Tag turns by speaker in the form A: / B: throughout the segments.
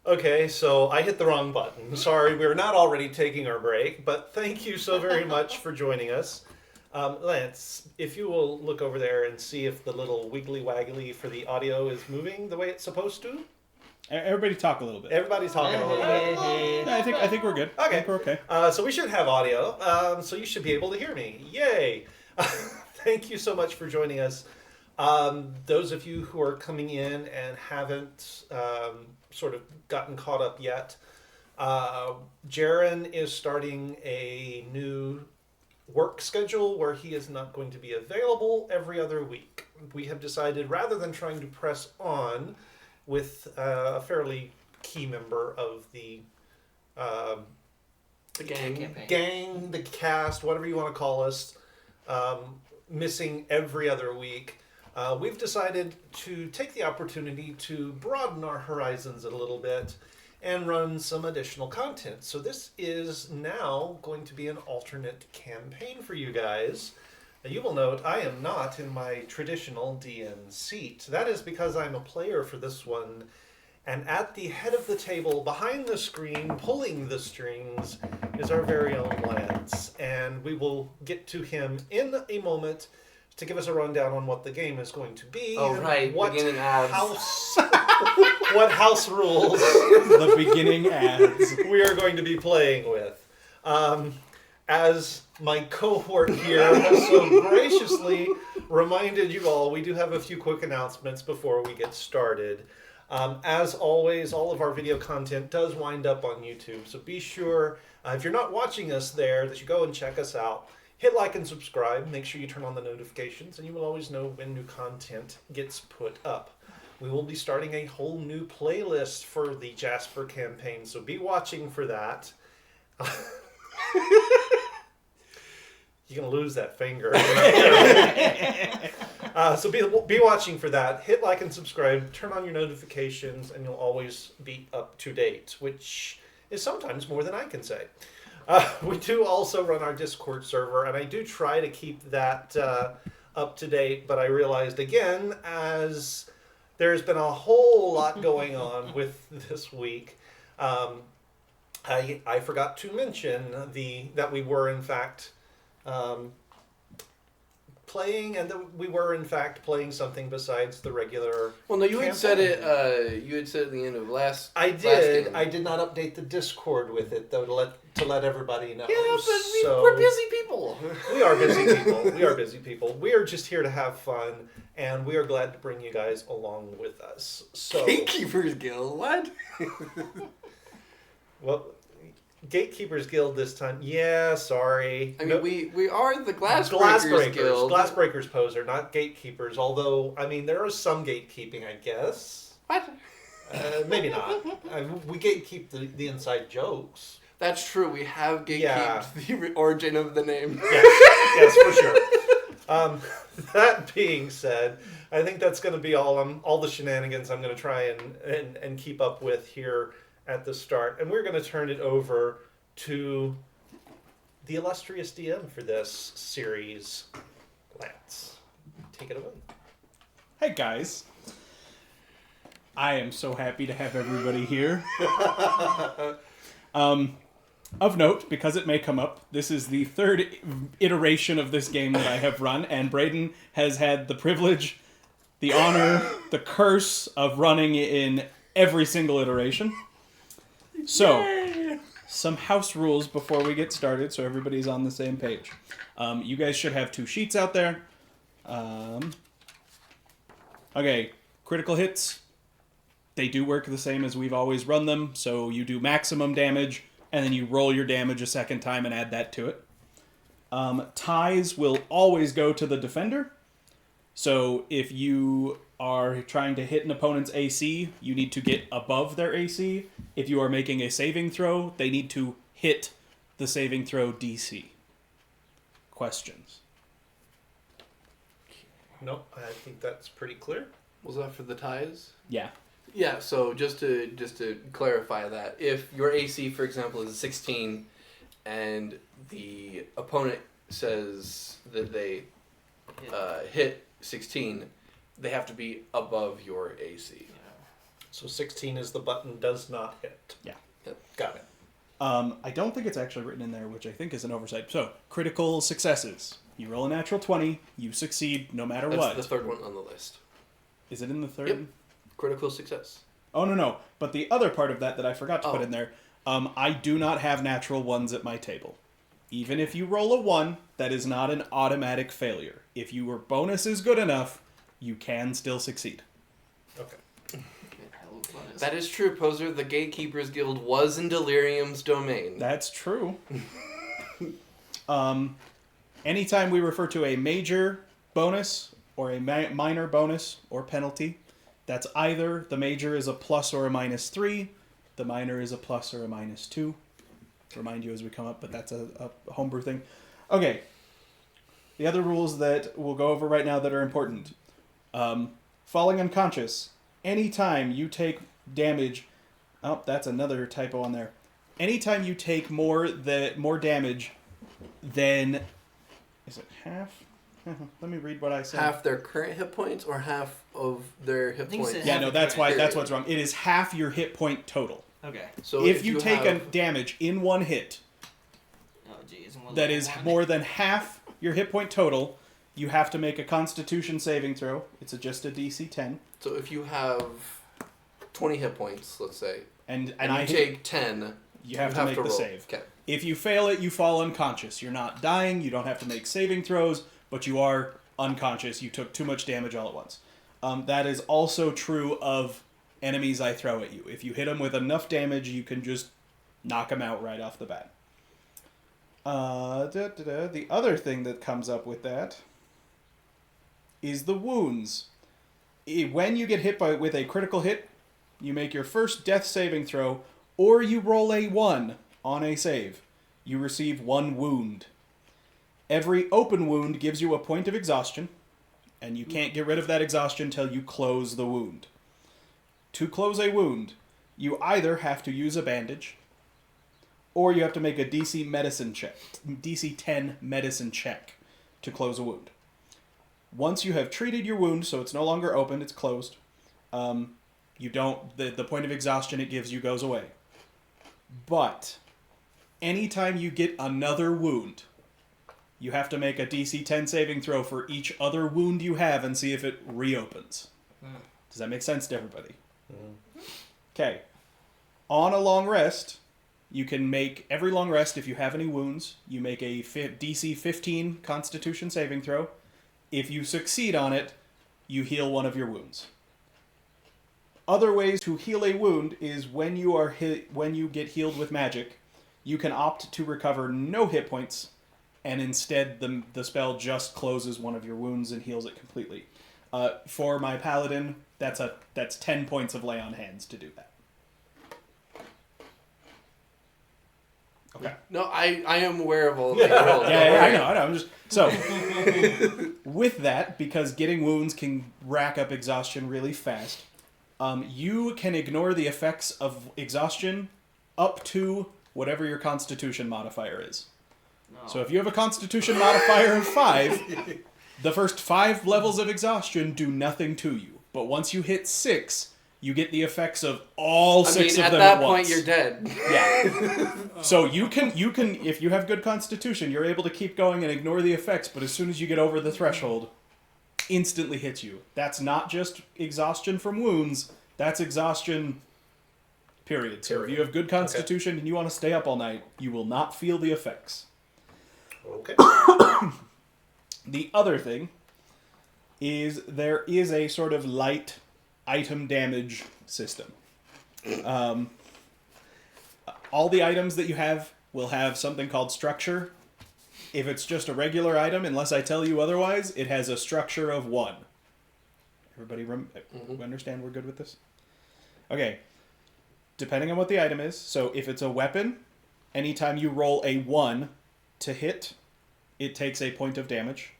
A: Okay, so I hit the wrong button. Sorry, we're not already taking our break, but thank you so very much for joining us. Lance, if you will look over there and see if the little wiggly waggly for the audio is moving the way it's supposed to.
B: Everybody talk a little bit.
A: Everybody's talking a little bit.
B: Yeah, I think we're good.
A: Okay.
B: I think we're okay.
A: So we should have audio, so you should be able to hear me. Yay! Thank you so much for joining us. Those of you who are coming in and haven't sort of gotten caught up yet, Jaren is starting a new work schedule where he is not going to be available every other week. We have decided, rather than trying to press on with a fairly key member of the gang, the cast, whatever you want to call us, missing every other week, we've decided to take the opportunity to broaden our horizons a little bit and run some additional content. So this is now going to be an alternate campaign for you guys. Now, you will note I am not in my traditional DN seat. That is because I'm a player for this one. And at the head of the table, behind the screen, pulling the strings, is our very own Lance. And we will get to him in a moment to give us a rundown on what the game is going to be.
C: Oh, right.
A: What
C: beginning ads.
A: what house rules
B: The beginning ads.
A: we are going to be playing with. As my cohort here has so graciously reminded you all, we do have a few quick announcements before we get started. As always, all of our video content does wind up on YouTube, so be sure, if you're not watching us there, that you go and check us out. Hit like and subscribe, make sure you turn on the notifications, and you will always know when new content gets put up. We will be starting a whole new playlist for the Jasper campaign, so be watching for that. You're going to lose that finger. So be watching for that. Hit like and subscribe, turn on your notifications, and you'll always be up to date, which is sometimes more than I can say. We do also run our Discord server, and I do try to keep that up to date, but I realized again, as there's been a whole lot going on with this week, I forgot to mention that we were in fact playing, and that we were in fact playing something besides the regular.
C: Well, no, you
A: campaign.
C: had said it. You had said at the end of last.
A: I
C: last
A: did.
C: game.
A: I did not update the Discord with it though to let everybody know.
C: Yeah, but
A: So-
C: we're busy people.
A: We are busy people. We are busy people. We are just here to have fun, and we are glad to bring you guys along with us. So,
C: Gatekeepers Guild. What?
A: well, Gatekeepers Guild this time. Yeah, sorry.
C: I mean, we are the Glassbreakers Guild.
A: Glassbreakers poser, not gatekeepers. Although, I mean, there is some gatekeeping, I guess.
C: What?
A: Maybe not. We gatekeep the inside jokes.
C: That's true. We have gatekeeped
A: Yeah.
C: the origin of the name.
A: Yes, for sure. That being said, I think that's going to be all the shenanigans I'm going to try and keep up with here at the start. And we're going to turn it over to the illustrious DM for this series, Lance. Take it away.
B: Hey guys. I am so happy to have everybody here. Of note, because it may come up, this is the third iteration of this game that I have run, and Braden has had the privilege, the honor, the curse of running in every single iteration. So, some house rules before we get started, so everybody's on the same page. You guys should have 2 sheets out there. Okay, critical hits. They do work the same as we've always run them, so you do maximum damage, and then you roll your damage a second time and add that to it. Ties will always go to the defender. So if you are trying to hit an opponent's AC, you need to get above their AC. If you are making a saving throw, they need to hit the saving throw DC. Questions?
A: Nope, I think that's pretty clear.
C: Was that for the ties?
B: Yeah.
C: Yeah, so just to clarify that, if your AC, for example, is a 16, and the opponent says that they hit 16, they have to be above your AC.
A: So 16 is the button does not hit.
B: Yeah.
C: Yep.
A: Got it.
B: I don't think it's actually written in there, which I think is an oversight. So, critical successes. You roll a natural 20, you succeed no matter
C: That's
B: what.
C: the third one on the list.
B: Is it in the third?
C: Yep. Critical success.
B: Oh, no. But the other part of that I forgot to put
C: Oh.
B: in there, I do not have natural ones at my table. Even if you roll a 1, that is not an automatic failure. If your bonus is good enough, you can still succeed.
A: Okay.
C: That is true, Poser. The Gatekeepers Guild was in Delirium's domain.
B: That's true. Anytime we refer to a major bonus or a minor bonus or penalty, that's either the major is a plus or a -3, the minor is a plus or a -2. Remind you as we come up, but that's a homebrew thing. Okay. The other rules that we'll go over right now that are important. Falling unconscious. Anytime you take damage... Oh, that's another typo on there. Anytime you take more damage than... Is it half? Let me read what I said.
C: Half their current hit points or half of their hit
D: think
C: points?
D: so.
B: Yeah, no, that's why.
C: Period.
B: That's what's wrong. It is half your hit point total.
D: Okay.
C: So
B: if you take a
C: have-
B: damage in one hit
D: Oh, geez.
B: that is more than half your hit point total, you have to make a Constitution saving throw. It's just a DC 10.
C: So if you have 20 hit points, let's say,
B: And
C: and
B: I
C: you
B: hit,
C: take 10,
B: you have to make the
C: roll.
B: save.
C: Okay.
B: If you fail it, you fall unconscious. You're not dying. You don't have to make saving throws, but you are unconscious. You took too much damage all at once. That is also true of enemies I throw at you. If you hit them with enough damage, you can just knock them out right off the bat. The other thing that comes up with that is the wounds. When you get hit with a critical hit, you make your first death saving throw, or you roll a 1 on a save. You receive 1 wound. Every open wound gives you a point of exhaustion, and you can't get rid of that exhaustion until you close the wound. To close a wound, you either have to use a bandage, or you have to make a DC 10 medicine check to close a wound. Once you have treated your wound, so it's no longer open, it's closed, the point of exhaustion it gives you goes away. But anytime you get another wound, you have to make a DC 10 saving throw for each other wound you have and see if it reopens. Does that make sense to everybody? Okay. On a long rest, you can make every long rest, if you have any wounds, you make a DC 15 Constitution saving throw. If you succeed on it, you heal one of your wounds. Other ways to heal a wound is when you get healed with magic, you can opt to recover no hit points, and instead the spell just closes one of your wounds and heals it completely. For my paladin, that's 10 points of lay on hands to do that. Okay.
C: No, I am aware of all of the rules.
B: Yeah, I know. I'm just so with that, because getting wounds can rack up exhaustion really fast. You can ignore the effects of exhaustion up to whatever your Constitution modifier is.
D: No.
B: So if you have a Constitution modifier of 5, the first 5 levels of exhaustion do nothing to you. But once you hit 6, you get the effects of all 6 of them
C: at that
B: at
C: point
B: once.
C: you're dead.
B: Yeah. So you can if you have good Constitution, you're able to keep going and ignore the effects, but as soon as you get over the threshold, instantly hits you. That's not just exhaustion from wounds, that's exhaustion period. So if you have good Constitution and you want to stay up all night, you will not feel the effects.
A: Okay.
B: The other thing is there is a sort of light item damage system. All the items that you have will have something called structure. If it's just a regular item, unless I tell you otherwise, it has a structure of 1. Everybody understand we're good with this? Okay. Depending on what the item is, so if it's a weapon, anytime you roll a 1 to hit, it takes a point of damage.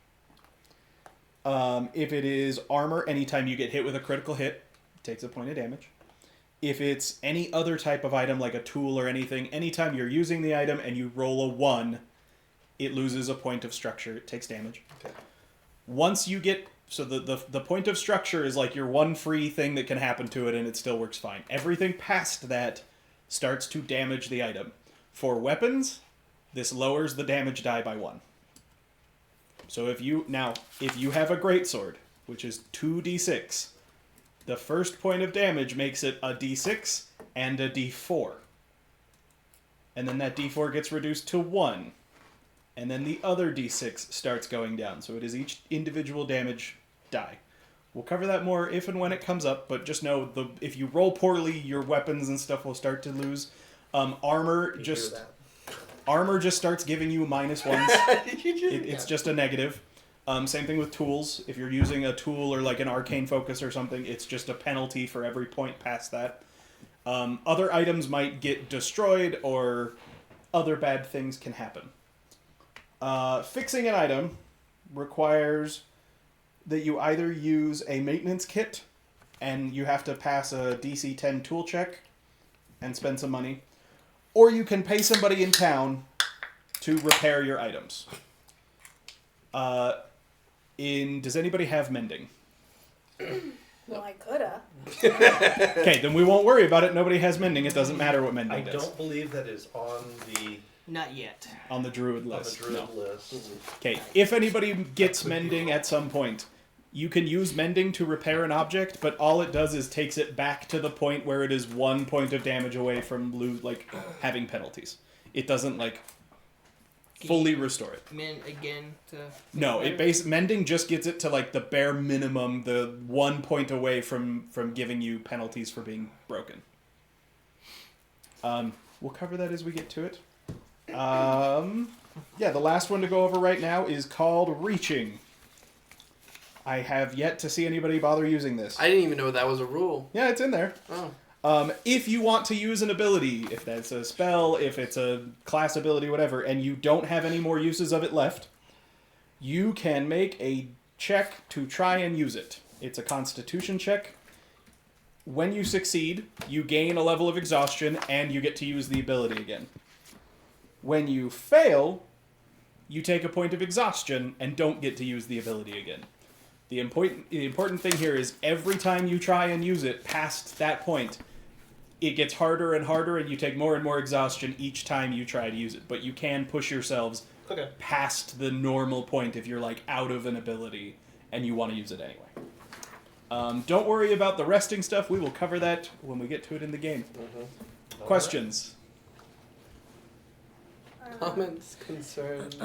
B: If it is armor, anytime you get hit with a critical hit, it takes a point of damage. If it's any other type of item, like a tool or anything, anytime you're using the item and you roll a 1, it loses a point of structure. It takes damage.
A: Okay.
B: Once you get So the point of structure is like your one free thing that can happen to it and it still works fine. Everything past that starts to damage the item. For weapons, this lowers the damage die by 1. So if you have a greatsword, which is 2d6, the first point of damage makes it a d6 and a d4. And then that d4 gets reduced to 1. And then the other d6 starts going down. So it is each individual damage die. We'll cover that more if and when it comes up, but just know if you roll poorly, your weapons and stuff will start to lose. Armor just starts giving you -1s. It's just a negative. Same thing with tools. If you're using a tool or like an arcane focus or something, it's just a penalty for every point past that. Other items might get destroyed or other bad things can happen. Fixing an item requires that you either use a maintenance kit and you have to pass a DC 10 tool check and spend some money, or you can pay somebody in town to repair your items. Does anybody have mending?
E: Well, I coulda.
B: Okay, then we won't worry about it. Nobody has mending. It doesn't matter what mending
A: I
B: does.
A: don't believe that is on the
D: Not yet.
B: On the druid list.
A: list.
B: Okay, if anybody gets mending at some point, you can use mending to repair an object, but all it does is takes it back to the point where it is 1 point of damage away from having penalties. It doesn't fully restore it.
D: Mend again to.
B: No, mending just gets it to the bare minimum, the 1 point away from giving you penalties for being broken. We'll cover that as we get to it. The last one to go over right now is called Reaching. I have yet to see anybody bother using this.
C: I didn't even know that was a rule.
B: Yeah, it's in there.
C: Oh.
B: If you want to use an ability, if that's a spell, if it's a class ability, whatever, and you don't have any more uses of it left, you can make a check to try and use it. It's a constitution check. When you succeed, you gain a level of exhaustion and you get to use the ability again. When you fail, you take a point of exhaustion and don't get to use the ability again. The important thing here is every time you try and use it past that point, it gets harder and harder and you take more and more exhaustion each time you try to use it. But you can push yourselves past the normal point if you're out of an ability and you want to use it anyway. Don't worry about the resting stuff. We will cover that when we get to it in the game.
C: Mm-hmm.
B: Questions?
C: Comments, concerns.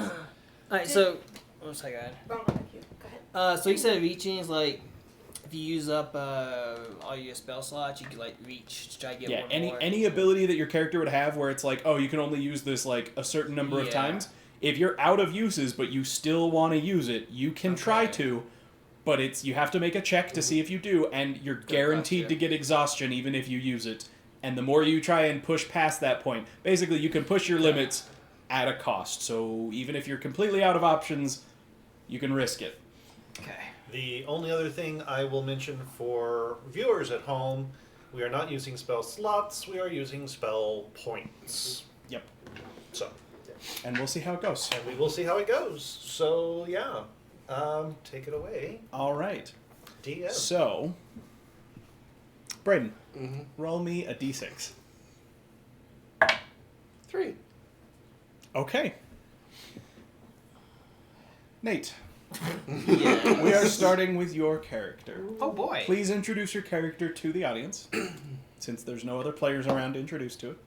D: Alright, so. Oh, sorry, go ahead.
E: Wrong one, thank you. Go ahead.
D: So you said reaching is if you use up all your spell slots, you can reach to try to get one more.
B: any ability that your character would have where it's you can only use this a certain number of times. If you're out of uses but you still want to use it, you can try to, but you have to make a check to see if you do, and you're guaranteed to get exhaustion even if you use it. And the more you try and push past that point, basically you can push your limits at a cost. So even if you're completely out of options, you can risk it.
D: Okay.
A: The only other thing I will mention for viewers at home, we are not using spell slots, we are using spell points.
B: Yep.
A: So.
B: And we'll see how it goes.
A: And we will see how it goes. So, yeah. Take it away.
B: All right.
A: DM.
B: So, Braden,
C: Mm-hmm.
B: roll me a d6.
C: 3.
B: Okay. Nate,
D: Yeah.
B: we are starting with your character.
D: Oh boy.
B: Please introduce your character to the audience, since there's no other players around to introduce to it.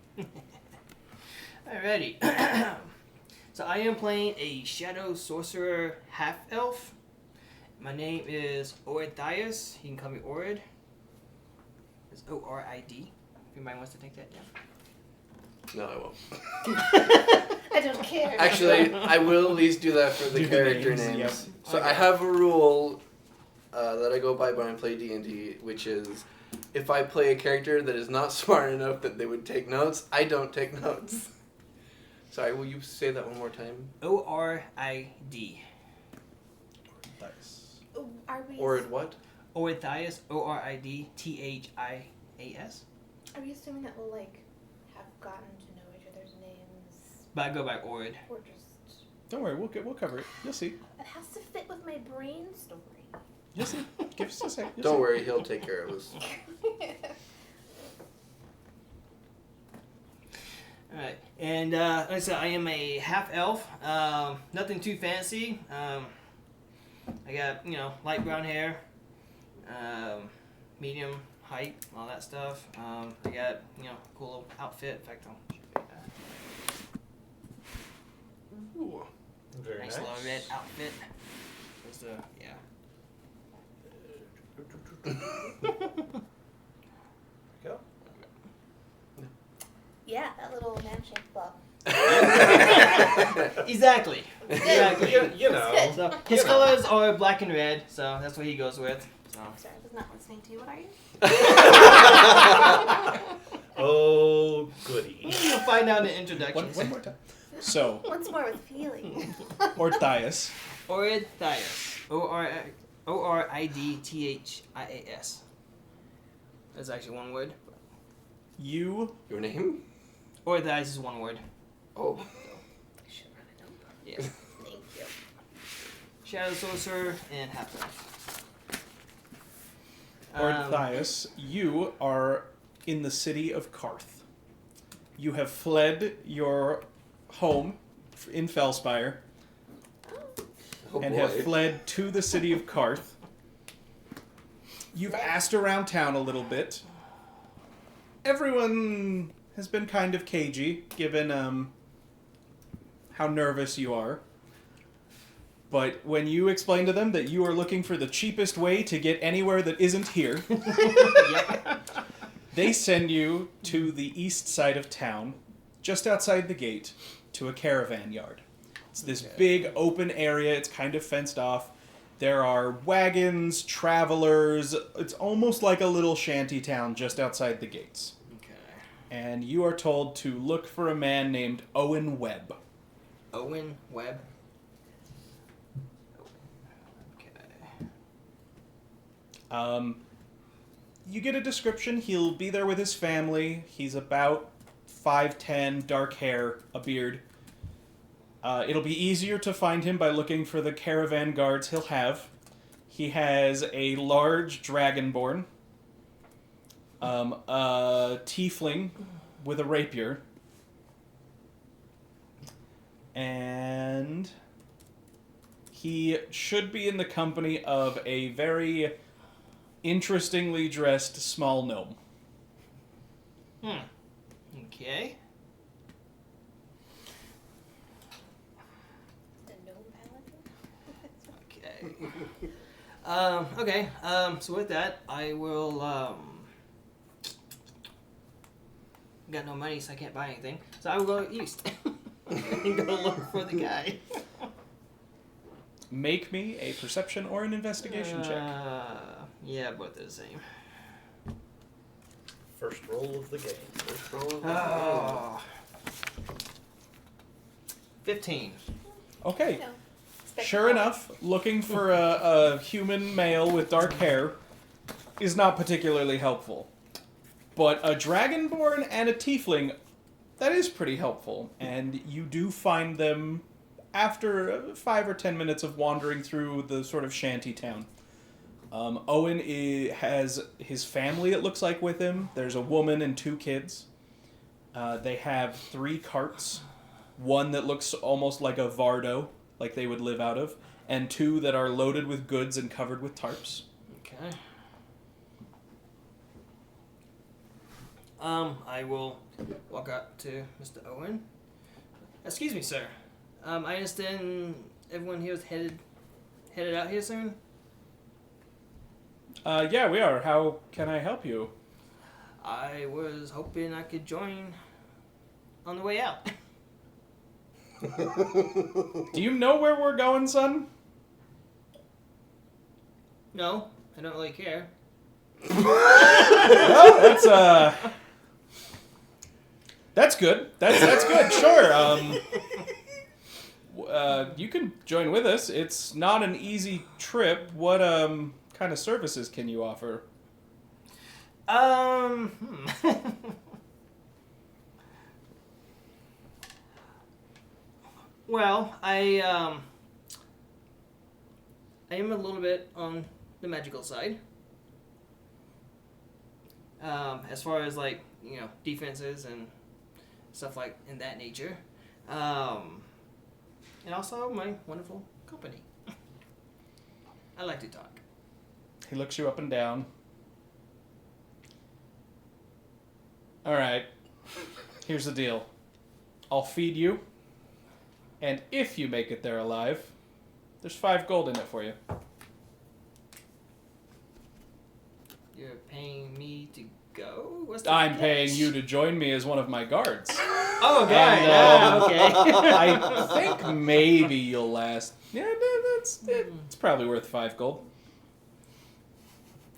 D: Alrighty. So I am playing a shadow sorcerer half elf. My name is Oridhias. You can call me Orid. It's O-R-I-D. If anybody wants to take that down.
C: No, I won't.
E: I don't care.
C: Actually, I will at least do that for the
B: Do the
C: character
B: names,
C: names.
B: yep.
C: So
D: Okay.
C: I have a rule that I go by when I play D&D, which is if I play a character that is not smart enough that they would take notes, I don't take notes. Sorry, will you say that one more time?
D: O-R-I-D.
B: Dice.
E: Are we?
C: Or what?
D: Oridhias. O-R-I-D-T-H-I-A-S.
E: Are we assuming that we'll have gotten to know each other's names,
D: But I go by Orid.
E: or just?
B: Don't worry, we'll cover it. You'll see.
E: It has to fit with my brain story.
B: Just give us a sec.
C: Don't worry, he'll take care of us.
D: Alright, and like I said, I am a half elf. Nothing too fancy. I got, light brown hair, medium height, all that stuff. I got, cool little outfit. In fact, I'll show you
C: Ooh.
A: Very
D: nice
A: nice.
D: little red outfit. Just,
A: Go.
E: Yeah, that little man-shaped ball.
D: Exactly. Exactly.
A: You know.
D: So his colors are black and red, so that's what he goes with. So.
E: Sorry, I was not listening to you. What are you?
A: Oh, goody.
D: You'll find out in the introduction.
B: One more time. So,
E: What's more with feeling?
B: Orthias,
D: Oridthias. Oridthias. That's actually one word.
B: you
C: Your name?
D: Oridthias is one word.
C: Oh.
E: I should run a number.
D: Yeah.
E: Thank you.
D: Shadow Sorcerer and Half Elf.
B: Orthias, you are in the city of Karth. You have fled your home in Felspire
C: Oh
B: and
C: boy.
B: have fled to the city of Karth. You've asked around town a little bit. Everyone has been kind of cagey, given how nervous you are. But when you explain to them that you are looking for the cheapest way to get anywhere that isn't here,
D: Yep.
B: they send you to the east side of town, just outside the gate, to a caravan yard. It's this big open area. It's kind of fenced off. There are wagons, travelers. It's almost like a little shanty town just outside the gates.
D: Okay.
B: And you are told to look for a man named Owen Webb.
D: Owen Webb. Okay.
B: You get a description. He'll be there with his family. He's about 5'10", dark hair, a beard. It'll be easier to find him by looking for the caravan guards he'll have. He has a large dragonborn, a tiefling with a rapier, and he should be in the company of a very interestingly dressed small gnome.
D: Okay.
E: The gnome paladin?
D: Okay. Okay. So with that, I will. Got no money, so I can't buy anything. So I will go east and go look for the guy.
B: Make me a perception or an investigation check.
D: Yeah, both are the same.
A: First roll of the game.
C: First roll of the
D: Oh. 15.
B: Okay.
E: No.
B: Sure enough, looking for a human male with dark hair is not particularly helpful. But a dragonborn and a tiefling, that is pretty helpful. And you do find them after 5 or 10 minutes of wandering through the sort of shanty town. Owen has his family, it looks like, with him. There's a woman and 2 kids. They have 3 carts. One that looks almost like a Vardo, like they would live out of, and 2 that are loaded with goods and covered with tarps.
D: Okay. I will walk up to Mr. Owen. Excuse me, sir. I understand everyone here is headed out here soon.
B: Yeah, we are. How can I help you?
D: I was hoping I could join on the way out.
B: Do you know where we're going, son?
D: No, I don't really care.
B: Well, that's good. That's good. Sure. You can join with us. It's not an easy trip. What kind of services can you offer?
D: Well, I am a little bit on the magical side. As far as like defenses and stuff like in that nature, and also my wonderful company. I like to talk.
B: He looks you up and down. All right. Here's the deal. I'll feed you, and if you make it there alive, there's 5 gold in it for you.
D: You're paying me to go? What's
B: I'm
D: catch?
B: paying you to join me as one of my guards.
D: Oh, okay.
B: And,
D: Okay.
B: I think maybe you'll last. Yeah, it's probably worth 5 gold.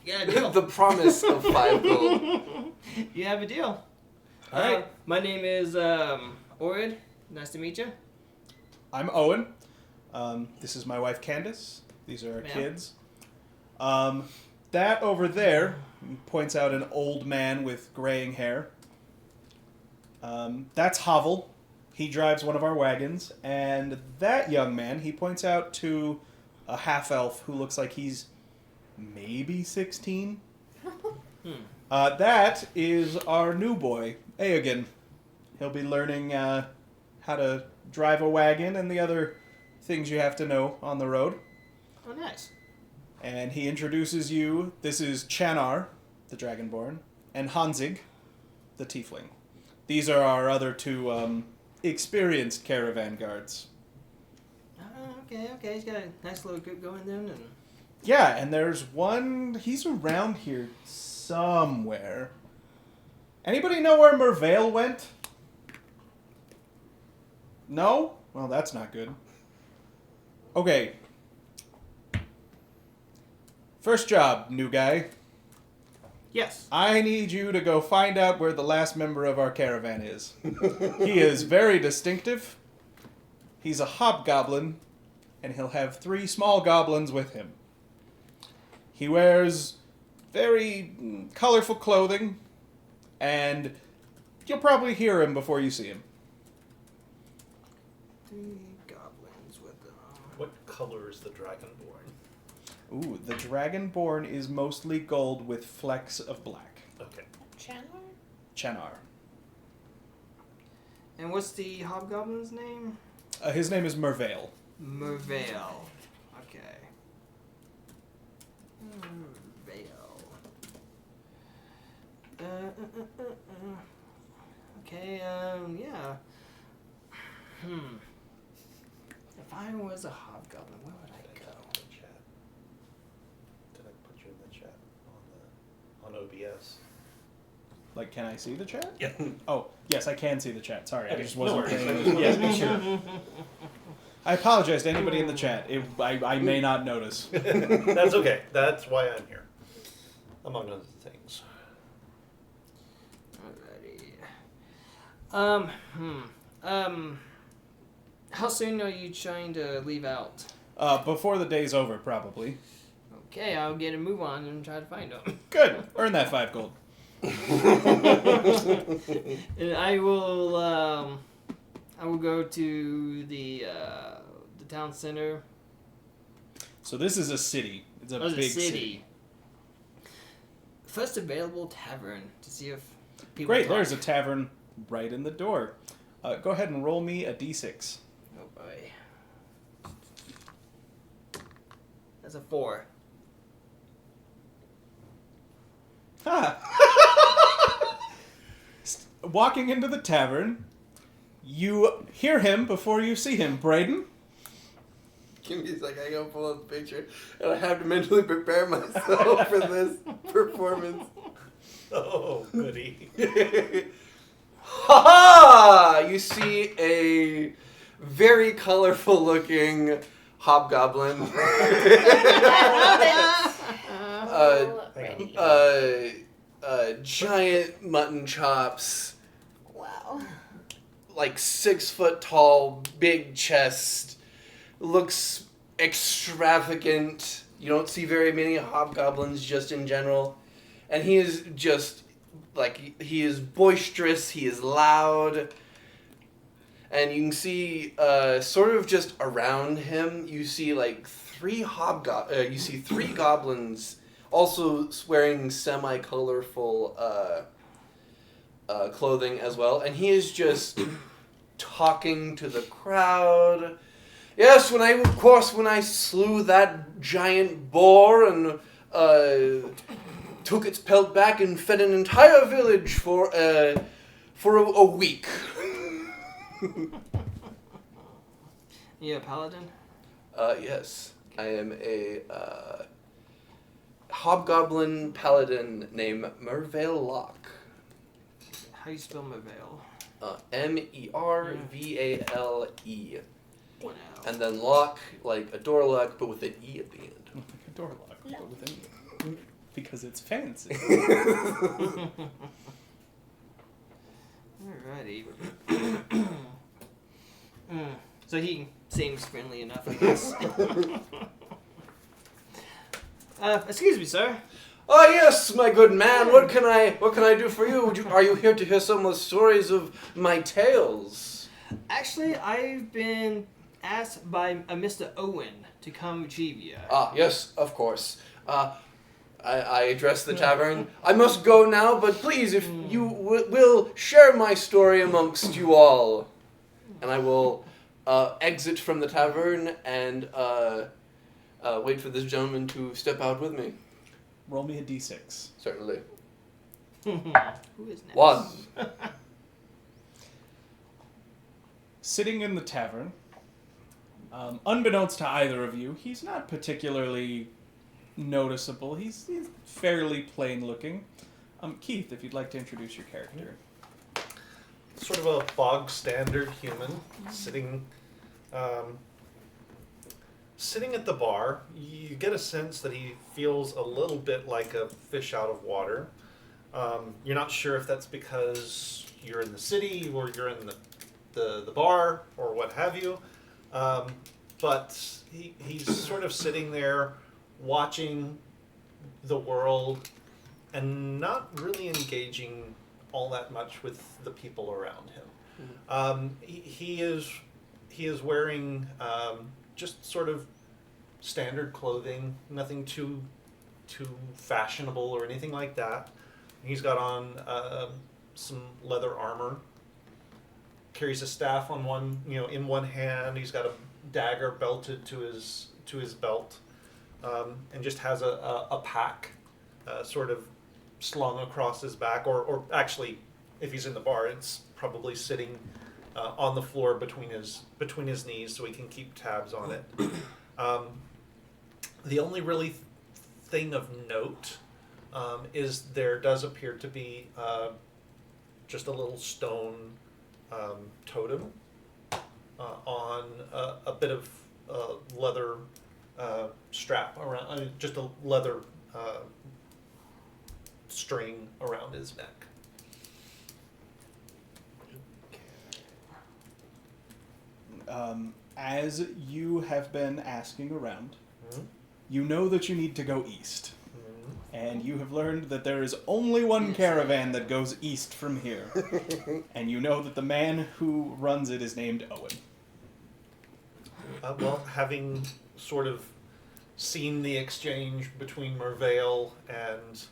D: Yeah, deal.
C: The promise of 5 gold.
D: You have a deal.
B: All right.
D: My name is Orid. Nice to meet you.
B: I'm Owen. This is my wife Candace. These are our
D: Ma'am.
B: kids. That over there points out an old man with graying hair. That's Havel. He drives one of our wagons. And that young man, he points out to a half-elf who looks like he's maybe 16. That is our new boy, Aegon. He'll be learning how to drive a wagon and the other things you have to know on the road.
D: Oh, nice.
B: And he introduces you. This is Chanar, the Dragonborn, and Hanzig, the Tiefling. These are our other 2 experienced caravan guards.
D: Okay. He's got a nice little group going then. And
B: Yeah, and there's one. He's around here somewhere. Anybody know where Mervale went? No? Well, that's not good. Okay. First job, new guy.
D: yes.
B: I need you to go find out where the last member of our caravan is. He is very distinctive. He's a hobgoblin, and he'll have 3 small goblins with him. He wears very colorful clothing, and you'll probably hear him before you see him.
D: 3 goblins with them.
A: What color is the Dragonborn?
B: Ooh, the Dragonborn is mostly gold with flecks of black.
A: Okay.
E: Chandler?
B: Chanar.
D: And what's the hobgoblin's name?
B: His name is Mervale.
D: Mervale. Okay. Mervale. Okay, yeah. If I was a hobgoblin, where would I go?
A: Did I put you in the chat on OBS?
B: Like, can I see the chat?
A: Yeah.
B: Oh, yes, I can see the chat. Sorry, I
A: Okay,
B: just
A: no
B: wasn't
A: worries.
B: paying. Yes, be sure. I apologize to anybody in the chat. I may not notice.
A: That's okay. That's why I'm here. Among other things.
D: Alrighty. How soon are you trying to leave out?
B: Before the day's over, probably.
D: Okay, I'll get a move on and try to find them.
B: Good. Earn that 5 gold.
D: And I will go to the town center.
B: So this is a city. It's a
D: Oh, the
B: big
D: city. First available tavern to see if people
B: Great,
D: talk.
B: there's a tavern right in the door. Go ahead and roll me a d6.
D: Oh boy. That's a 4.
B: Walking into the tavern, you hear him before you see him. Braden?
C: Give me a second, I gotta pull up the picture. And I have to mentally prepare myself for this performance.
A: Oh, goody.
C: Ha ha! You see a very colorful looking hobgoblin.
E: Already.
C: Giant mutton chops,
E: Wow.
C: like 6 foot tall, big chest, looks extravagant. You don't see very many hobgoblins just in general. And he is just, like, he is boisterous, he is loud. And you can see, sort of just around him, you see, like, you see three goblins, also wearing semi-colorful clothing as well, and he is just talking to the crowd. Yes, when I slew that giant boar and took its pelt back and fed an entire village for a week.
D: You a paladin?
C: Yes, I am a hobgoblin paladin named Mervale Locke.
D: How do you spell Mervale?
C: Mervale.
D: Wow.
C: And then lock, like a door lock, but with an E at the end.
B: Like a door lock, but with an E. Because it's fancy.
D: Alrighty. So he seems friendly enough, I guess. Excuse me, sir.
C: Oh yes, my good man. What can I do for you? Are you here to hear some of the stories of my tales?
D: Actually, I've been asked by Mr. Owen to come retrieve you.
C: Ah, yes, of course. I address the tavern. I must go now, but please, if you will share my story amongst you all. And I will exit from the tavern and wait for this gentleman to step out with me.
B: Roll me a d6.
C: Certainly.
D: Who is next?
C: 1.
B: Sitting in the tavern, unbeknownst to either of you, he's not particularly noticeable. He's fairly plain looking. Keith, if you'd like to introduce your character.
A: Sort of a bog standard human sitting at the bar. You get a sense that he feels a little bit like a fish out of water. You're not sure if that's because you're in the city or you're in the bar or what have you. But he's sort of sitting there watching the world and not really engaging all that much with the people around him. He is wearing just sort of standard clothing, nothing too fashionable or anything like that. He's got on some leather armor, carries a staff in one hand. He's got a dagger belted to his belt, and just has a pack sort of slung across his back, or actually, if he's in the bar, it's probably sitting on the floor between his knees, so he can keep tabs on it. The only really thing of note is there does appear to be just a little stone totem on a bit of leather strap around, just a leather string around his neck.
B: As you have been asking around,
A: Mm-hmm.
B: you know that you need to go east. And you have learned that there is only one caravan that goes east from here. And you know that the man who runs it is named Owen.
A: Well, having sort of seen the exchange between Mervale and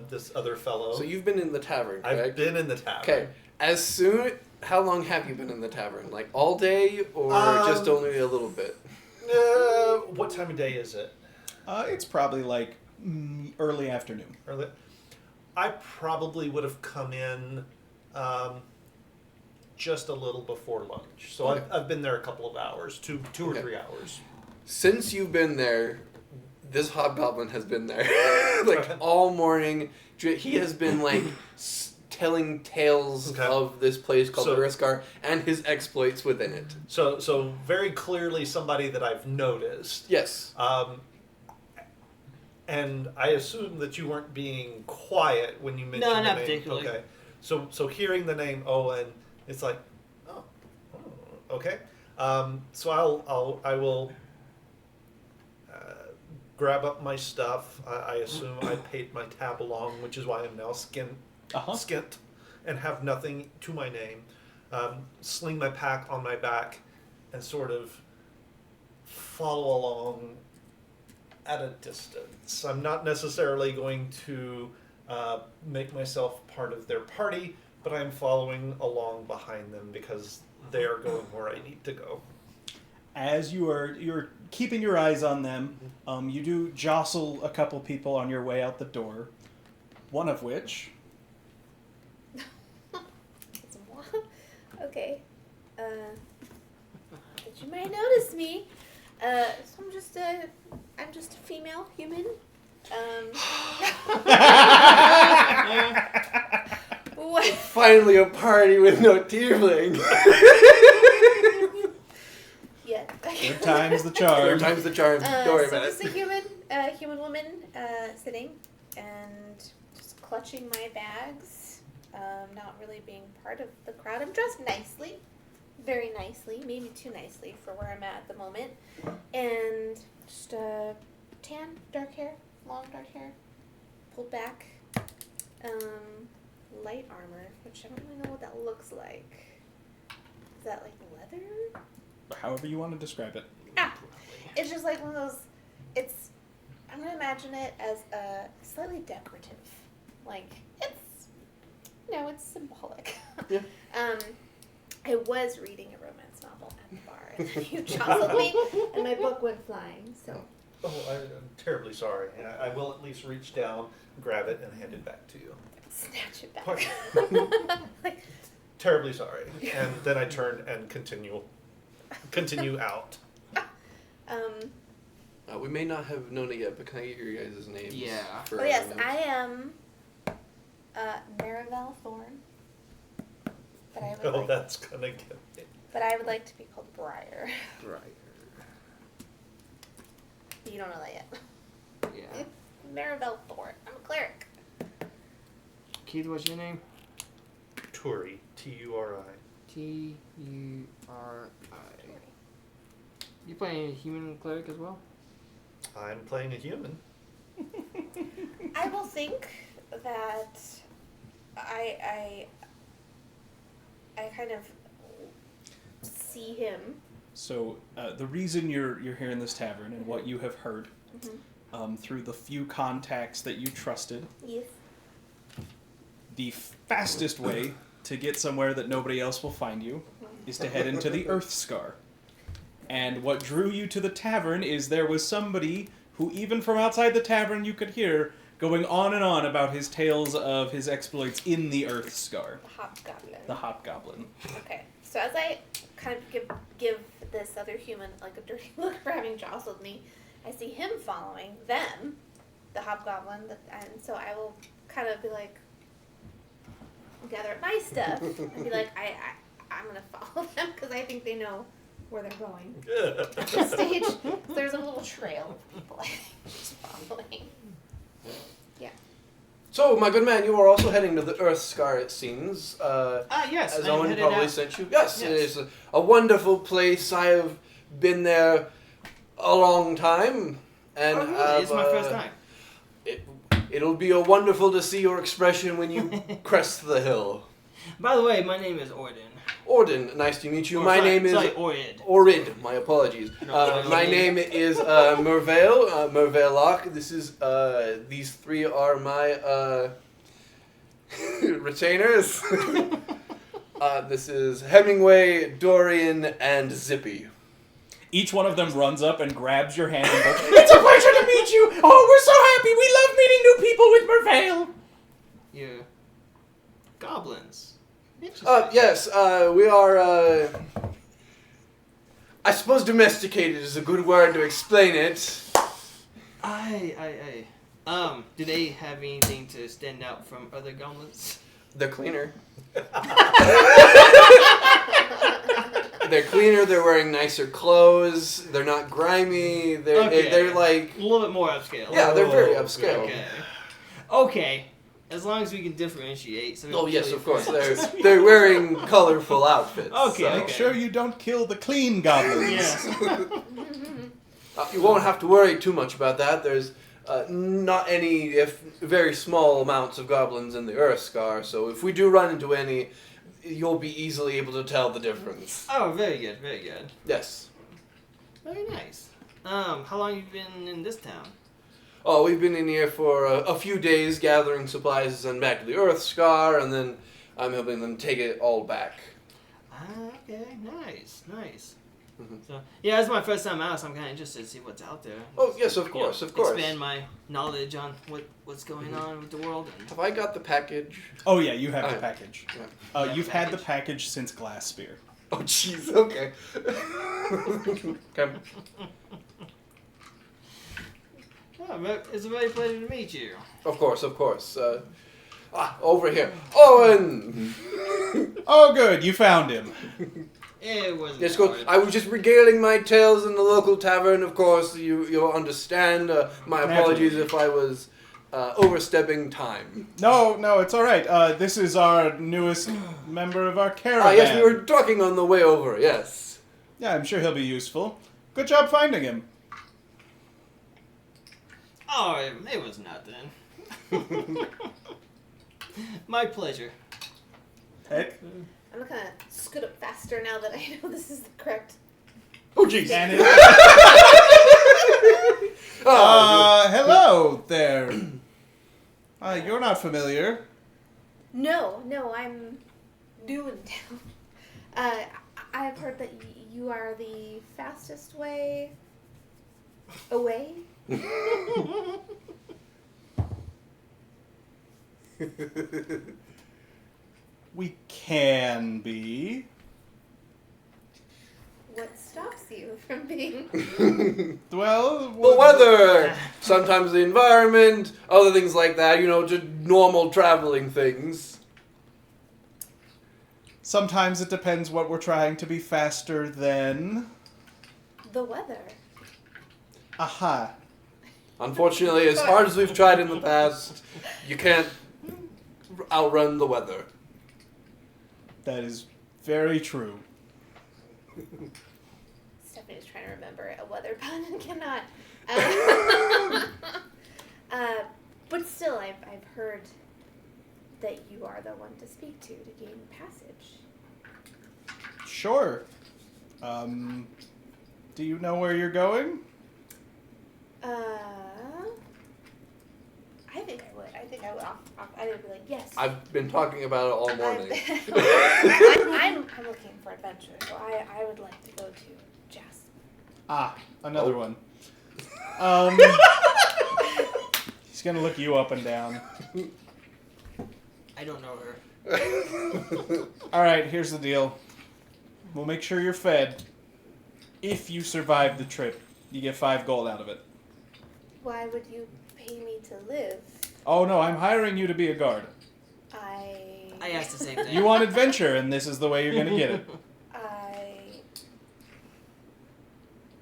A: this other fellow,
C: So you've been in the tavern, correct?
A: I've been in the tavern.
C: Okay. How long have you been in the tavern? Like all day, or just only a little bit?
A: What time of day is it?
B: It's probably like early afternoon.
A: Early. I probably would have come in just a little before lunch. So
C: Okay.
A: I've been there a couple of hours, two or
C: Okay.
A: 3 hours.
C: Since you've been there, this hobgoblin has been there like all morning. He has been like telling tales
A: Okay.
C: of this place called
A: So-
C: Uriskar and his exploits within it.
A: So very clearly somebody that I've noticed.
C: Yes.
A: And I assume that you weren't being quiet when you mentioned the
D: not
A: name.
D: particularly.
A: Okay. So hearing the name Owen, it's like, oh okay. So I will grab up my stuff. I assume I paid my tab along, which is why I'm now skint and have nothing to my name. Sling my pack on my back and sort of follow along at a distance. I'm not necessarily going to make myself part of their party, but I'm following along behind them because they are going where I need to go.
B: As you're keeping your eyes on them, you do jostle a couple people on your way out the door. One of which,
E: Okay. But you might notice me. So I'm just a female human. What?
C: Finally a party with no tiefling.
E: Yeah.
B: third time's the charm.
C: Third time's the charm. Don't worry
E: So
C: about
E: just a human woman, sitting and just clutching my bags. Not really being part of the crowd. I'm dressed nicely, very nicely, maybe too nicely for where I'm at the moment. And just tan, dark hair, long dark hair, pulled back, light armor, which I don't really know what that looks like. Is that like leather?
B: However you want to describe it.
E: It's just like one of those. I'm gonna imagine it as slightly decorative, like it's symbolic.
C: Yeah.
E: I was reading a romance novel at the bar, and then you jostled me, and my book went flying. So.
A: Oh, I'm terribly sorry. I will at least reach down, grab it, and hand it back to you.
E: Snatch it
A: Quite-
E: back. Like,
A: Terribly sorry. And then I turn and continue out.
C: We may not have known it yet, but can I get your guys' names?
D: Yeah.
C: for
E: oh yes,
C: our notes?
E: I am Marivelle Thorne. But I would
A: That's gonna get me.
E: But I would like to be called Briar.
C: Right.
E: You don't know that yet.
D: Yeah.
E: Marivelle Thorne. I'm a cleric.
D: Keith, what's your name?
A: Turi. Turi.
D: Turi. You playing a human cleric as well?
A: I'm playing a human.
E: I will think that I kind of see him.
B: So the reason you're here in this tavern and what you have heard through the few contacts that you trusted,
E: Yes.
B: the fastest way to get somewhere that nobody else will find you is to head into the Earth Scar. And what drew you to the tavern is there was somebody who, even from outside the tavern, you could hear going on and on about his tales of his exploits in the Earth Scar.
E: The Hobgoblin.
B: The Hobgoblin.
E: Okay. So as I kind of give this other human like a dirty look for having jostled me, I see him following them, the Hobgoblin, and so I will kind of be like, gather up my stuff and be like, I'm gonna follow them because I think they know where they're going. At this stage, there's a little trail of people I think just following. Yeah.
C: So, my good man, you are also heading to the Earth Scar, it seems.
D: Yes.
C: As
D: I'm
C: Owen
D: headed
C: probably
D: out.
C: sent you. Yes,
D: Yes.
C: it is a wonderful place. I have been there a long time. And
D: Oh, really?
C: have,
D: It's my first time.
C: It'll be wonderful to see your expression when you crest the hill.
D: By the way, my name is Orden.
C: Orden, nice to meet you.
D: Oh,
C: My
D: sorry,
C: name is
D: sorry, Orid.
C: Orid. My apologies.
D: No,
C: My name is Mervale. Mervale Locke. This is these three are my retainers. This is Hemingway, Dorian, and Zippy.
B: Each one of them runs up and grabs your hand and goes, "It's a pleasure to meet you! Oh, we're so happy! We love meeting new people with Mervale!"
D: Yeah. Goblins.
C: Yes, we are, I suppose domesticated is a good word to explain it.
D: Do they have anything to stand out from other goblins?
C: They're cleaner. They're cleaner, they're wearing nicer clothes, they're not grimy, they're like...
D: A little bit more upscale.
C: Yeah, they're very
A: Oh,
C: upscale.
D: Okay. Okay. As long as we can differentiate. So we
C: Oh
D: don't
C: yes,
D: kill
C: of
D: your
C: course.
D: friends.
C: They're wearing colorful outfits.
D: Okay,
C: so-
B: Make sure you don't kill the clean goblins.
D: Yeah.
C: You won't have to worry too much about that. There's not any, if very small amounts of goblins in the Earth Scar, so if we do run into any, you'll be easily able to tell the difference.
D: Oh, very good, very good.
C: Yes.
D: Very nice. How long have you been in this town?
C: Oh, we've been in here for a few days gathering supplies to send back to the Earth Scar, and then I'm helping them take it all back.
D: Okay, nice.
C: Mhm.
D: So, yeah, it's my first time out, so I'm kind of interested to see what's out there.
C: Oh, yes, of course, of course.
D: Expand my knowledge on what's going on with the world. And
C: Have I got the package?
B: Oh yeah, you have
C: Oh,
B: the
C: yeah.
B: package.
C: Yeah.
D: Yeah,
B: You've had the
D: package.
B: package since Glass Spear.
C: Oh, jeez, okay. Okay.
D: It's a very pleasure to meet you.
C: Of course. Over here. Owen!
B: Oh, good, you found him.
D: It wasn't
C: Yes, go.
D: hard.
C: I was just regaling my tales in the local tavern. Of course, you'll understand. My apologies if I was overstepping time.
B: No, it's all right. This is our newest member of our caravan.
C: Yes, we were talking on the way over. Yes.
B: Yeah, I'm sure he'll be useful. Good job finding him.
D: Oh, it was nothing. My pleasure.
B: Heck.
E: I'm gonna scoot up faster now that I know this is the correct.
C: Oh, jeez.
B: And it,
C: Oh,
B: hello there. You're not familiar.
E: No, I'm new in town. I've heard that you are the fastest way away.
B: We can be.
E: What stops you from being?
B: Well,
C: the weather, sometimes the environment, other things like that. Just normal traveling things.
B: Sometimes it depends what we're trying to be faster than.
E: The weather.
B: Aha.
C: Unfortunately, as hard as we've tried in the past, you can't outrun the weather.
B: That is very true.
E: Stephanie's trying to remember a weather pun and cannot. But still, I've heard that you are the one to speak to gain passage.
B: Sure. Do you know where you're going?
E: I think I would. I would be like, yes.
C: I've been talking about it all morning.
E: I'm looking for adventure, so I would like to go to Jasper.
B: Ah, another one. He's gonna look you up and down.
D: I don't know her.
B: All right, here's the deal. We'll make sure you're fed. If you survive the trip, you get 5 gold out of it.
E: Why would you pay me to live?
B: Oh no, I'm hiring you to be a guard.
D: I asked the same thing.
B: You want adventure, and this is the way you're gonna get it.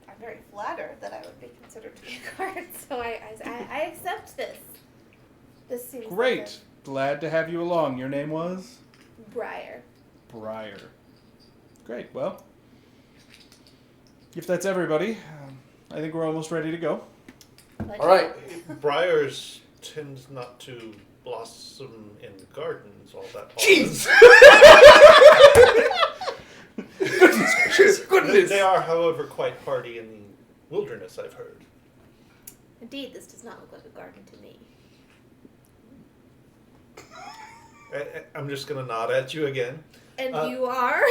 E: I'm very flattered that I would be considered to be a guard, so I accept this. This seems
B: Great.
E: like
B: Glad to have you along. Your name was?
E: a Briar.
B: Briar. Great. Well, if that's everybody, I think we're almost ready to go.
C: All right.
A: Briars tends not to blossom in gardens all that often.
C: Jeez! Goodness!
A: They are, however, quite hardy in the wilderness, I've heard.
E: Indeed, this does not look like a garden to me.
A: I'm just going to nod at you again.
E: And you are,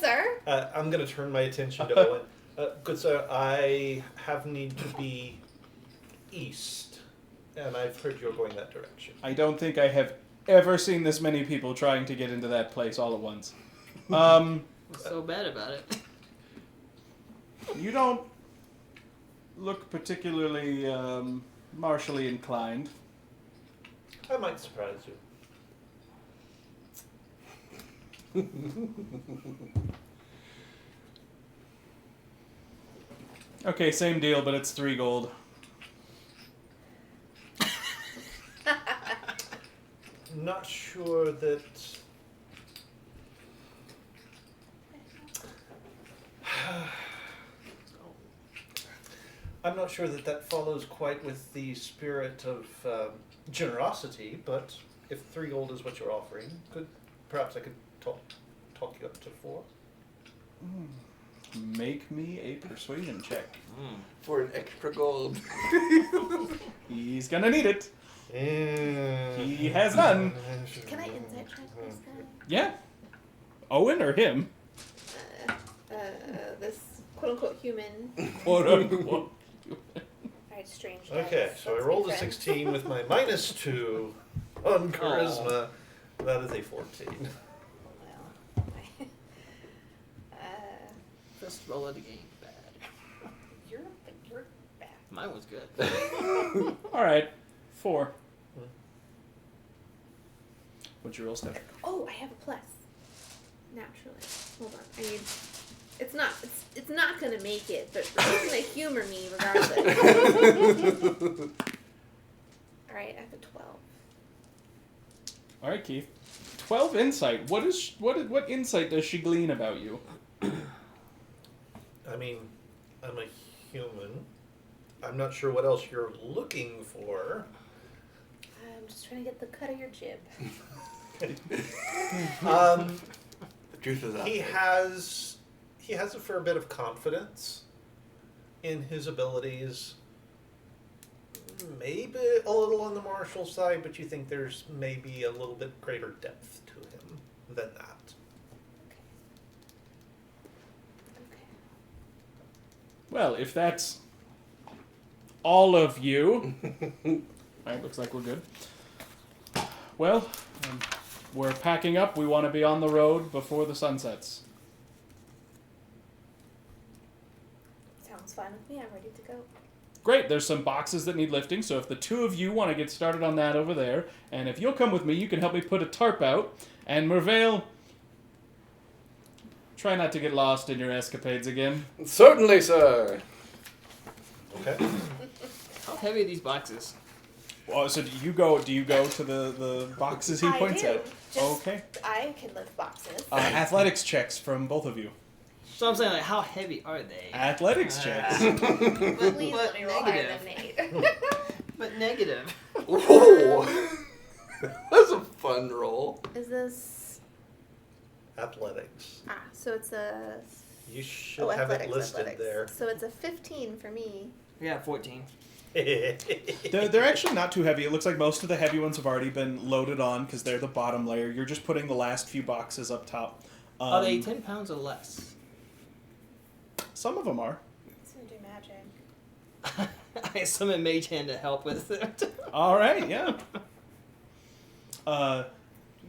E: sir?
A: I'm going to turn my attention to Owen. Good sir, I have need to be east, and I've heard you're going that direction.
B: I don't think I have ever seen this many people trying to get into that place all at once.
D: What's so bad about it?
B: You don't look particularly martially inclined.
A: I might surprise you.
B: Okay, same deal, but it's 3 gold.
A: Not sure that... I'm not sure that follows quite with the spirit of generosity, but if 3 gold is what you're offering, perhaps I could talk you up to 4.
B: make me a persuasion check.
C: For an extra gold.
B: He's gonna need it.
A: Mm.
B: He has none.
E: Can I insight check this guy?
B: Yeah. Owen or him?
E: This quote unquote human.
B: Quote unquote.
E: Alright, strange.
A: Okay,
E: dice.
A: so I
E: Let's
A: rolled
E: be
A: a
E: friends.
A: 16 with my -2 on charisma. That is a 14.
E: Well,
D: First roll of the game. Bad.
E: you're bad.
D: Mine was good.
B: Alright. 4. What'd you roll, Steph?
E: Oh, I have a plus. Naturally. Hold on. I need. It's not gonna make it, but it's gonna humor me regardless. All right, I have a 12.
B: Alright, Keith. 12 insight. What insight does she glean about you?
A: I mean, I'm a human. I'm not sure what else you're looking for.
E: I'm just trying to get the cut of your jib.
C: The truth is out
A: He
C: there.
A: has a fair bit of confidence in his abilities. Maybe a little on the martial side, but you think there's maybe a little bit greater depth to him than that.
E: Okay.
B: Well, if that's all of you... Alright, looks like we're good. Well, we're packing up. We want to be on the road before the sun sets.
E: Sounds fine with me. I'm ready to go.
B: Great, there's some boxes that need lifting, so if the two of you want to get started on that over there, and if you'll come with me, you can help me put a tarp out, and Mervale, try not to get lost in your escapades again.
C: Certainly, sir.
A: Okay.
D: How heavy are these boxes?
B: Well, so do you go to the boxes he points
E: I do.
B: at?
E: Just,
B: Okay.
E: I can lift boxes.
B: Athletics checks from both of you.
D: So I'm saying, like, how heavy are they?
B: Athletics checks.
E: Please
D: But
E: let me roll higher
D: negative.
E: than Nate.
D: But negative.
C: Whoa. That's a fun roll.
E: Is this...
A: Athletics.
E: so it's a...
A: You should have it listed there.
E: So it's a 15 for me.
D: Yeah, 14.
B: They're actually not too heavy. It looks like most of the heavy ones have already been loaded on because they're the bottom layer. You're just putting the last few boxes up top.
D: Are they 10 pounds or less?
B: Some of them are.
E: It's gonna do magic.
D: I summon Mage Hand to help with it.
B: All right, yeah.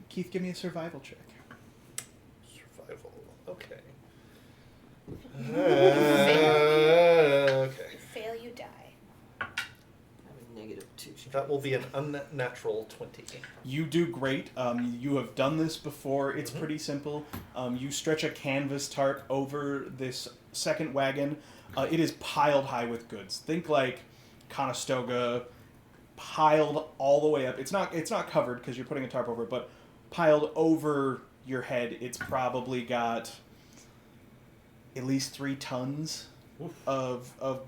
B: Keith, give me a survival check.
A: Survival. Okay. Okay.
E: You fail, you die.
D: I'm a negative 2.
A: That will be an unnatural 20.
B: You do great. You have done this before. It's
A: Mhm.
B: pretty simple. You stretch a canvas tarp over this second wagon. It is piled high with goods. Think like Conestoga, piled all the way up. It's not covered because you're putting a tarp over it, but piled over your head. It's probably got at least 3 tons
A: Oof.
B: of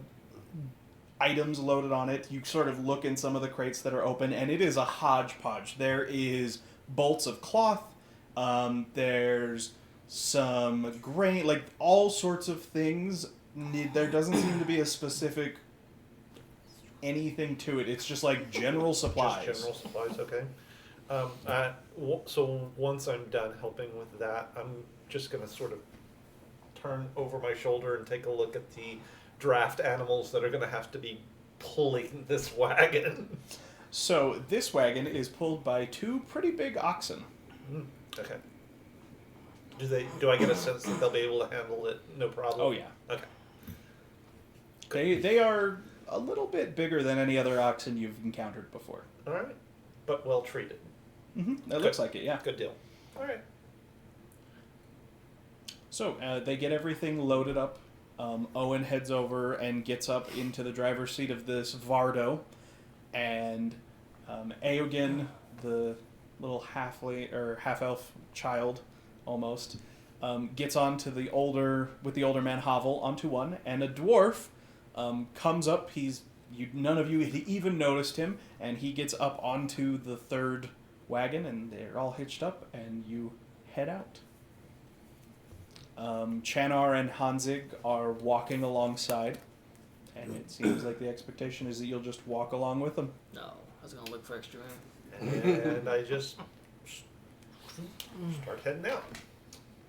B: items loaded on it. You sort of look in some of the crates that are open, and it is a hodgepodge. There is bolts of cloth. There's some grain, like all sorts of things. There doesn't seem to be a specific anything to it. It's just like general supplies.
A: Just general supplies, okay. So once I'm done helping with that, I'm just going to sort of turn over my shoulder and take a look at the draft animals that are going to have to be pulling this wagon.
B: So this wagon is pulled by 2 pretty big oxen.
A: Okay. Do I get a sense that they'll be able to handle it no problem?
B: Oh yeah.
A: Okay.
B: They are a little bit bigger than any other oxen you've encountered before.
A: All right. But well treated.
B: That looks like it, yeah.
A: Good deal. All right.
B: So they get everything loaded up. Owen heads over and gets up into the driver's seat of this Vardo, and Eoghan, the little half-elf child, almost, gets onto the older man Havel onto one, and a dwarf comes up. None of you had even noticed him, and he gets up onto the third wagon, and they're all hitched up, and you head out. Chanar and Hanzig are walking alongside, and it seems like the expectation is that you'll just walk along with them.
D: No, I was gonna look for extra room.
A: And I just start heading out.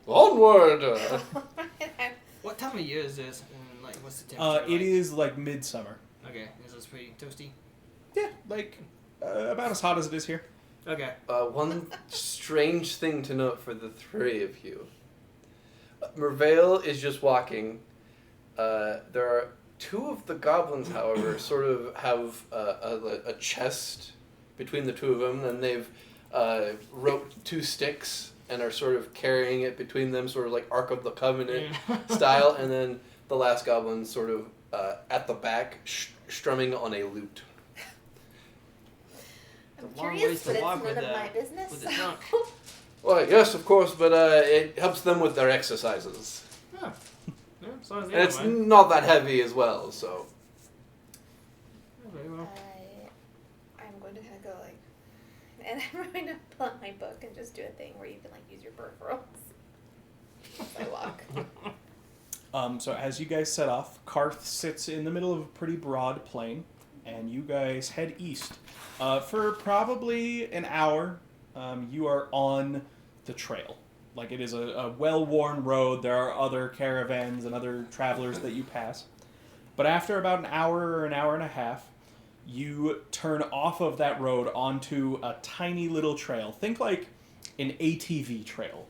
C: Onward!
D: What time of year is this? And like, what's the temperature?
B: It is like midsummer.
D: Okay, is this pretty toasty?
B: Yeah, like about as hot as it is here.
D: Okay.
C: One strange thing to note for the three of you. Mervale is just walking. There are two of the goblins, however, sort of have a chest between the two of them, and they've roped two sticks and are sort of carrying it between them, sort of like Ark of the Covenant style, and then the last goblin sort of at the back strumming on a lute.
E: I'm
D: a long ways
E: curious,
D: to
E: but it's
D: walk
E: none
D: with
E: of my business.
D: with the trunk.
C: Well, yes, of course, but it helps them with their exercises.
D: Yeah. Yeah, as long as they
C: And it's
D: don't mind.
C: not that heavy as well, so.
D: Oh, very well.
E: I'm going to kind of go like, and I'm going to pull out my book and just do a thing where you can like use your peripherals as I walk.
B: So as you guys set off, Karth sits in the middle of a pretty broad plain, and you guys head east. For probably an hour, you are on the trail. Like, it is a well-worn road. There are other caravans and other travelers that you pass. But after about an hour or an hour and a half, you turn off of that road onto a tiny little trail. Think like an ATV trail.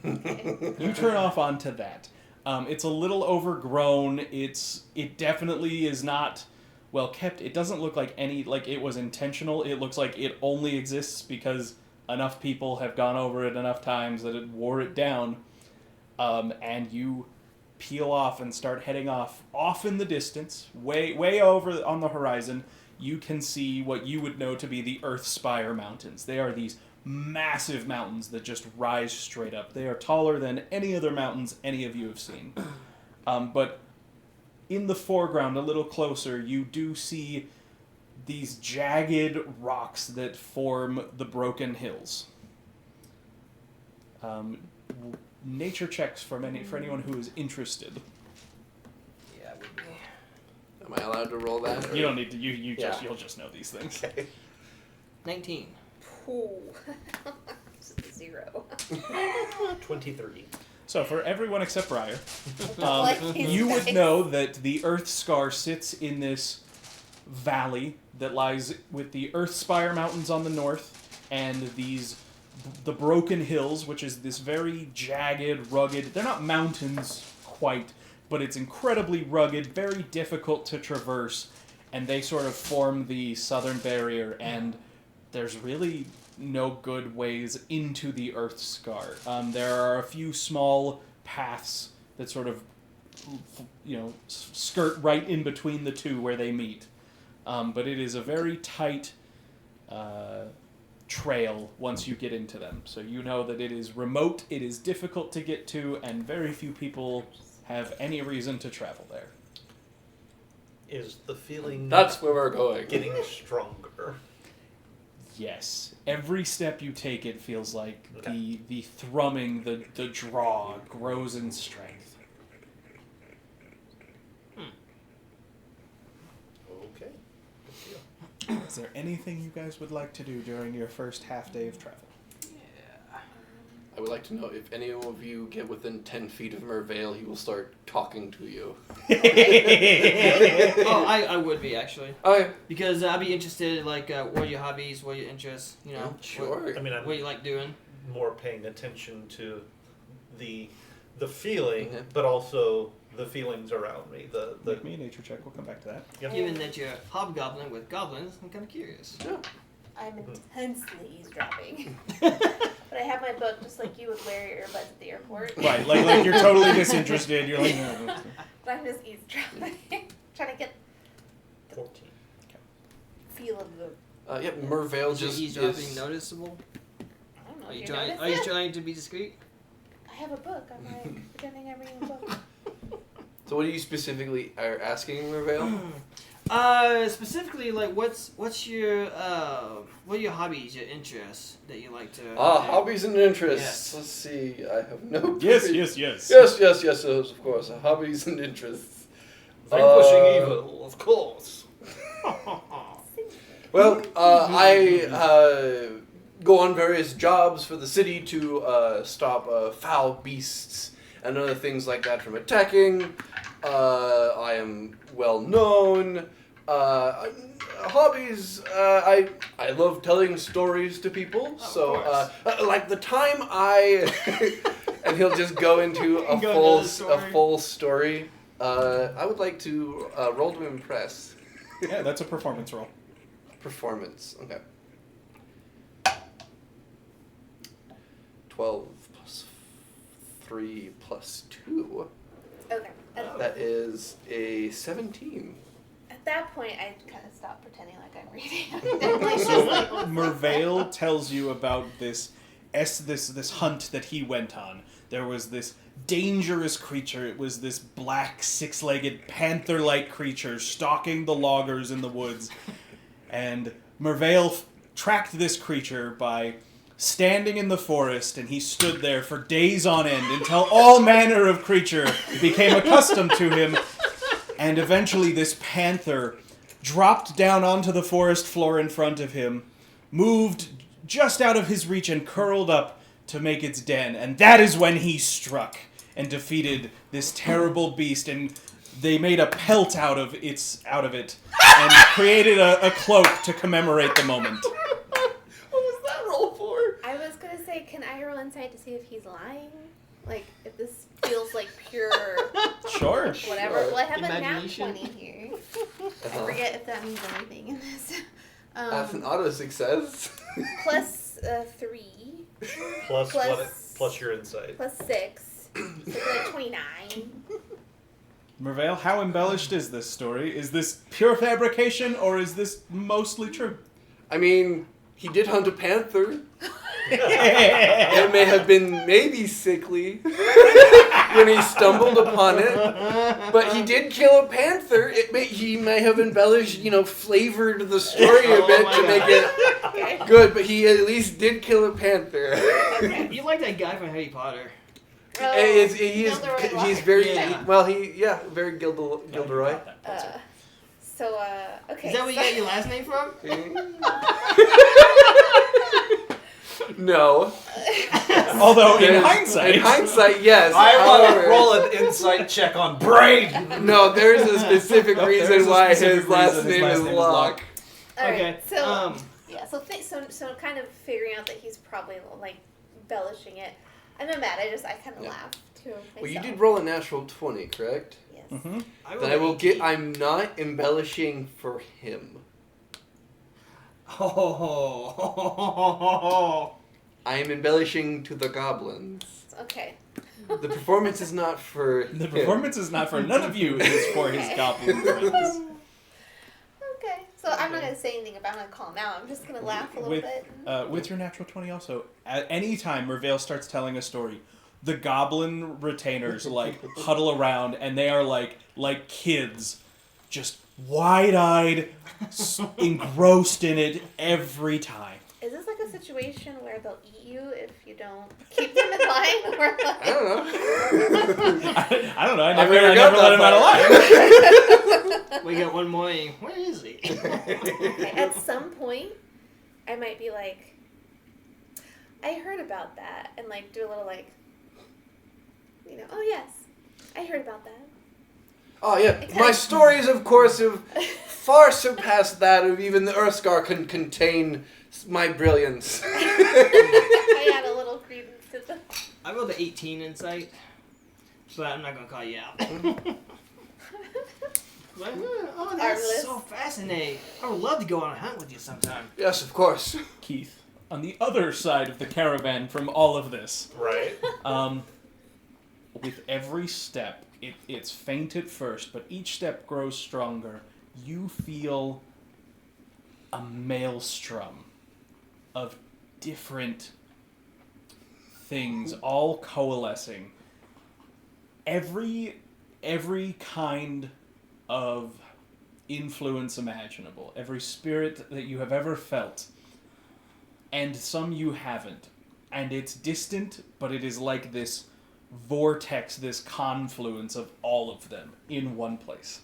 B: You turn off onto that. It's a little overgrown. It definitely is not well kept. It doesn't look like it was intentional. It looks like it only exists because enough people have gone over it enough times that it wore it down. And you peel off and start heading off in the distance, way over on the horizon. You can see what you would know to be the Earthspire Mountains. They are these massive mountains that just rise straight up. They are taller than any other mountains any of you have seen. But in the foreground, a little closer, you do see these jagged rocks that form the Broken Hills. Nature checks for anyone who is interested.
D: Yeah, it would be.
C: Am I allowed to roll that?
B: You don't need to. You'll just know these things.
C: Okay.
D: 19.
E: Ooh. Just a 0.
A: 2030.
B: So for everyone except Briar,
E: Like these
B: you would
E: guys.
B: know that the Earth Scar sits in this valley that lies with the Earthspire Mountains on the north and the Broken Hills, which is this very jagged, rugged. They're not mountains quite, but it's incredibly rugged, very difficult to traverse, and they sort of form the southern barrier. And there's really no good ways into the Earth Scar. There are a few small paths that sort of, skirt right in between the two where they meet. But it is a very tight trail once you get into them. So you know that it is remote, it is difficult to get to, and very few people have any reason to travel there.
A: Is the feeling
C: That's where we're going.
A: getting stronger?
B: Yes. Every step you take, it feels like
A: Okay.
B: the thrumming, the draw grows in strength.
A: Okay. Good deal.
B: Is there anything you guys would like to do during your first half day of travel?
C: I would like to know if any of you get within 10 feet of Mervale, he will start talking to you.
D: Oh, I would be, actually.
C: Okay.
D: Because I'd be interested, like, what are your hobbies, what are your interests,
C: Sure.
A: I mean, I'm
D: what you like doing.
A: more paying attention to the feeling,
C: Mhm.
A: but also the feelings around me.
B: Make me a nature check. We'll come back to that.
A: Yep.
D: Given that you're hobgoblin with goblins, I'm kind of curious.
C: Yeah.
E: I'm intensely eavesdropping. But I have my book just like you would wear your earbuds at the airport.
B: Right, like you're totally disinterested. You're like, no.
E: But I'm just eavesdropping. Trying to get
A: 14.
E: feel of the.
C: Yep, Mervale
D: Is your
C: just
D: eavesdropping
C: is...
D: noticeable?
E: I don't know.
D: Are
E: if
D: you
E: you
D: trying?
E: noticed
D: Are you
E: it.
D: trying to be discreet?
E: I have a book. I'm like pretending I'm reading a book.
C: So what are you specifically are asking Mervale?
D: Specifically, like, what's your what are your hobbies, your interests that you like to? do?
C: Hobbies and interests.
D: Yes.
C: Let's see. I have no.
B: Yes,
C: pre-
B: yes, yes.
C: Yes, of course. Hobbies and interests.
A: Vanquishing evil, of course.
C: Well, I go on various jobs for the city to stop foul beasts and other things like that from attacking. I am well known. Hobbies. I love telling stories to people. So, like the time I, and he'll just go into a
D: Go into the
C: full story. I would like to roll to impress.
B: Yeah, that's a performance roll.
C: Performance. Okay. 12 plus 3 plus 2.
E: Okay.
C: That is a 17.
E: At that point, I kind of stopped pretending like I'm reading. And, like, just, like,
B: Mervale tells you about this hunt that he went on. There was this dangerous creature. It was this black, six-legged, panther-like creature stalking the loggers in the woods. And Mervale tracked this creature by standing in the forest, and he stood there for days on end until all manner of creature became accustomed to him. And eventually this panther dropped down onto the forest floor in front of him, moved just out of his reach, and curled up to make its den. And that is when he struck and defeated this terrible beast, and they made a pelt out of it and created a cloak to commemorate the moment.
C: What was that roll for?
E: I was gonna say, can I roll insight to see if he's lying? Like, if this feels like pure
B: Sure.
E: whatever.
C: Sure.
E: Well, I have a nat
D: Imagination.
E: 20 here. I forget if that means anything in this.
C: That's an auto success.
E: Plus 3,
A: Plus
E: Plus-
A: what? Plus your insight.
E: plus 6, so like 29.
B: Mervale, how embellished is this story? Is this pure fabrication, or is this mostly true?
C: I mean, he did hunt a panther. It may have been maybe sickly when he stumbled upon it, but he did kill a panther. He may have embellished, flavored the story a bit to make it
E: Okay.
C: good, but he at least did kill a panther.
D: You like that guy from Harry Potter?
E: Oh,
C: He's
E: Gilderoy
C: very
D: Yeah.
C: very Gilderoy.
E: Okay.
D: Is that where you got your last name from?
C: No.
B: Although, in
C: In
B: hindsight...
C: hindsight, yes.
A: I want to
C: However,
A: roll an insight check on Brain.
C: no, there's a specific
B: Nope,
C: reason
B: there's a
C: why
B: specific
C: his last
B: reason his
C: name
B: last
C: is
B: name is
C: Locke.
B: Locke.
E: Alright,
D: Okay.
E: so yeah, so kind of figuring out that he's probably like embellishing it. I'm not mad. I kind of
C: Yeah.
E: laughed to myself.
C: Well, you did roll a natural 20, correct?
E: Yes.
B: Mm-hmm.
C: Then I will get. I'm not embellishing for him. I am embellishing to the goblins.
E: Okay.
C: The performance is not for
B: The
C: him.
B: performance is not for none of you, it is for his
E: Okay.
B: goblin friends.
E: Okay. So I'm not gonna say anything about. I'm gonna call him out. I'm just gonna laugh a little
B: With,
E: bit.
B: with your natural 20 also, at any time Mervale starts telling a story, the goblin retainers huddle around, and they are like kids, just wide-eyed, engrossed in it every time.
E: Is this like a situation where they'll eat you if you don't keep them in line, or like?
C: I don't know.
B: I don't know. I
C: I've
B: never
C: got
B: let him
C: that
B: out alive.
D: We got one more. Where is he?
E: At some point, I might be like, I heard about that, and like do a little like, oh yes, I heard about that.
C: Oh yeah, my stories, of course, have far surpassed that of even the Earthscar can contain my brilliance.
E: I add a little credence to the.
D: I rolled an 18 insight, but I'm not gonna call you out. But, oh, that's
E: Armless.
D: so fascinating. I would love to go on a hunt with you sometime.
C: Yes, of course.
B: Keith, on the other side of the caravan from all of this,
A: Right.
B: with every step, it's faint at first, but each step grows stronger. You feel a maelstrom of different things all coalescing. Every kind of influence imaginable, every spirit that you have ever felt, and some you haven't. And it's distant, but it is like this vortex, this confluence of all of them in one place.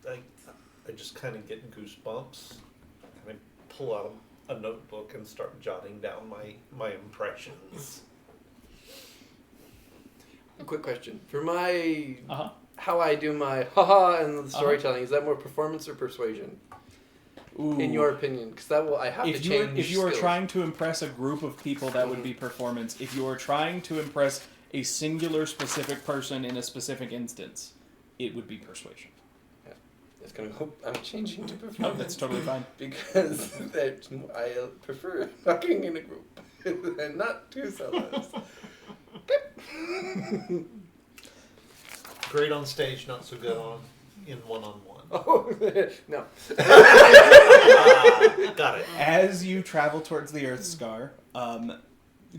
A: I just kind of get goosebumps, and I pull out a notebook and start jotting down my impressions.
C: A quick question. For my...
B: Uh-huh.
C: How I do my haha and the storytelling, is that more performance or persuasion?
B: Ooh.
C: In your opinion? Because that will... I have to change
B: If you are
C: skills.
B: trying to impress a group of people, that would be performance. If you are trying to impress a singular specific person in a specific instance, it would be persuasion.
C: Yeah. It's going to go... I'm changing to performance.
B: No, that's totally fine.
C: Because I prefer talking in a group and not two solos.
A: Great on stage, not so good in one-on-one.
C: Oh, no.
A: Got it.
B: As you travel towards the Earth Scar,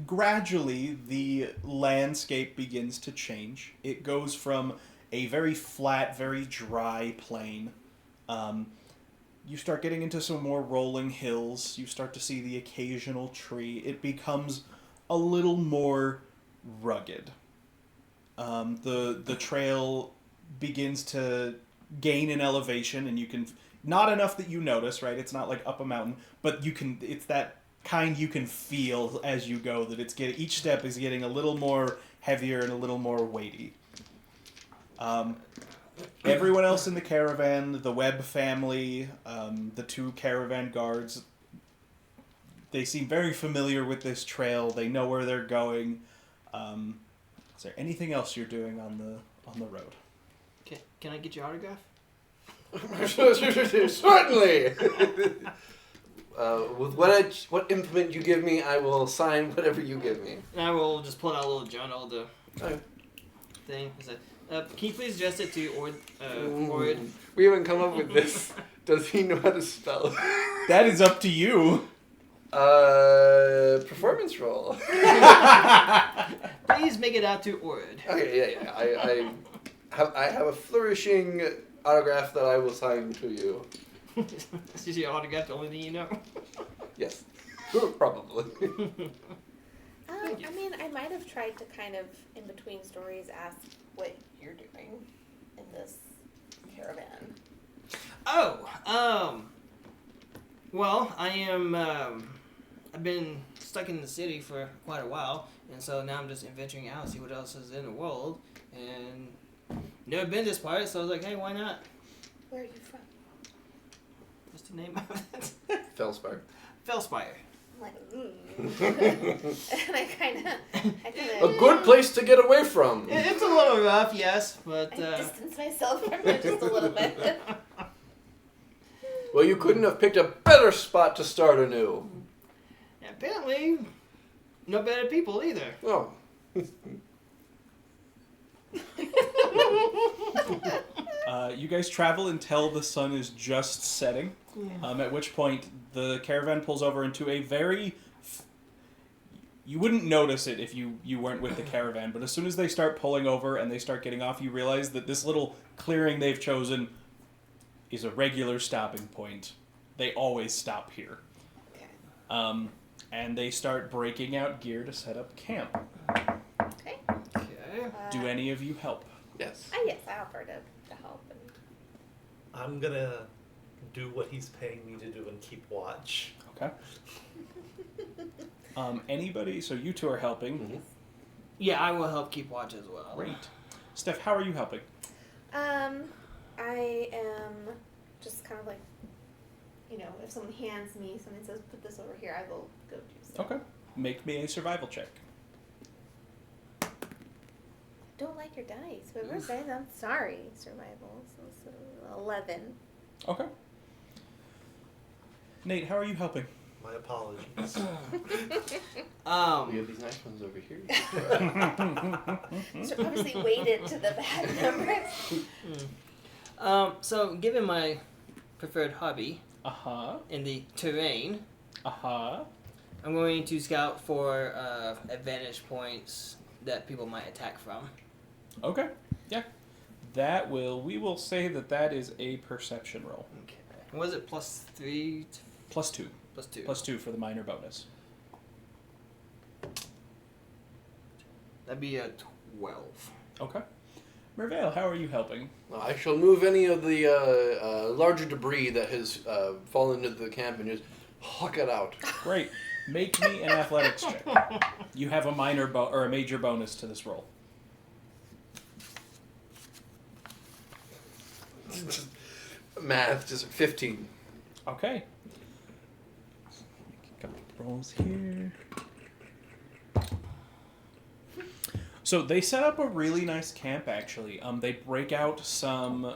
B: gradually the landscape begins to change. It goes from a very flat, very dry plain. You start getting into some more rolling hills. You start to see the occasional tree. It becomes a little more rugged. The trail begins to gain in elevation, and you can... Not enough that you notice, right? It's not like up a mountain, but you can... It's that kind you can feel as you go, that each step is getting a little more heavier and a little more weighty. Everyone else in the caravan, the Webb family, the two caravan guards, they seem very familiar with this trail. They know where they're going. Is there anything else you're doing on the road?
D: Can I get your autograph?
C: Certainly! With what implement you give me, I will sign whatever you give me.
D: And I will just pull out a little journal, the
C: Okay.
D: thing. Can you please address it to Ord?
C: We haven't come up with this. Does he know how to spell?
B: That is up to you.
C: Performance roll.
D: Please make it out to Ord.
C: Okay, yeah. I have a flourishing autograph that I will sign to you.
D: This is your autograph, the only thing you know?
C: Yes. Probably.
E: I mean, I might have tried to kind of, in between stories, ask what you're doing in this caravan.
D: Well, I am, I've been stuck in the city for quite a while, and so now I'm just venturing out, see what else is in the world, and never been this part, so I was like, hey, why not?
E: Where are you from?
D: What's the name of it?
C: Felspire.
D: Felspire.
E: I'm like, and I kind of.
C: A good place to get away from.
D: It's a little rough, yes, but,
E: I distance myself from it just a little bit.
C: Well, you couldn't have picked a better spot to start anew.
D: apparently, no better people either.
C: Oh.
B: You guys travel until the sun is just setting, at which point the caravan pulls over into a very... You wouldn't notice it if you weren't with the caravan, but as soon as they start pulling over and they start getting off, you realize that this little clearing they've chosen is a regular stopping point. They always stop here.
E: Okay.
B: And they start breaking out gear to set up camp.
E: Okay.
D: Okay.
B: Do any of you help?
C: Yes.
E: Yes, I offer to help. And...
A: I'm gonna do what he's paying me to do and keep watch.
B: Okay. Anybody? So you two are helping.
C: Mm-hmm.
D: Yeah, I will help keep watch as well.
B: Great. Steph, how are you helping?
E: I am just kind of like, if someone hands me something, says put this over here, I will go do so.
B: Okay. Make me a survival check.
E: Don't like your dice, but we're saying I'm sorry. Survival. So 11.
B: Okay. Nate, how are you helping?
A: My apologies.
C: We have these nice ones over here.
E: So obviously weighted to the bad numbers.
D: So given my preferred hobby
B: Uh-huh.
D: in the terrain,
B: Uh-huh.
D: I'm going to scout for advantage points that people might attack from.
B: Okay. Yeah. We will say that is a perception roll.
D: Okay. And was it +3?
B: +2.
D: +2.
B: +2 for the minor bonus.
D: That'd be a 12.
B: Okay. Mervale, how are you helping?
C: I shall move any of the larger debris that has fallen into the camp and just huck it out.
B: Great. Make me an athletics check. You have a minor or a major bonus to this roll.
C: Math, just 15.
B: Okay. A couple rolls here. So they set up a really nice camp, actually. They break out some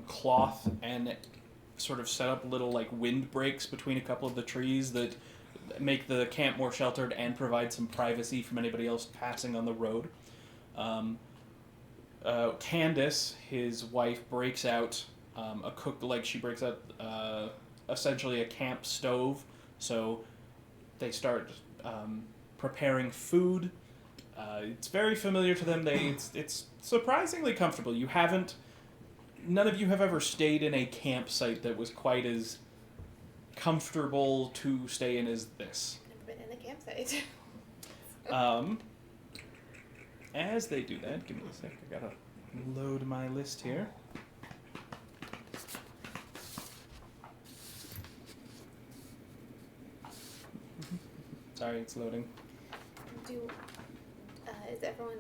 B: cloth and sort of set up little like windbreaks between a couple of the trees that make the camp more sheltered and provide some privacy from anybody else passing on the road. Candace, his wife, breaks out she breaks out essentially a camp stove. So they start preparing food. It's very familiar to them. It's surprisingly comfortable. None of you have ever stayed in a campsite that was quite as comfortable to stay in as this.
E: Never been in a campsite.
B: As they do that, give me a sec. I gotta load my list here. Sorry, it's loading.
E: Is everyone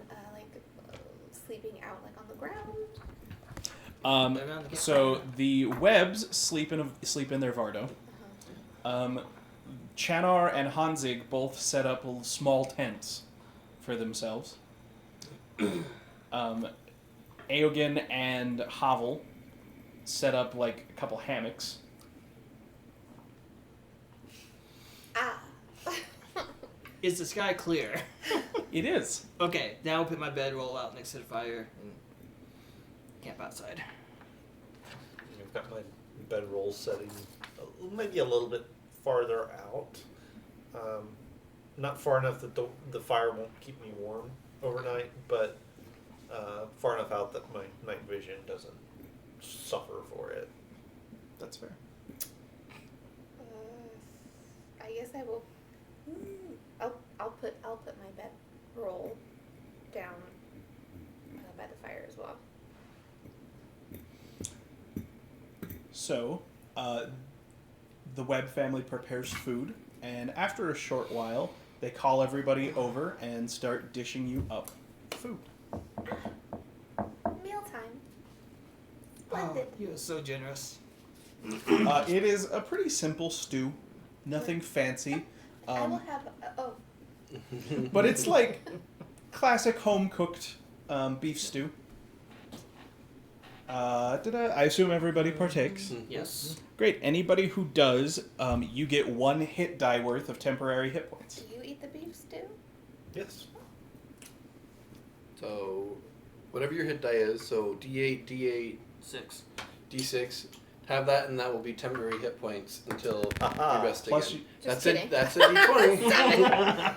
E: sleeping out like on the ground?
B: So the Webbs sleep in their Vardo. Chanar and Hanzig both set up little small tents for themselves. Eoghan and Havel set up like a couple hammocks.
D: Is the sky clear?
B: It is.
D: Okay, now I'll put my bedroll out next to the fire and camp outside.
A: I've got my bedroll setting maybe a little bit farther out. Not far enough that the fire won't keep me warm overnight, but far enough out that my night vision doesn't suffer for it.
B: That's fair.
E: I guess I will. I'll put my bedroll down by the fire as well.
B: So, the Webb family prepares food, and after a short while, they call everybody over and start dishing you up food.
E: Mealtime.
D: Oh,
E: Splendid.
D: you're so generous.
B: It is a pretty simple stew, nothing fancy.
E: I will have.
B: But it's like classic home-cooked beef stew. I assume everybody partakes.
D: Yes.
B: Great. Anybody who does, you get 1 hit die worth of temporary hit points.
E: Do you eat the beef stew?
A: Yes.
C: So, whatever your hit die is, so D8,
D: 6.
C: D6, have that, and that will be temporary hit points until you rest
B: Plus
C: again.
E: Just
C: That's
E: kidding.
C: it. That's a D20.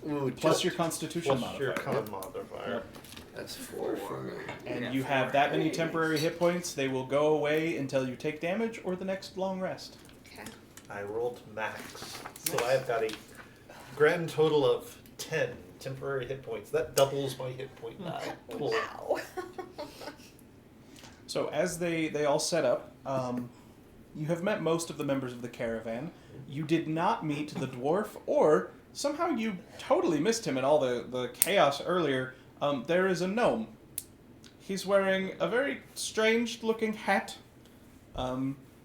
C: Ooh,
B: Plus your constitution
A: Plus your
B: modifier.
A: con modifier.
B: Yep.
C: That's 4 for me.
B: And
D: Yeah,
B: you have that many
D: 4.
B: temporary hit points. They will go away until you take damage or the next long rest.
E: Okay.
A: I rolled max, so I've got a grand total of 10 temporary hit points. That doubles my hit point pool.
E: Wow.
B: So as they all set up, you have met most of the members of the caravan. You did not meet the dwarf, or somehow you totally missed him in all the chaos earlier. There is a gnome. He's wearing a very strange-looking hat.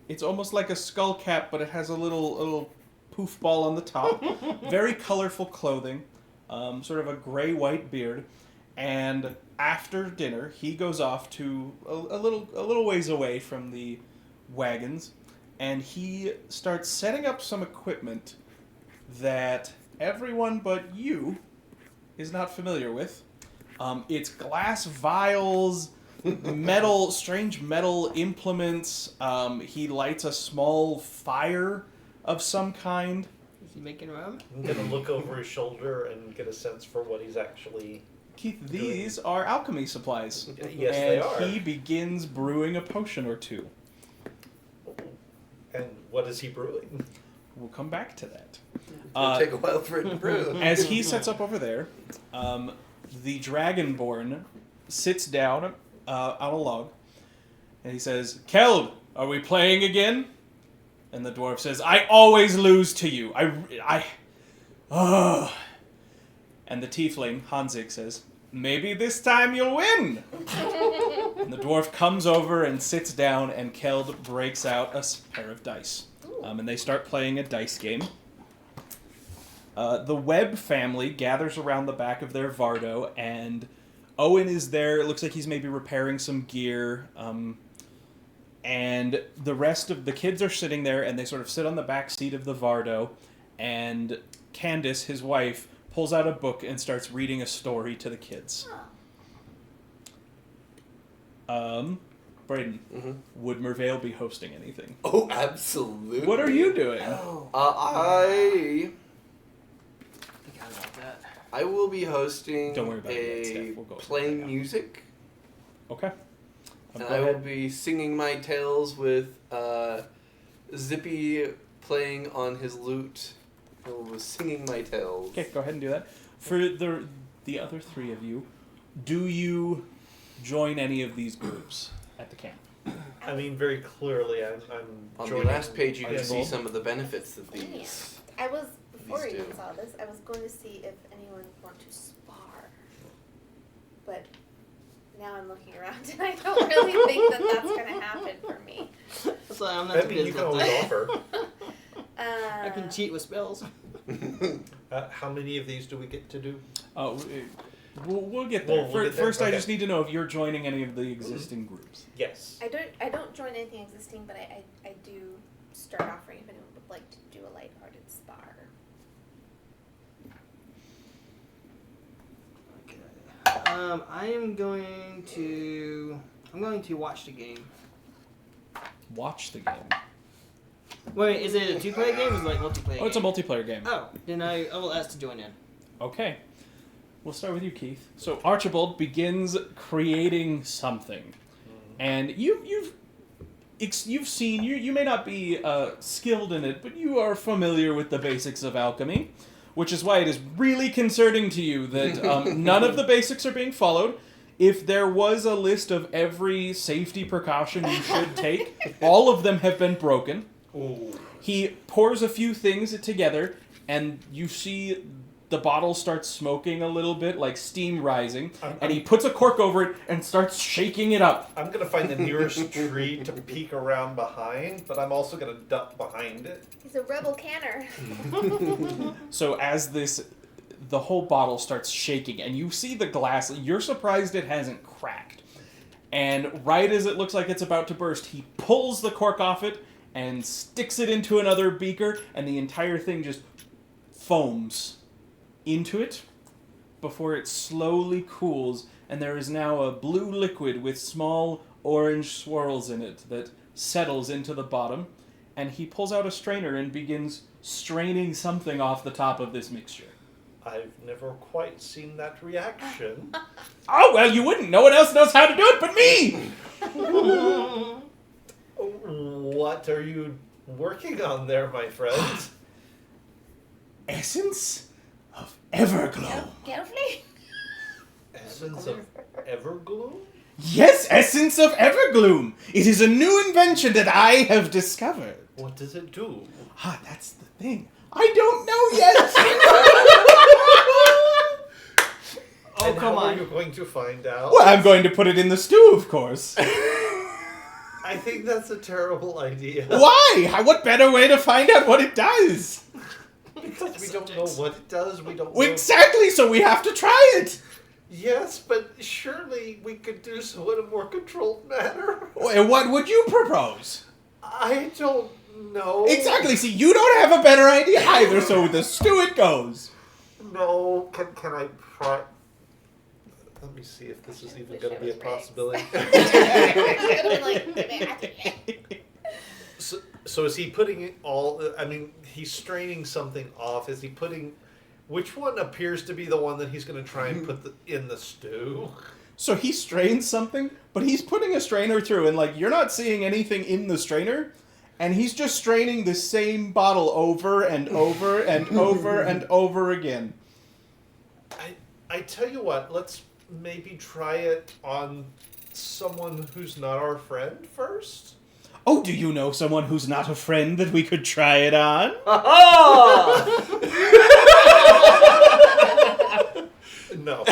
B: It's almost like a skull cap, but it has a little poof ball on the top. Very colorful clothing, sort of a gray-white beard. And after dinner, he goes off to a little ways away from the wagons, and he starts setting up some equipment that everyone but you is not familiar with. It's glass vials, strange metal implements. He lights a small fire of some kind.
D: Is he making rum?
A: I'm gonna look over his shoulder and get a sense for what he's actually
B: Keith, these are alchemy supplies.
A: Yes,
B: and
A: they are.
B: he begins brewing a potion or two.
A: And what is he brewing?
B: We'll come back to that.
C: It'll take a while for it to brew.
B: As he sets up over there, the Dragonborn sits down on a log, and he says, Keld, are we playing again? And the dwarf says, I always lose to you. And the tiefling, Hanzik, says, maybe this time you'll win. And the dwarf comes over and sits down, and Keld breaks out a pair of dice. And they start playing a dice game. The Webb family gathers around the back of their Vardo, and Owen is there. It looks like he's maybe repairing some gear. And the rest of the kids are sitting there, and they sort of sit on the back seat of the Vardo. And Candace, his wife, pulls out a book and starts reading a story to the kids. Brayden, would Mervale be hosting anything?
C: Oh, absolutely.
B: What are you doing?
C: I
D: Forgot about that.
C: will be hosting
B: Don't worry about it yet, Steph. We'll go
C: playing
B: right now.
C: music.
B: Okay.
C: And
B: Go
C: I will
B: ahead.
C: be singing my tales with Zippy playing on his lute. I will be singing my tales.
B: Okay, go ahead and do that. For the other three of you, do you join any of these groups at the camp?
A: I mean, very clearly, I'm
C: On
A: joining.
C: the last page, you can see
B: Archibald?
C: some of the benefits that these.
E: I was, before
C: These
E: you even
C: two.
E: saw this, I was going to see if anyone want to spar. But now I'm looking around and I don't really think that that's going to happen for me.
D: So I'm not
A: I mean, you can always offer.
D: I can cheat with spells.
A: How many of these do we get to do?
B: We'll get there.
A: We'll get there?
B: First, I
A: Okay.
B: just need to know if you're joining any of the existing groups.
A: Yes.
E: I don't join anything existing, but I do start offering if anyone would like to do a lighthearted spar.
D: I'm going to watch the game.
B: Watch the game.
D: Wait, is it a two-player game or is it like multiplayer?
B: Oh, it's a
D: game?
B: multiplayer game.
D: Oh, then I will ask to join in.
B: Okay. We'll start with you, Keith. So Archibald begins creating something, and you've seen you may not be skilled in it, but you are familiar with the basics of alchemy, which is why it is really concerning to you that none of the basics are being followed. If there was a list of every safety precaution you should take, all of them have been broken.
A: Ooh.
B: He pours a few things together, and you see the bottle starts smoking a little bit, like steam rising, and he puts a cork over it and starts shaking it up.
A: I'm going to find the nearest tree to peek around behind, but I'm also going to duck behind it.
E: He's a rebel canner.
B: So as the whole bottle starts shaking, and you see the glass, you're surprised it hasn't cracked. And right as it looks like it's about to burst, he pulls the cork off it and sticks it into another beaker, and the entire thing just foams into it before it slowly cools, and there is now a blue liquid with small orange swirls in it that settles into the bottom, and he pulls out a strainer and begins straining something off the top of this mixture.
A: I've never quite seen that reaction.
B: Oh, well, you wouldn't. No one else knows how to do it but me!
A: What are you working on there, my friend?
B: Essence of Everglow.
E: Carefully.
A: Essence of Evergloom?
B: Yes, Essence of Evergloom. It is a new invention that I have discovered.
A: What does it do?
B: Ah, that's the thing. I don't know yet.
D: Oh,
A: And
D: come
A: how are
D: on.
A: you going to find out?
B: Well, I'm going to put it in the stew, of course.
A: I think that's a terrible idea.
B: Why? What better way to find out what it does?
A: Because we don't know what it does. We don't know.
B: Exactly, so we have to try it.
A: Yes, but surely we could do so in a more controlled manner.
B: Well, what would you propose?
A: I don't know.
B: Exactly, see, you don't have a better idea either, so with the stew it goes.
A: No. Can I try? Let me see if this is even
E: wish
A: going
E: I
A: to be a
E: was right.
A: possibility.
E: Like,
A: So is he putting it all? I mean, he's straining something off. Is he putting Which one appears to be the one that he's going to try and put in the stew?
B: So he strains something, but he's putting a strainer through, and like you're not seeing anything in the strainer, and he's just straining the same bottle over and over and over and over again.
A: I tell you what, let's maybe try it on someone who's not our friend first.
B: Oh, do you know someone who's not a friend that we could try it on?
A: No.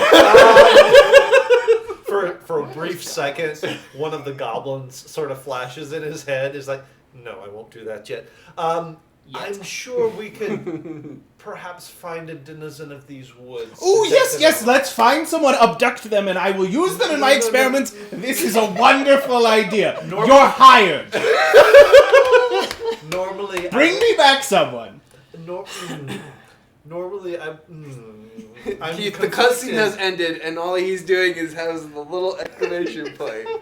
A: For a brief second, one of the goblins sort of flashes in his head. Is like, no, I won't do that yet. I'm sure we could perhaps find a denizen of these woods.
B: Oh, yes, let's find someone, abduct them, and I will use them in my experiments. This is a wonderful idea. You're hired.
A: Normally,
B: Bring me back someone.
A: Normally, I'm
C: Keith, the cutscene has ended, and all he's doing is has the little exclamation point.
B: Here,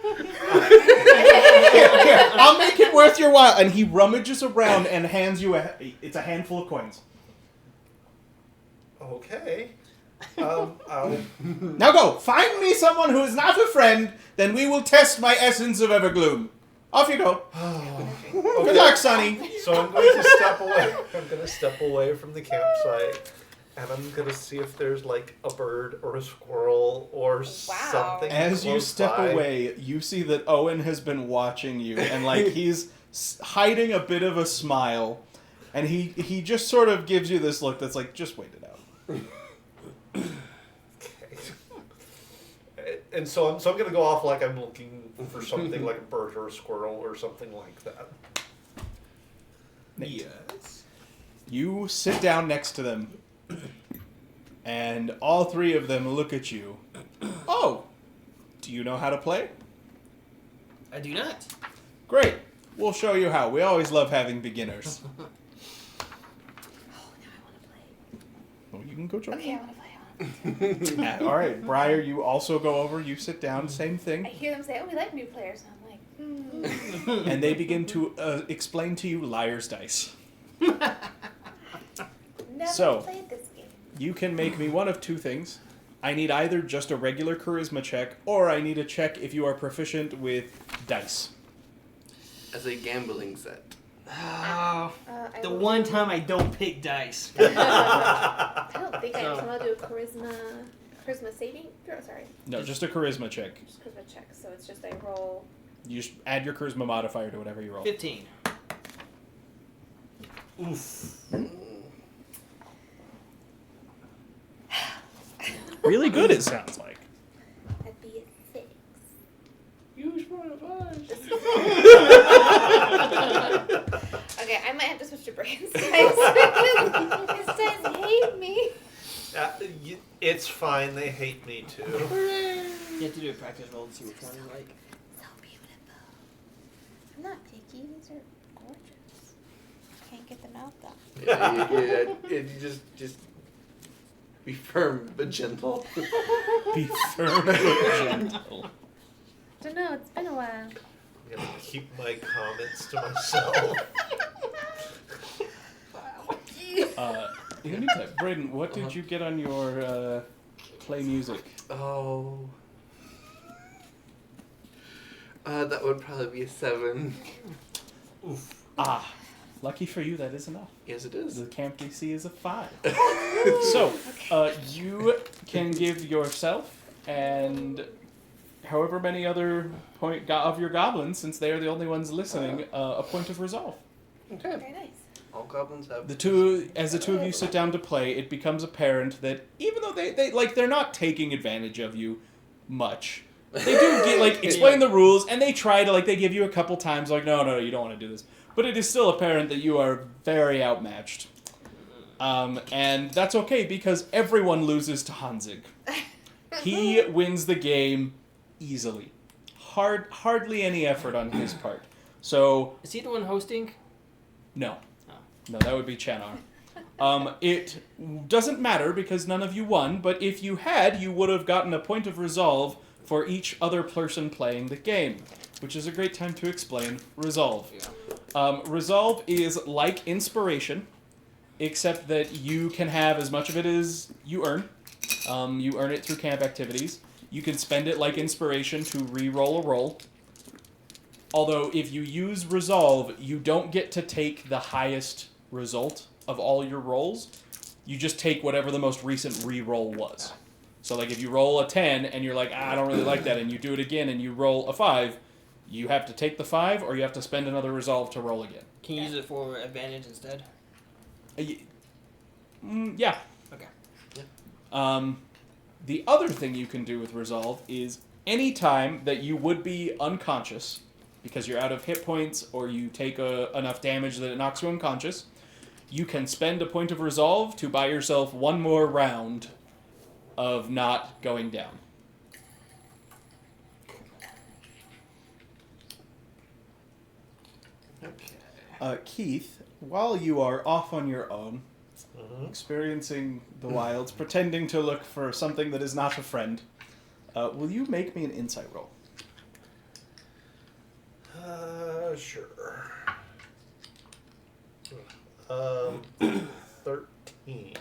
B: I'll make it worth your while. And he rummages around and hands you it's a handful of coins.
A: Okay.
B: Now go, find me someone who is not a friend, then we will test my essence of Evergloom. Off you go. Good luck, Sonny.
A: So I'm going to step away. I'm going to step away from the campsite, and I'm going to see if there's like a bird or a squirrel or something.
B: As you
A: close
B: step
A: by.
B: away, you see that Owen has been watching you, and like he's hiding a bit of a smile, and he just sort of gives you this look that's like, just wait it out.
A: And so I'm going to go off like I'm looking for something like a bird or a squirrel or something like that.
B: Nate. Yes. You sit down next to them, and all three of them look at you. Oh, do you know how to play?
D: I do not.
B: Great. We'll show you how. We always love having beginners.
E: Oh, now I want to play.
B: Well, you can go join.
E: Okay, I want to play.
B: All right, Briar, you also go over. You sit down. Same
E: I
B: thing.
E: hear them say, "Oh, we like new players," and I'm like,
B: And they begin to explain to you Liar's Dice.
E: never
B: So-
E: played this game.
B: You can make me one of two things. I need either just a regular charisma check, or I need a check if you are proficient with dice.
C: As a gambling set.
D: Oh,
E: I
D: the
E: will
D: one
E: do-
D: time I don't pick dice.
E: I don't think I am. So I'll do a charisma saving throw. Sorry,
B: No, just a charisma check.
E: just charisma check. So it's just I roll.
B: You just add your charisma modifier to whatever you roll.
D: 15.
A: Oof.
B: Really good, it sounds like.
E: That'd be a 6.
C: Use one of us.
E: Okay, I might have to switch to Brian's dice. His dice hate me.
A: It's fine. They hate me too.
D: You have to do a practice roll to see which one you like.
E: So beautiful. I'm not picky. These are gorgeous. Can't get them out though.
C: You just be firm but gentle.
B: Be firm and gentle.
E: Don't know. It's been a while.
A: I'm gonna keep my comments to myself.
B: In the meantime, Braden, what did you get on your play music?
C: Oh. That would probably be a 7.
A: Oof.
B: Ah, lucky for you, that is enough.
C: Yes, it is.
B: The camp DC is a 5. So, you can give yourself and however many other of your goblins, since they are the only ones listening, a point of resolve.
C: Okay.
E: Very nice.
C: All goblins have.
B: As the two of you sit down to play, it becomes apparent that even though they're not taking advantage of you much, they do explain the rules, and they try to they give you a couple times no, you don't want to do this, but it is still apparent that you are very outmatched, and that's okay because everyone loses to Hanzig. He wins the game easily, hardly any effort on his part. So
D: Is he the one hosting?
B: no. No, that would be Chanar. It doesn't matter because none of you won, but if you had, you would have gotten a point of resolve for each other person playing the game, which is a great time to explain resolve.
D: Yeah.
B: Resolve is like inspiration, except that you can have as much of it as you earn. You earn it through camp activities. You can spend it like inspiration to re-roll a roll. Although, if you use Resolve, you don't get to take the highest result of all your rolls. You just take whatever the most recent re-roll was. So, like, if you roll a 10 and you're like, I don't really like that, and you do it again and you roll a 5, you have to take the 5 or you have to spend another Resolve to roll again.
D: Can you use it for advantage instead?
B: Yeah.
D: Okay.
B: The other thing you can do with Resolve is any time that you would be unconscious, because you're out of hit points or you take enough damage that it knocks you unconscious, you can spend a point of Resolve to buy yourself one more round of not going down. Keith, while you are off on your own, experiencing the wilds, pretending to look for something that is not a friend, will you make me an insight roll?
A: Sure. 13.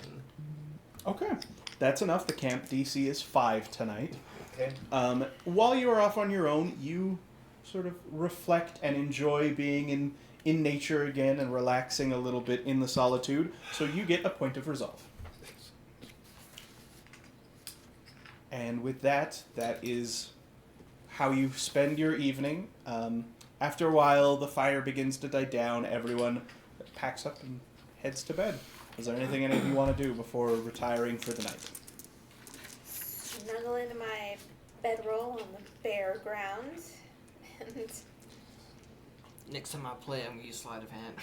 B: Okay. That's enough. The camp DC is 5 tonight.
A: Okay.
B: While you are off on your own, you sort of reflect and enjoy being in nature again and relaxing a little bit in the solitude, so you get a point of resolve. And with that, that is how you spend your evening. After a while, the fire begins to die down. Everyone packs up and heads to bed. Is there anything any of you want to do before retiring for the night?
E: Snuggle into my bedroll on the bare ground, and
D: Next time I play, I'm gonna use sleight of hand.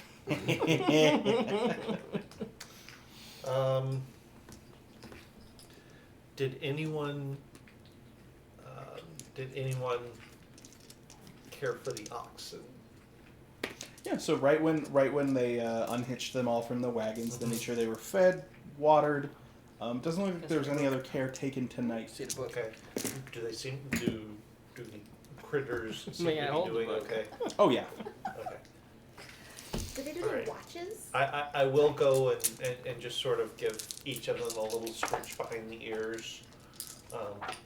A: Did anyone care for the oxen?
B: Yeah, so right when they unhitched them all from the wagons, they made sure they were fed, watered. Doesn't look like there was any other care taken tonight.
D: See the book.
A: Okay. Do they seem do the critters seem
D: May I
A: to
D: hold
A: be
D: the
A: doing
D: book?
A: okay?
B: Oh yeah.
A: Okay.
E: do they do
A: Alright.
E: their watches?
A: I will go and just sort of give each of them a little scritch behind the ears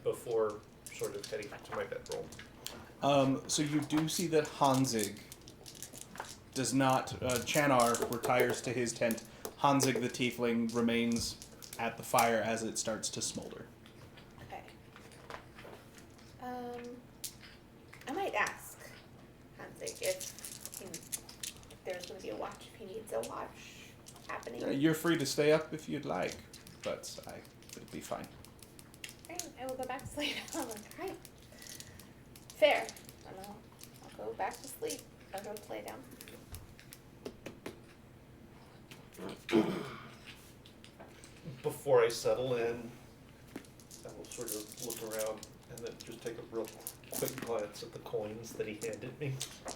A: before sort of heading to my bedroll.
B: So you do see that Hanzig does not. Chanar retires to his tent. Hanzig the tiefling remains at the fire as it starts to smolder.
E: Okay. I might ask Hansig if there's going to be a watch, if he needs a watch happening.
B: You're free to stay up if you'd like, but it'll be fine.
E: Alright, I will go back to sleep. I'm like, alright. Fair. And I'll go back to sleep. I'll go lay down.
A: Before I settle in, I will sort of look around and then just take a real quick glance at the coins that he handed me.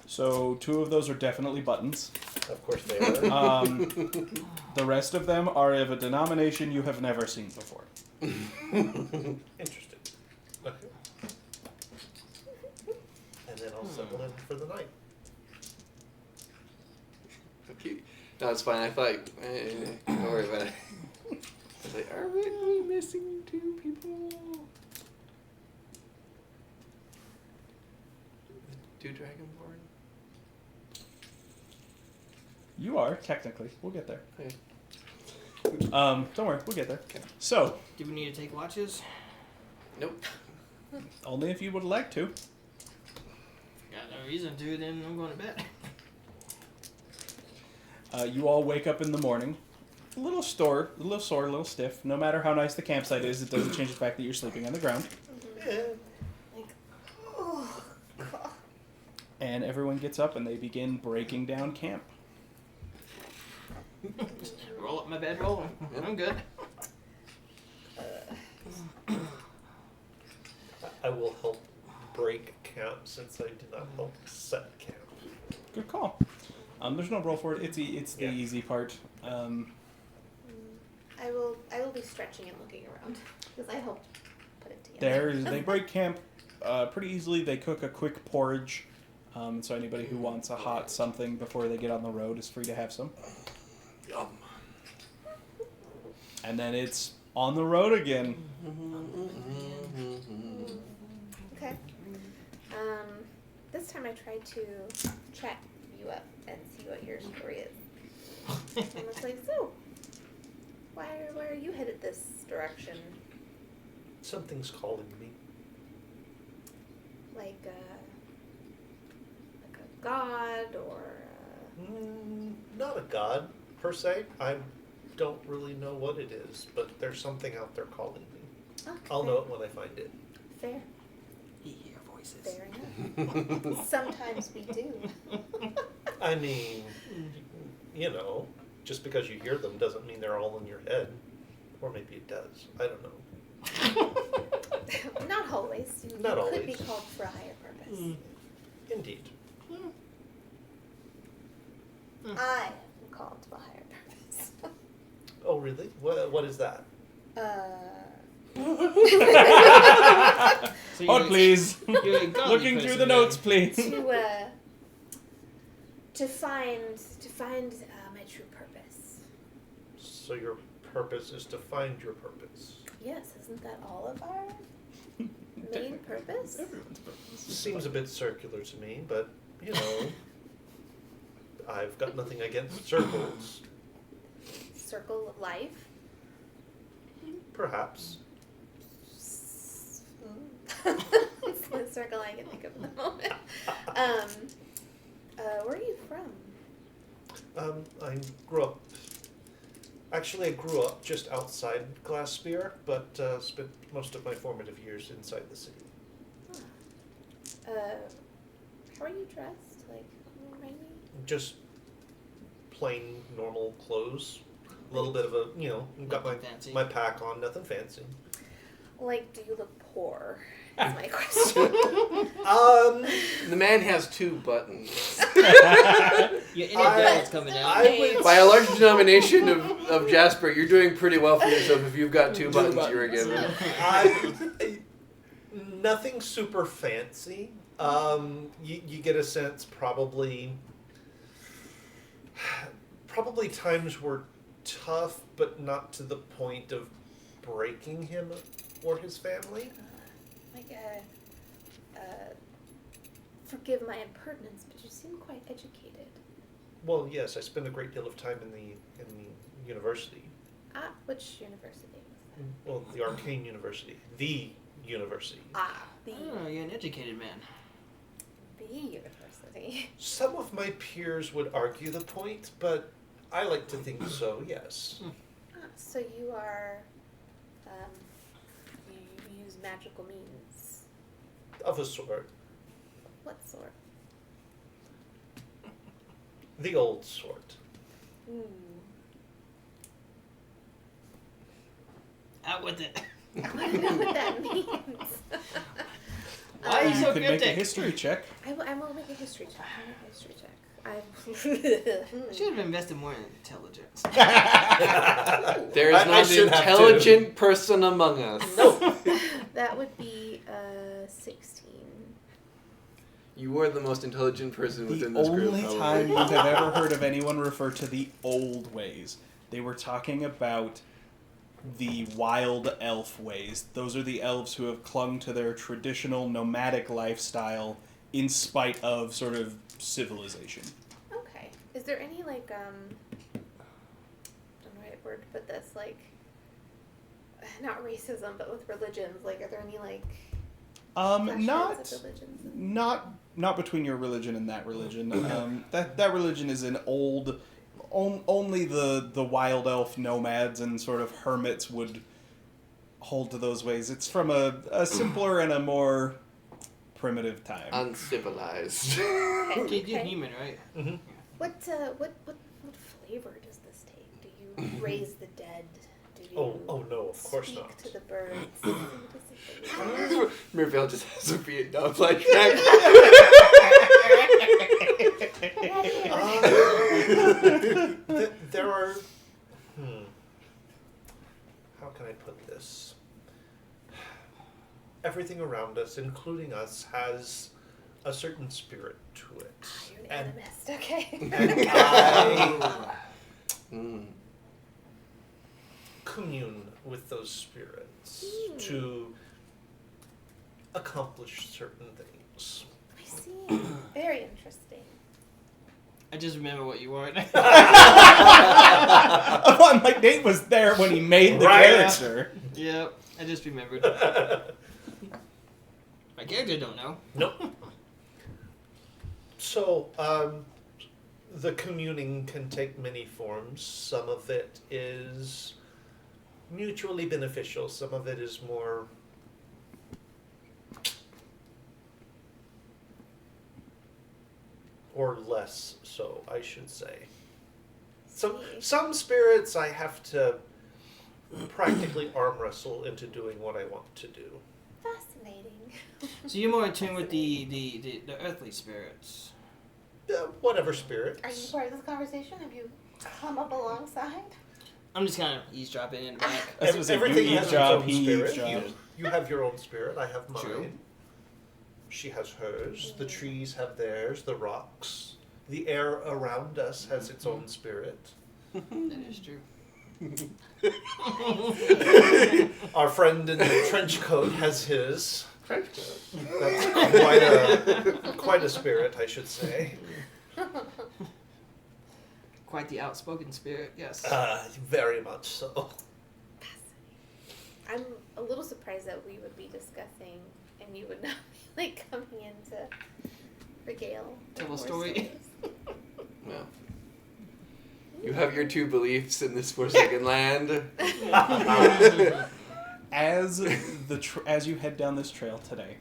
B: So 2 of those are definitely buttons.
A: Of course they are.
B: The rest of them are of a denomination you have never seen before.
A: Interesting. Okay. And then I'll settle in for the night.
C: Okay. No, it's fine. I thought, don't worry about it. I was like, are we missing 2 people? 2 Dragonborn?
B: You are, technically. We'll get there.
C: Okay.
B: Don't worry, we'll get there.
C: Okay.
B: So,
D: Do we need to take watches?
C: Nope.
B: only if you would like to.
D: Got no reason to, then I'm going to bed.
B: You all wake up in the morning. A little sore, a little stiff. No matter how nice the campsite is, it doesn't change the fact that you're sleeping on the ground.
A: Yeah.
E: Like, oh, God.
B: And everyone gets up and they begin breaking down camp.
D: Roll up my bedroll. I'm good.
A: I will help break camp since I did not help set camp.
B: Good call. There's no roll for it. It's the
A: Yeah.
B: easy part.
E: I will be stretching and looking around because I helped put it together.
B: They break camp pretty easily. They cook a quick porridge. So anybody who wants a hot something before they get on the road is free to have some.
C: Yum.
B: And then it's on the road again.
E: Okay. This time I tried to chat you up and see what your story is. I was like, so, why are you headed this direction?
A: Something's calling me.
E: Like a god or
A: Not a god, per se. I don't really know what it is, but there's something out there calling me.
E: okay.
A: I'll know it when I find it.
E: Fair.
D: You hear voices.
E: Fair enough. Sometimes we do.
A: I mean, you know, just because you hear them doesn't mean they're all in your head. Or maybe it does. I don't know.
E: Not always. You
A: Not
E: could
A: always.
E: be called for a higher purpose.
A: Indeed.
E: I am called to a higher purpose.
A: Oh, really? What is that?
D: So
B: Oh, please.
D: You're a godly
B: Looking through
D: person,
B: the
D: then.
B: notes, please.
E: to find my true purpose.
A: So your purpose is to find your purpose.
E: Yes, isn't that all of our main purpose?
B: Everyone's purpose.
A: Seems a bit circular to me, but, you know, I've got nothing against circles.
E: Circle of life.
A: Perhaps.
E: It's the circle I can think of at the moment. Where are you from?
A: I grew up. Actually, I grew up just outside Glasssphere, but spent most of my formative years inside the city.
E: How are you dressed? Like, remind me?
A: Just plain, normal clothes. A little bit of a, you know, got
D: Nothing fancy.
A: my pack on, nothing fancy.
E: Like, do you look poor? That's my question.
C: The man has 2 buttons.
D: Your inner belt's coming out.
A: I would
C: By a large denomination of Jasper, you're doing pretty well for yourself if you've got 2 buttons you were given.
A: Nothing super fancy. You get a sense probably times were tough, but not to the point of breaking him or his family.
E: Forgive my impertinence, but you seem quite educated.
A: Well, yes, I spent a great deal of time in the university.
E: Ah, which university?
A: Well, the Arcane University. The university.
E: Ah,
D: Oh, you're an educated man.
E: the university.
A: Some of my peers would argue the point, but I like to think so, yes.
E: Ah, so you are, you use magical means.
A: Of a sort.
E: What sort?
A: The old sort.
D: Out with it.
E: I want to know what that means.
D: Why are you
B: You
D: so
B: could make a
D: cryptic?
B: history check.
E: I will make a history check. I'll make a history check.
D: I should have invested more in intelligence.
C: There is
A: I
C: not
A: should
C: an
A: have
C: intelligent person among us.
E: That would be 16.
C: You are the most intelligent person
B: The
C: within this group.
B: only
C: however.
B: time you have ever heard of anyone refer to the old ways, they were talking about the wild elf ways. Those are the elves who have clung to their traditional nomadic lifestyle in spite of sort of civilization.
E: Okay. Is there any, like, I don't know the right word to put this, like, not racism, but with religions, like, are there any, like, factions of religions?
B: Not between your religion and that religion. That religion is an old. Only the wild elf nomads and sort of hermits would hold to those ways. It's from a simpler and a more primitive time.
C: Uncivilized.
E: Okay.
D: You're human, right?
A: Mm-hmm.
E: What flavor does this take? Do you raise the dead? Do you
A: Oh no, of course
E: speak
A: not.
E: to the birds? What is the flavor?
C: Mirvale just has a Vietnam flashback.
A: There are. How can I put this? Everything around us, including us, has a certain spirit to it.
E: You're an
A: And-
E: animist, okay.
A: And I commune with those spirits to accomplish certain things.
E: I see. Very interesting.
D: I just remember what you were.
B: I'm like, Nate was there when he made the
A: Right.
B: character.
D: Yep, I just remembered. My character don't know.
A: Nope. So, the communing can take many forms. Some of it is mutually beneficial. Some of it is more or less so, I should say. Some spirits I have to practically arm wrestle into doing what I want to do.
E: Fascinating.
D: So you're more in tune with the earthly spirits.
A: Whatever spirit.
E: Are you part of this conversation? Have you come up alongside?
D: I'm just kind of eavesdropping in the back.
B: I was gonna say, you
A: Everything has its
B: eavesdrop,
A: own
B: he
A: spirit.
B: eavesdrops.
A: You have your own spirit. I have mine.
D: True.
A: She has hers. The trees have theirs. The rocks. The air around us has its own spirit.
D: That is true.
A: Our friend in the trench coat has his.
C: French coat.
A: That's quite a spirit, I should say.
D: Quite the outspoken spirit, yes.
A: Very much so.
E: I'm a little surprised that we would be discussing and you would not be like coming in to regale.
D: Tell a
E: more
D: story.
E: stories.
C: Well, you have your two beliefs in this Forsaken land.
B: As as you head down this trail today,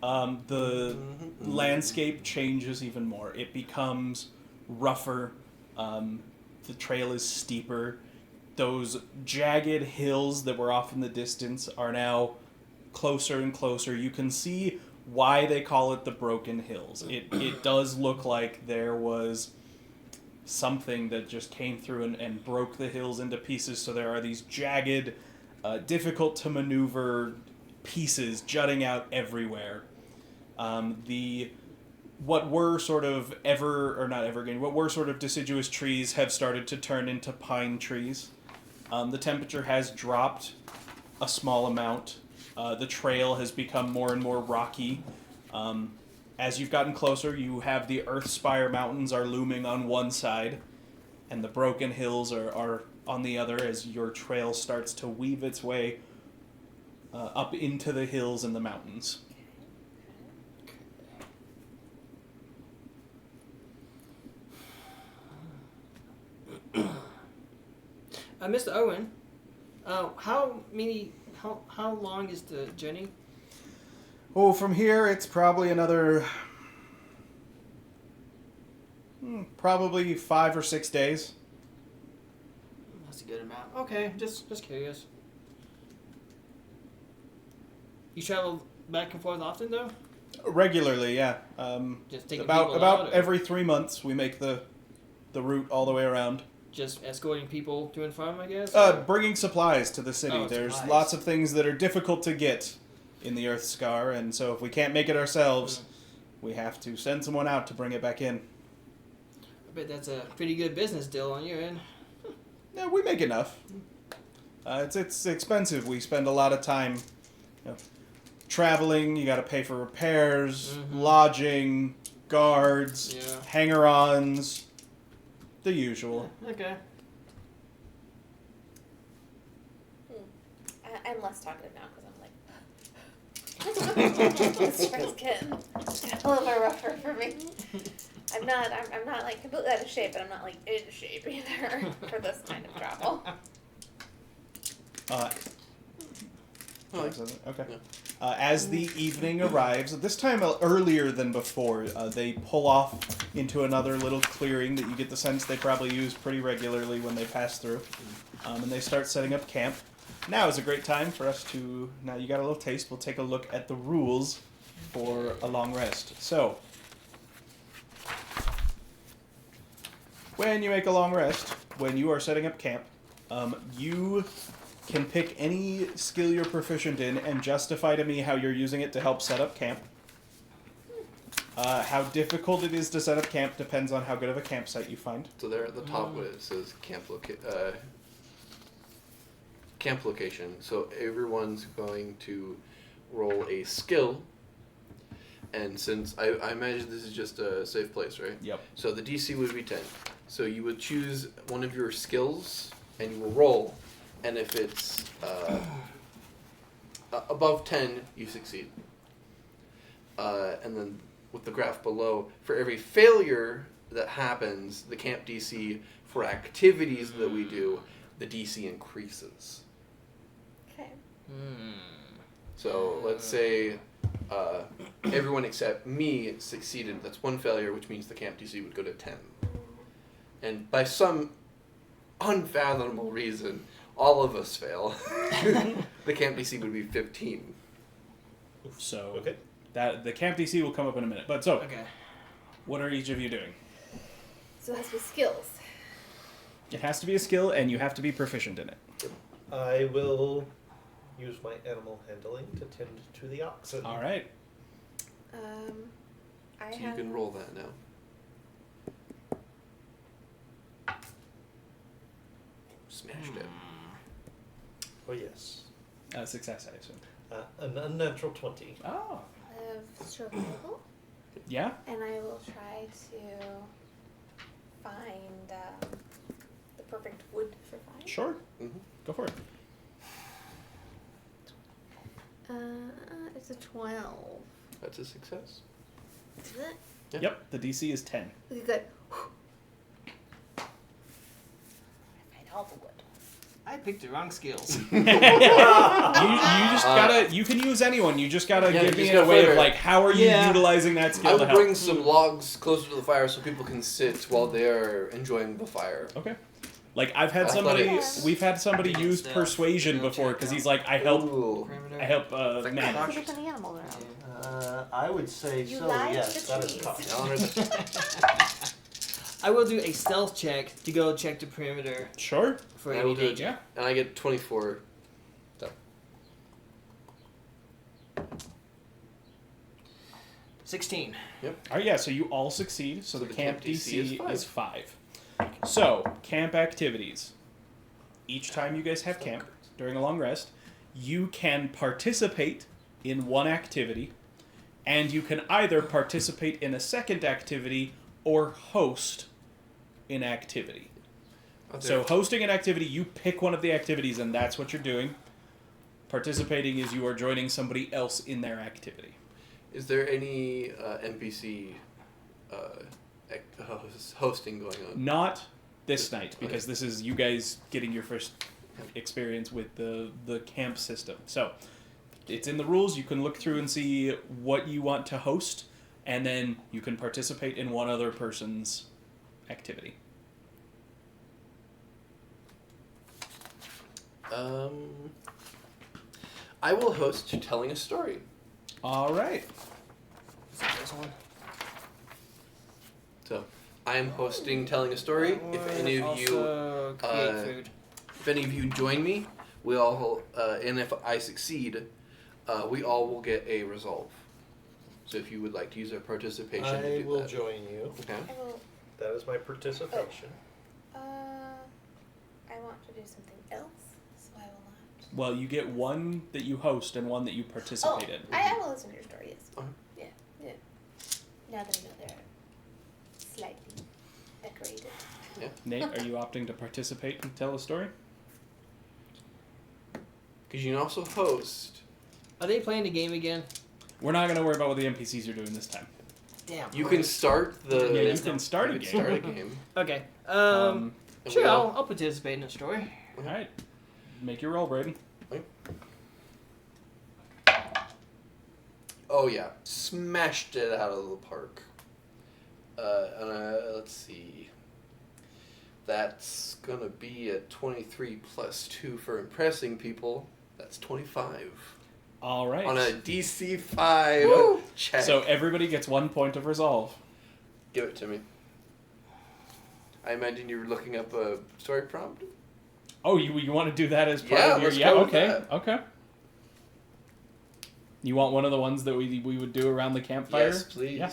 B: the landscape changes even more. It becomes rougher. The trail is steeper. Those jagged hills that were off in the distance are now closer and closer. You can see why they call it the Broken Hills. It does look like there was something that just came through and broke the hills into pieces. So there are these jagged, difficult to maneuver pieces jutting out everywhere. What were sort of what were sort of deciduous trees have started to turn into pine trees. The temperature has dropped a small amount. The trail has become more and more rocky. As you've gotten closer, you have the Earthspire Mountains are looming on one side, and the Broken Hills are on the other as your trail starts to weave its way up into the hills and the mountains.
D: Mr. Owen, how long is the journey?
B: Oh, from here it's probably another probably 5 or 6 days.
D: That's a good amount. Okay, just curious. You travel back and forth often, though?
B: Regularly, yeah.
D: Just taking
B: about
D: people out, or
B: every 3 months we make the route all the way around.
D: just escorting people to and from, I guess?
B: Bringing supplies to the city.
D: Oh,
B: There's
D: supplies.
B: lots of things that are difficult to get in the Earth Scar, and so if we can't make it ourselves, we have to send someone out to bring it back in.
D: I bet that's a pretty good business deal on your end.
B: Yeah, we make enough. It's expensive. We spend a lot of time, traveling. You got to pay for repairs, lodging, guards,
D: Yeah.
B: hanger-ons, the usual.
D: Okay.
E: I'm less talkative now because I'm like, this trail's getting a little bit rougher for me. I'm not like completely out of shape, but I'm not like in shape either for this kind of travel.
B: Okay. As the evening arrives, this time earlier than before, they pull off into another little clearing that you get the sense they probably use pretty regularly when they pass through. And they start setting up camp. Now is a great time for us to... Now you got a little taste. We'll take a look at the rules for a long rest. So, when you make a long rest, when you are setting up camp, you can pick any skill you're proficient in and justify to me how you're using it to help set up camp. How difficult it is to set up camp depends on how good of a campsite you find.
C: So there at the top where it says camp camp location. So everyone's going to roll a skill. And since I imagine this is just a safe place, right?
B: Yep.
C: So the DC would be 10. So you would choose one of your skills and you will roll. And if it's above 10, you succeed. And then with the graph below, for every failure that happens, the camp DC for activities that we do, the DC increases.
E: Okay.
C: So let's say everyone except me succeeded. That's one failure, which means the camp DC would go to 10. And by some unfathomable reason, all of us fail. The camp DC would be 15.
B: So
A: Okay.
B: that the camp DC will come up in a minute. But so,
D: Okay.
B: what are each of you doing?
E: So it has to be skills.
B: It has to be a skill, and you have to be proficient in it.
A: I will use my animal handling to tend to the oxen.
B: All right.
E: I
C: So you
E: have.
C: can roll that now. Smashed it.
A: Oh, yes.
B: Success, I assume.
A: An unnatural 20.
B: Oh.
E: I have survival,
B: Yeah.
E: and I will try to find the perfect wood for fire.
B: Sure.
C: Mm-hmm.
B: Go for it.
E: It's a 12.
C: That's a success.
E: Is it?
C: Yeah.
B: Yep. The DC is 10.
E: Okay, good. I find all the wood.
D: I picked the wrong skills.
B: You just gotta. You can use anyone. You just gotta
C: Yeah,
B: give
C: you
B: me
C: just
B: in a
C: gotta
B: way of
C: flavor it.
B: like, how are you
D: Yeah.
B: utilizing that
C: I
B: skill
C: will
B: to help?
C: bring some logs closer to the fire so people can sit while they are enjoying the fire.
B: Okay. Like I've had
C: Athletics.
B: somebody. We've had somebody
D: Yeah.
B: use
D: Stealth.
B: persuasion
D: Skill
B: before
D: check
B: because
D: count.
B: he's like, I help.
C: Ooh.
D: Perimeter.
B: I help
C: Like
B: manage.
C: crouch.
E: Look at the animals around.
A: I would say
E: You
A: so,
E: lied
A: yes.
E: to
A: That is
E: trees.
A: tough.
C: Now under the-
D: I will do a stealth check to go check the perimeter
B: Sure.
D: for
C: I
D: any
C: will do it.
D: danger.
B: Yeah.
C: And I get 24.
D: 16.
B: All right. Yeah. So you all succeed. So,
C: So
B: the camp DC
C: is
B: is 5. So camp activities. Each time you guys have camp during a long rest, you can participate in one activity, and you can either participate in a second activity or host an activity. So hosting an activity, you pick one of the activities, and that's what you're doing. Participating is you are joining somebody else in their activity.
C: Is there any NPC hosting going on?
B: Not this night, because this is you guys getting your first experience with the camp system. So it's in the rules. You can look through and see what you want to host, and then you can participate in one other person's activity.
C: I will host telling a story.
B: All right.
D: Is that this one?
C: So I am hosting telling a story. If any of you,
D: Also create
C: uh,
D: food.
C: if any of you join me, we all, and if I succeed, we all will get a resolve. So if you would like to use our participation to
A: I
C: do
A: will
C: that.
A: join you.
C: Okay.
E: I will.
A: That is my participation.
E: I want to do something else, so I will not.
B: Well, you get one that you host and one that you participate in.
E: I will listen to your story. Yes.
C: Okay.
E: Yeah. Now that I know they're slightly decorated.
B: Nate, are you opting to participate and tell a story?
C: Because you can also host.
D: Are they playing the game again?
B: We're not going to worry about what the NPCs are doing this time.
D: Damn.
C: You can start the.
B: Yeah, you can start a
C: you
B: game.
C: can start a game.
D: Okay.
C: And
D: Sure,
C: we all-
D: I'll participate in the story.
B: All right. Make your roll, Braden.
C: Oh yeah, smashed it out of the park. Let's see. That's gonna be a 23 plus 2 for impressing people. That's 25
B: All right.
C: on a DC 5
E: Woo!
C: check.
B: So everybody gets 1 point of resolve.
C: Give it to me. I imagine you were looking up a story prompt.
B: Oh, you want to do that as part
C: Yeah,
B: of your...
C: let's
B: Yeah,
C: go with
B: okay.
C: that.
B: Okay. You want one of the ones that we would do around the campfire?
C: Yes, please.
B: Yeah.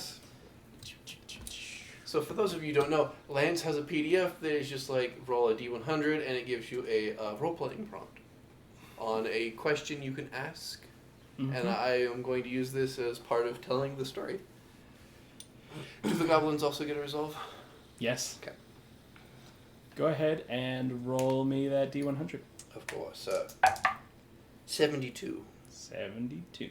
C: So for those of you who don't know, Lance has a PDF that is just like roll a D100 and it gives you a role-playing prompt. on a question you can ask,
B: Mhm.
C: and I am going to use this as part of telling the story. Do the goblins also get a resolve?
B: Yes.
C: Okay.
B: Go ahead and roll me that D100.
C: Of course. 72.
B: 72.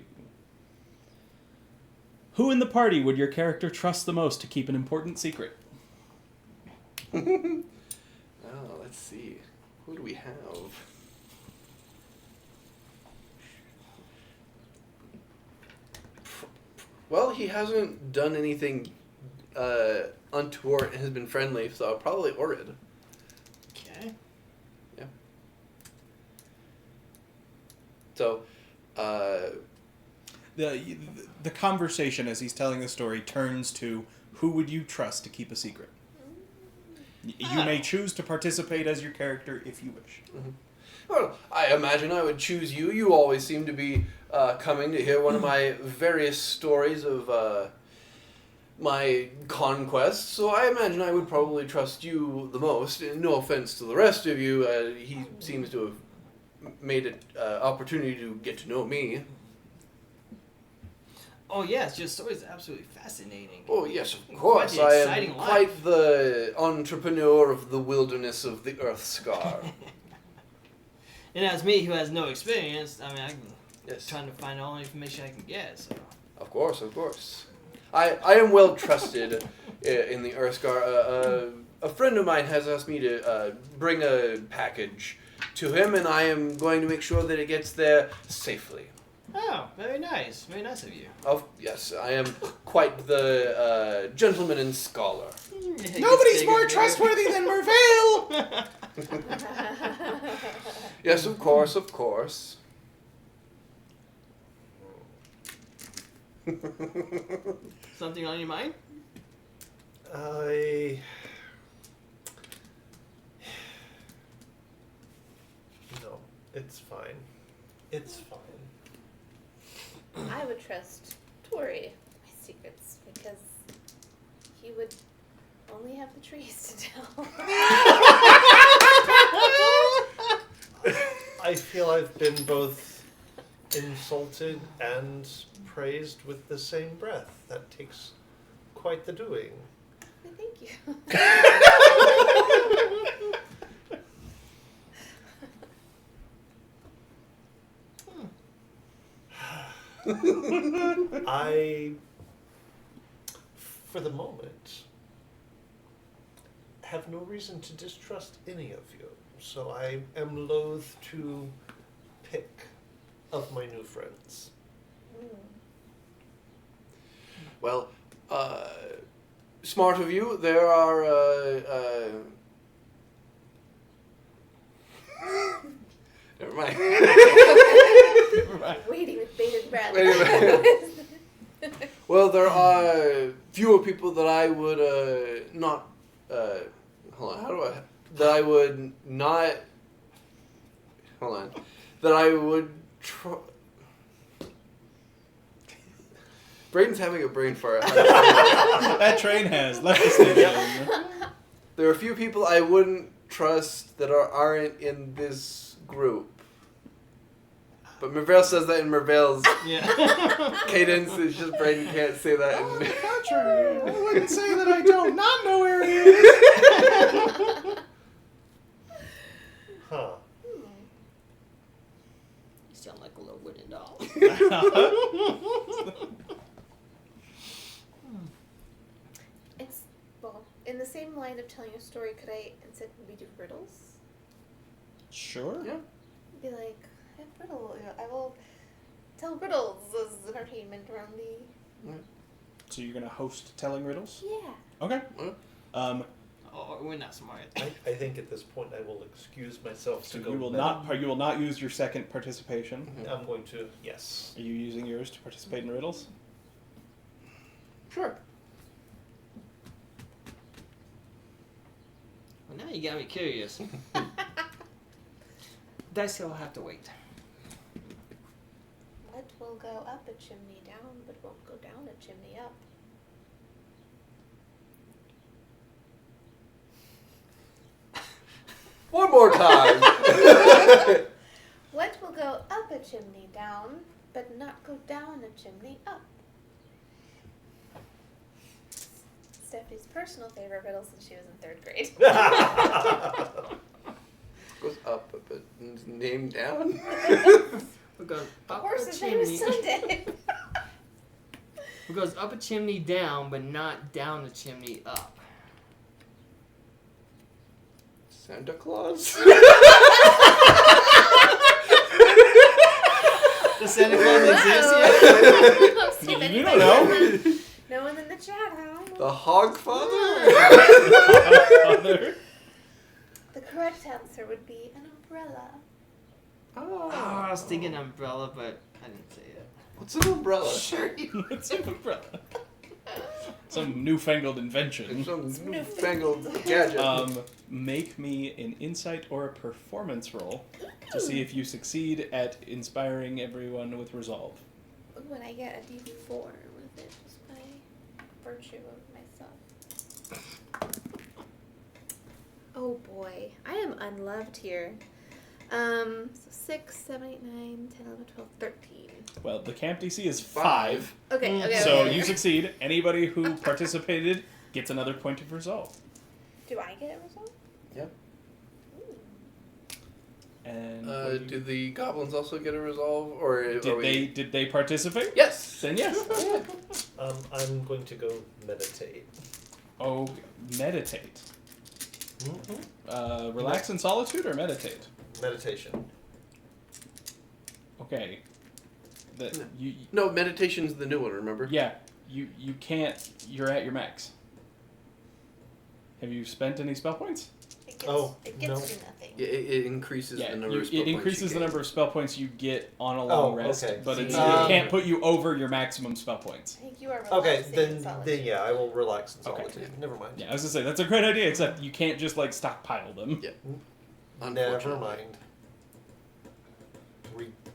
B: Who in the party would your character trust the most to keep an important secret?
C: Oh, let's see. Who do we have? Well, he hasn't done anything untoward and has been friendly, so probably Orid.
D: Okay.
C: So,
B: The conversation as he's telling the story turns to who would you trust to keep a secret? You may choose to participate as your character if you wish.
C: well, I imagine I would choose you. You always seem to be coming to hear one of my various stories of my conquests, so I imagine I would probably trust you the most. And no offense to the rest of you, he seems to have made it opportunity to get to know me.
D: Oh yes, your story is absolutely fascinating.
C: Oh yes, of
D: Quite
C: course.
D: the
C: I am
D: exciting life.
C: quite the entrepreneur of the wilderness of the Earthscar.
D: And as me, who has no experience, I mean, I'm
C: Yes,
D: trying to find all the information I can get. So.
C: of course, of course. I am well trusted in the Earthscar. A friend of mine has asked me to bring a package to him, and I am going to make sure that it gets there safely.
D: Oh, very nice of you.
C: Yes, I am quite the gentleman and scholar.
B: Nobody's more trustworthy than Mervale!
C: Yes, of course, of course.
D: Something on your mind?
A: No, it's fine. It's fine.
E: I would trust Tori with my secrets because he would only have the trees to tell.
A: I feel I've been both insulted and praised with the same breath. That takes quite the doing.
E: Thank you.
A: I, for the moment, have no reason to distrust any of you, so I am loath to pick of my new friends.
C: Well, smart of you. There are. Never mind.
E: Waiting with bated breath.
C: Wait a Well, there are fewer people that I would not. Hold on. How do I? That I would not. Hold on. That I would try. Braden's having a brain fart.
B: That train has left the station.
C: There are a few people I wouldn't trust that aren't in this group. But Mervale says that in Mervale's
D: Yeah.
C: cadence. It's just Braden can't say that.
B: On the contrary, I wouldn't say that I don't not know where he is.
A: Huh.
D: You sound like a little wooden doll.
E: It's, well, in the same line of telling a story, could I instead maybe do riddles?
B: Sure.
C: Yeah.
E: Be like, I have riddle. I will tell riddles as entertainment around the.
B: So you're gonna host telling riddles?
E: Yeah.
B: Okay.
C: Yeah.
D: Oh, we're not smart.
A: I think at this point I will excuse myself
B: So
A: to go.
B: you will
A: bed.
B: not use your second participation.
A: I'm going to, yes.
B: Are you using yours to participate in riddles?
C: Sure.
D: Well, now you got me curious. Dice will have to wait.
E: What will go up a chimney down, but won't go down a chimney up?
C: One more time.
E: What will a chimney down, but not go down a chimney up? Stephanie's personal favorite riddle since she was in 3rd grade.
C: Goes up, but name down.
D: What goes
E: The
D: up a
E: horse's name is
D: chimney?
E: Sunday.
D: What goes up a chimney down, but not down a chimney up?
C: Santa Claus.
D: Does Santa Claus exist yet?
E: Let's see if
B: You
E: anybody
B: don't
E: knows. No one in the chat, huh?
C: The Hog Father.
B: Father.
E: The correct answer would be an umbrella.
D: Oh, I was thinking umbrella, but I didn't say it.
C: What's an umbrella?
B: What's an umbrella? Some newfangled invention.
C: Some newfangled gadget.
B: Make me an insight or a performance roll to see if you succeed at inspiring everyone with resolve.
E: When I get a D4 with it, just by virtue of myself. Oh boy, I am unloved here. So 6, 7, 8, 9, 10, 11, 12, 13.
B: Well, the camp DC is 5.
E: Okay, okay.
B: So
E: okay.
B: you succeed. Anybody who participated gets another point of resolve.
E: Do I get a result?
C: Yep.
E: Ooh.
B: And what do
C: Do
B: you-
C: the goblins also get a resolve, or
B: did they participate?
C: Yes.
B: Then yes.
A: I'm going to go meditate.
B: Oh, meditate.
A: Mm-hmm.
B: Relax in solitude or meditate?
A: Meditation.
B: Okay. You
C: No, meditation's the new one. Remember?
B: yeah, you can't. You're at your max. Have you spent any spell points?
E: It gets,
A: Oh,
E: it gets
A: no.
E: me nothing.
C: It increases
B: Yeah,
C: the number of spell
B: it
C: points
B: increases
C: you
B: the
C: gain.
B: number of spell points you get on a long
A: Oh,
B: rest,
A: okay.
B: but it
A: Um,
B: can't put you over your maximum spell points.
E: I think you are relaxing
A: Okay,
E: in
A: then
E: solitude.
A: yeah, I will relax in
B: Okay.
A: solitude. Never mind.
B: Yeah, I was gonna say that's a great idea, except you can't just like stockpile them.
C: Yeah.
A: Never
C: Unfortunately.
A: mind.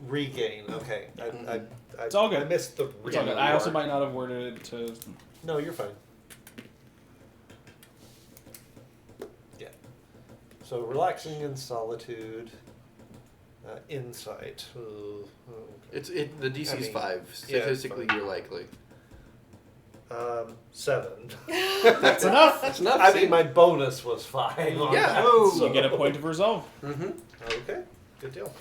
A: Regain. Okay. I
B: It's all good.
A: I missed the
B: It's all
A: regain.
B: good. I also might not have worded it to.
A: No, you're fine. Yeah. So relaxing in solitude. Insight. Okay.
C: The DC's
A: I mean,
C: 5.
A: yeah,
C: Statistically,
A: fine.
C: you're likely.
A: 7.
B: That's enough.
C: That's enough.
A: I
C: see?
A: mean, my bonus was 5. On
C: Yeah.
A: that,
C: Oh.
A: so-
B: You get a point of resolve.
C: Mm-hmm.
A: Okay. Good deal.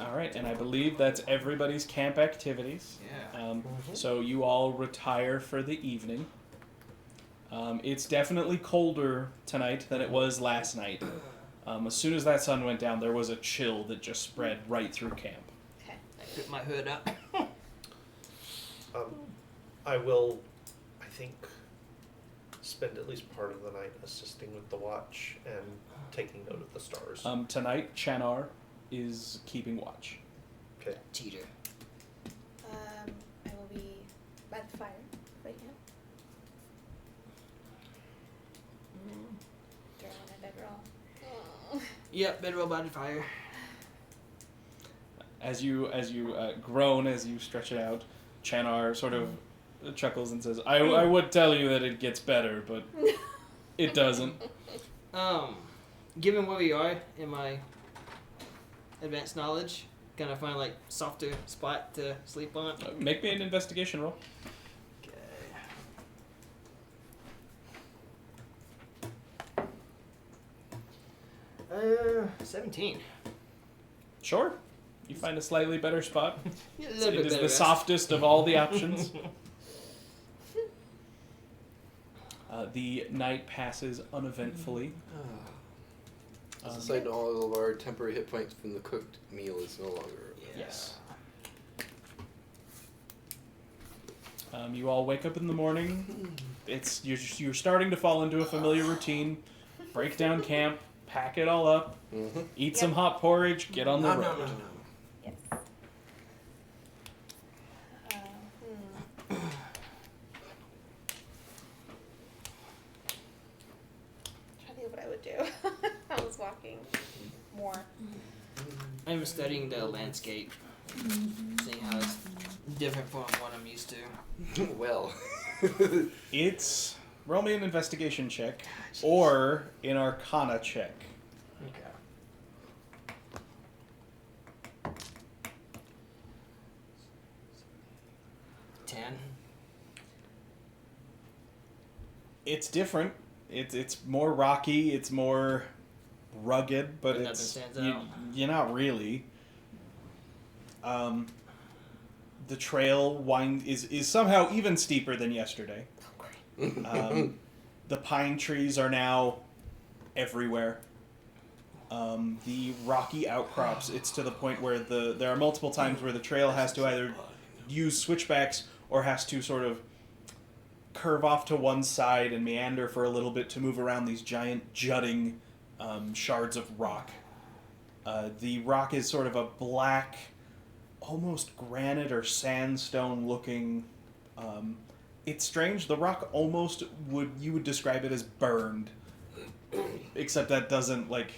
B: All right, and I believe that's everybody's camp activities.
D: Yeah.
B: So you all retire for the evening. It's definitely colder tonight than it was last night. As soon as that sun went down, there was a chill that just spread right through camp.
E: Okay.
D: I put my hood up.
A: I will, I think, spend at least part of the night assisting with the watch and taking note of the stars.
B: Tonight, Chanar is keeping watch.
A: Okay.
D: Cheater.
E: I will be by the fire right now. Do I want a bedroll?
D: Yep, bedroll by the fire.
B: As you groan, as you stretch it out, Chanar sort of chuckles and says, I would tell you that it gets better, but it doesn't.
D: Given where we are in my advanced knowledge, can I find like softer spot to sleep on?
B: Make me an investigation roll.
D: Okay. 17.
B: Sure. You find a slightly better spot.
D: Yeah, a
B: It
D: little bit
B: is
D: better.
B: the softest of all the options. The night passes uneventfully.
C: As a side note, all of our temporary hit points from the cooked meal is no longer.
B: Yes. You all wake up in the morning. You're starting to fall into a familiar routine. Break down camp, pack it all up,
C: Mm-hmm.
B: eat some hot porridge, get on the
C: No,
B: road.
C: no, no, no.
E: Yes. Trying to think of what I would do. I was walking more.
D: I'm studying the landscape, seeing how it's different from what I'm used to.
C: Well.
B: It's roll me an investigation check or an Arcana check.
D: Okay. Ten.
B: It's different. It's more rocky. It's more rugged, but
D: Nothing
B: it's
D: stands
B: you,
D: out.
B: you're not really. The trail is somehow even steeper than yesterday. The pine trees are now everywhere. The rocky outcrops, it's to the point where there are multiple times where the trail has to either use switchbacks or has to sort of curve off to one side and meander for a little bit to move around these giant jutting shards of rock. The rock is sort of a black, almost granite or sandstone looking. It's strange. The rock almost you would describe it as burned, except that doesn't like.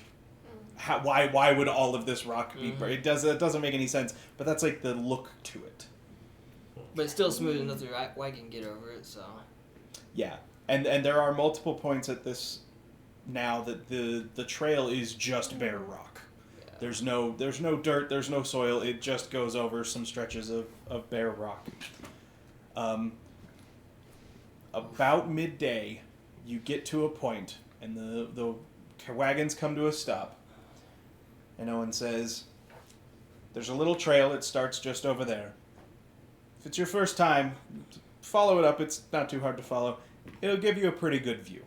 B: Why would all of this rock be burned? It doesn't make any sense. But that's like the look to it.
D: But it's still smooth enough that I can get over it. So.
B: Yeah, and there are multiple points at this now that the trail is just bare rock.
D: Yeah.
B: There's no dirt, there's no soil. It just goes over some stretches of bare rock. About midday, you get to a point, and the wagons come to a stop, and Owen says, "There's a little trail. It starts just over there. If it's your first time, follow it up. It's not too hard to follow. It'll give you a pretty good view.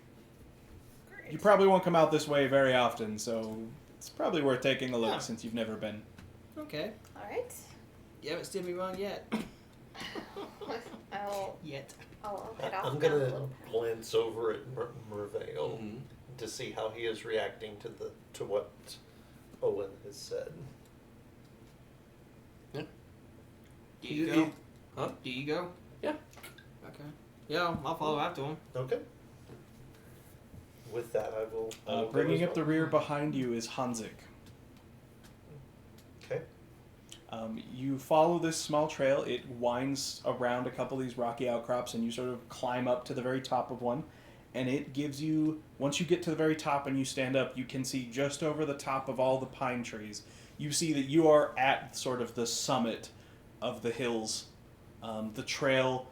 E: Great.
B: You probably won't come out this way very often, so it's probably worth taking a look
D: Yeah.
B: since you've never been."
D: Okay.
E: All right.
D: You haven't steered me wrong yet.
E: I'll head off.
A: I'm
E: down a
A: gonna
E: little path.
A: glance over at Merveil
C: Mhm.
A: to see how he is reacting to what Owen has said.
C: Yeah.
D: Do you go?
C: Huh?
D: Do you go?
C: Yeah.
D: Okay. Yeah, I'll follow after him.
A: Okay. With that, I will. go
B: Bringing
A: as
B: up the
A: well.
B: rear behind you is Hanzik.
A: Okay.
B: You follow this small trail. It winds around a couple of these rocky outcrops, and you sort of climb up to the very top of one. And it gives you, once you get to the very top and you stand up, you can see just over the top of all the pine trees. You see that you are at sort of the summit of the hills. The trail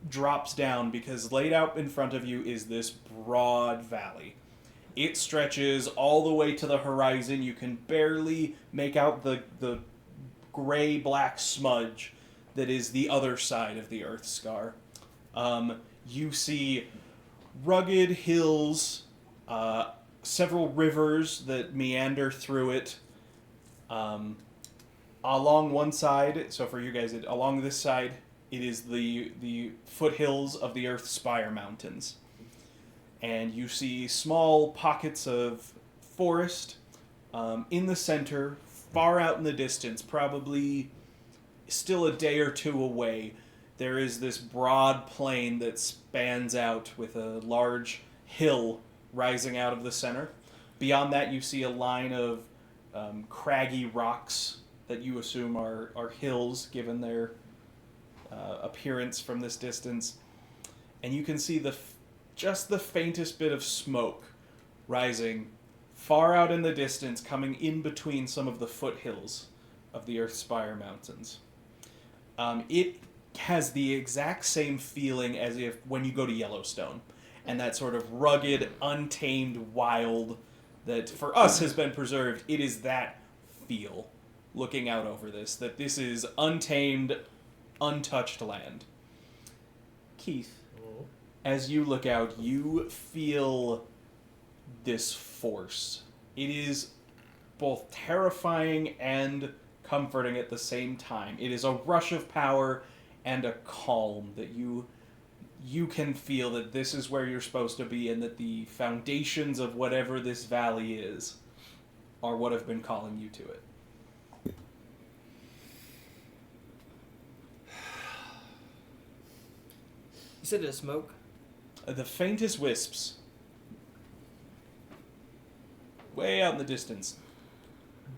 B: drops down because laid out in front of you is this broad valley. It stretches all the way to the horizon. You can barely make out the gray-black smudge that is the other side of the Earth Scar. You see rugged hills, several rivers that meander through it. Along one side, so for you guys, along this side, it is the foothills of the Earth Spire Mountains. And you see small pockets of forest in the center, far out in the distance, probably still a day or two away. There is this broad plain that spans out with a large hill rising out of the center. Beyond that, you see a line of craggy rocks that you assume are hills, given their appearance from this distance. And you can see just the faintest bit of smoke rising far out in the distance, coming in between some of the foothills of the Earthspire Mountains. It has the exact same feeling as if when you go to Yellowstone, and that sort of rugged, untamed wild that for us has been preserved. It is that feel looking out over this, that this is untamed, untouched land. Keith, as you look out, you feel this force. It is both terrifying and comforting at the same time. It is a rush of power and a calm that you can feel that this is where you're supposed to be, and that the foundations of whatever this valley is are what have been calling you to it.
D: You said there's smoke?
B: The faintest wisps, way out in the distance,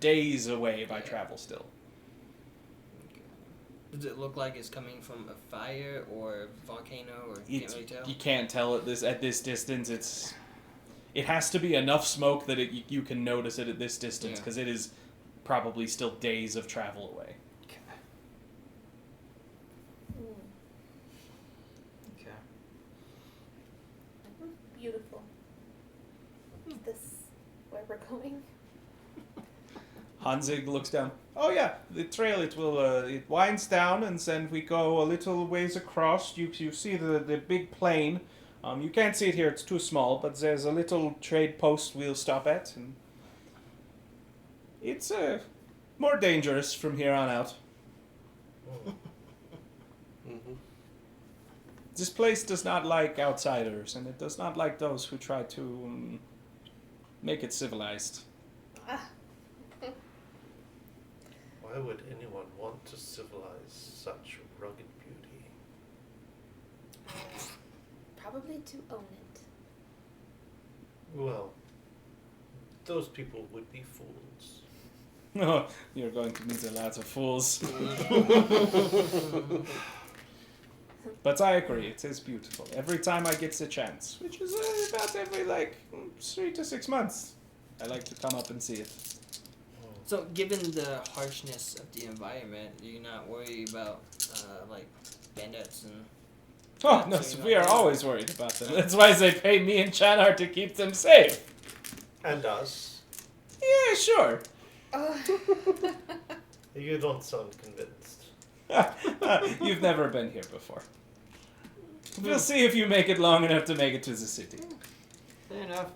B: days away by travel still.
D: Does it look like it's coming from a fire or a volcano, or you can't really tell?
B: You can't tell at this distance. It has to be enough smoke that you can notice it at this distance, because it is probably still days of travel away.
D: Okay.
E: Beautiful. Is this where we're going?
B: Hanzig looks down. Oh yeah, the trail, it winds down, and then we go a little ways across. You see the big plain. You can't see it here, it's too small, but there's a little trade post we'll stop at, and it's more dangerous from here on out.
C: Mm-hmm.
B: This place does not like outsiders, and it does not like those who try to make it civilized.
A: Why would anyone want to civilize such rugged beauty?
E: Probably to own it.
A: Well, those people would be fools.
B: Oh, you're going to meet a lot of fools. But I agree, it is beautiful. Every time I get the chance, which is about every 3 to 6 months, I like to come up and see it.
D: So, given the harshness of the environment, you're not worried about bandits and.
B: Oh, no, we are always worried about them. That's why they pay me and Chanar to keep them safe.
A: And us.
B: Yeah, sure.
A: You don't sound convinced.
B: You've never been here before. We'll see if you make it long enough to make it to the city.
D: Fair enough.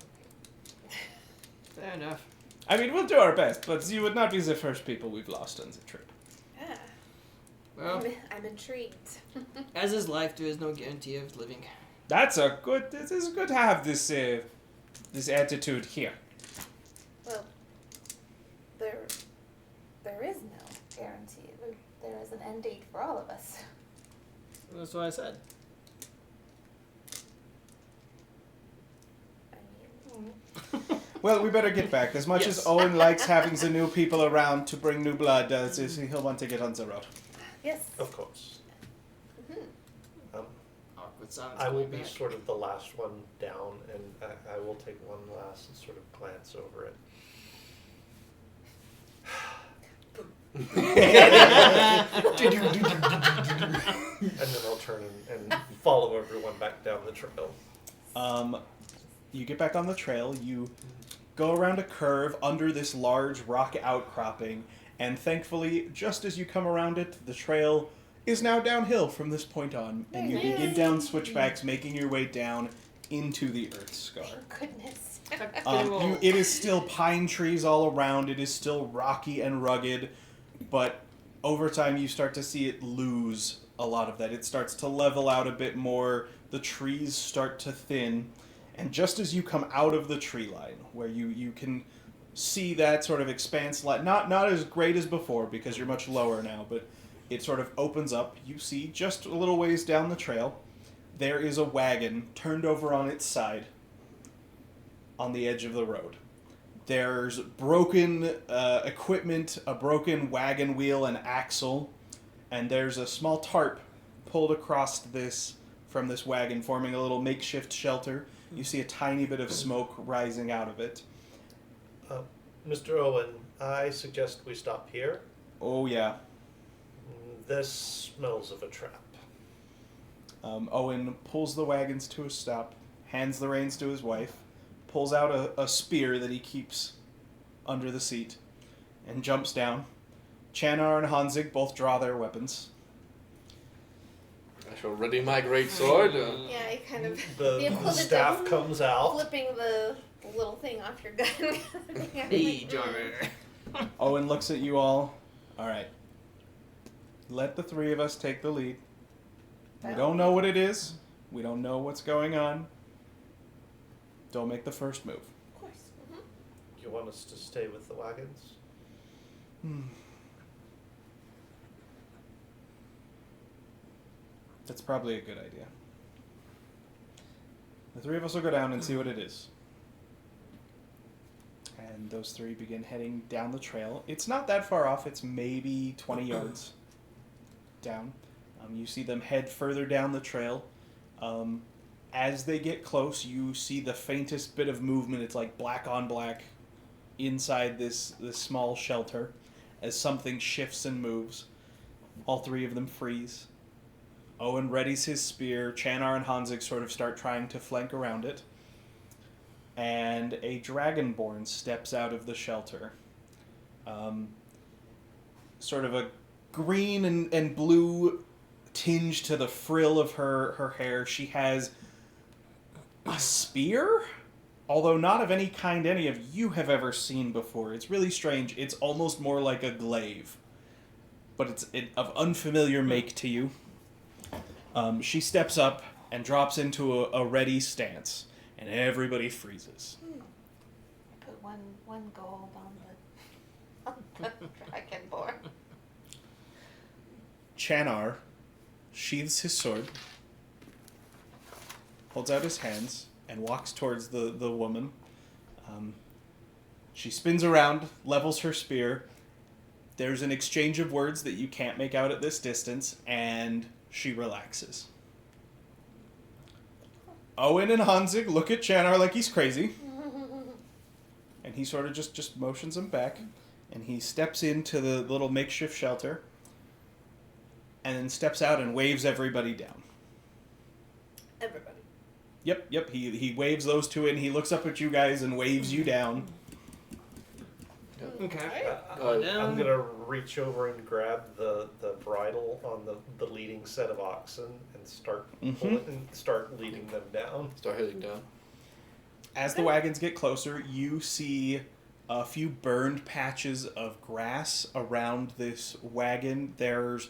D: Fair enough.
B: I mean, we'll do our best, but you would not be the first people we've lost on the trip.
E: Yeah.
D: Well,
E: I'm intrigued.
D: as is life, there is no guarantee of living.
B: It is good to have this attitude here.
E: Well, there is no guarantee. There is an end date for all of us.
D: That's what I said.
E: I mean,
B: Well, we better get back. As much as Owen likes having the new people around to bring new blood, he'll want to get on the road.
E: yes.
A: Of course.
D: Awkward silence.
A: I will
D: going
A: be
D: back.
A: sort of the last one down, and I will take one last sort of glance over it. And then I'll turn and follow everyone back down the trail.
B: You get back on the trail, you go around a curve under this large rock outcropping, and thankfully, just as you come around it, the trail is now downhill from this point on, and you begin down switchbacks, making your way down into the Earth Scar.
E: Thank goodness.
B: It is still pine trees all around, it is still rocky and rugged, but over time you start to see it lose a lot of that. It starts to level out a bit more, the trees start to thin, and just as you come out of the tree line, where you can see that sort of expanse, not as great as before because you're much lower now, but it sort of opens up, you see just a little ways down the trail, there is a wagon turned over on its side on the edge of the road. There's broken equipment, a broken wagon wheel and axle, and there's a small tarp pulled across from this wagon, forming a little makeshift shelter. You see a tiny bit of smoke rising out of it.
A: Mr. Owen, I suggest we stop here.
B: Oh, yeah.
A: This smells of a trap.
B: Owen pulls the wagons to a stop, hands the reins to his wife, pulls out a spear that he keeps under the seat, and jumps down. Chanar and Hanzig both draw their weapons.
C: I shall ready my great sword.
E: Yeah, I kind of
A: The
E: equivalent
A: staff
E: of
A: comes out.
E: flipping the little thing off your gun.
D: Hey, Jarmer.
B: Owen looks at you all. All right. Let the three of us take the lead. We don't know what it is. We don't know what's going on. Don't make the first move.
E: Of course. Mm-hmm.
A: You want us to stay with the wagons?
B: That's probably a good idea. The three of us will go down and see what it is. And those three begin heading down the trail. It's not that far off. It's maybe 20 yards. down. You see them head further down the trail. As they get close, you see the faintest bit of movement. It's like black on black inside this small shelter as something shifts and moves. All three of them freeze. Owen readies his spear. Chanar and Hanzig sort of start trying to flank around it. And a dragonborn steps out of the shelter. Sort of a green and blue tinge to the frill of her hair. She has a spear? Although not of any kind any of you have ever seen before. It's really strange. It's almost more like a glaive. But it's of unfamiliar make to you. She steps up and drops into a ready stance. And everybody freezes.
E: I put one gold on the dragonborn.
B: Chanar sheathes his sword, holds out his hands, and walks towards the woman. She spins around, levels her spear. There's an exchange of words that you can't make out at this distance, and she relaxes. Owen and Hanzig look at Chanar like he's crazy. And he sort of just motions him back. And he steps into the little makeshift shelter. And then steps out and waves everybody down.
E: Everybody.
B: Yep. He waves those two in. He looks up at you guys and waves you down.
D: Okay.
A: I'm going to reach over and grab the bridle on the leading set of oxen and start pulling and start leading them down.
C: Start heading down.
B: As the wagons get closer, you see a few burned patches of grass around this wagon. There's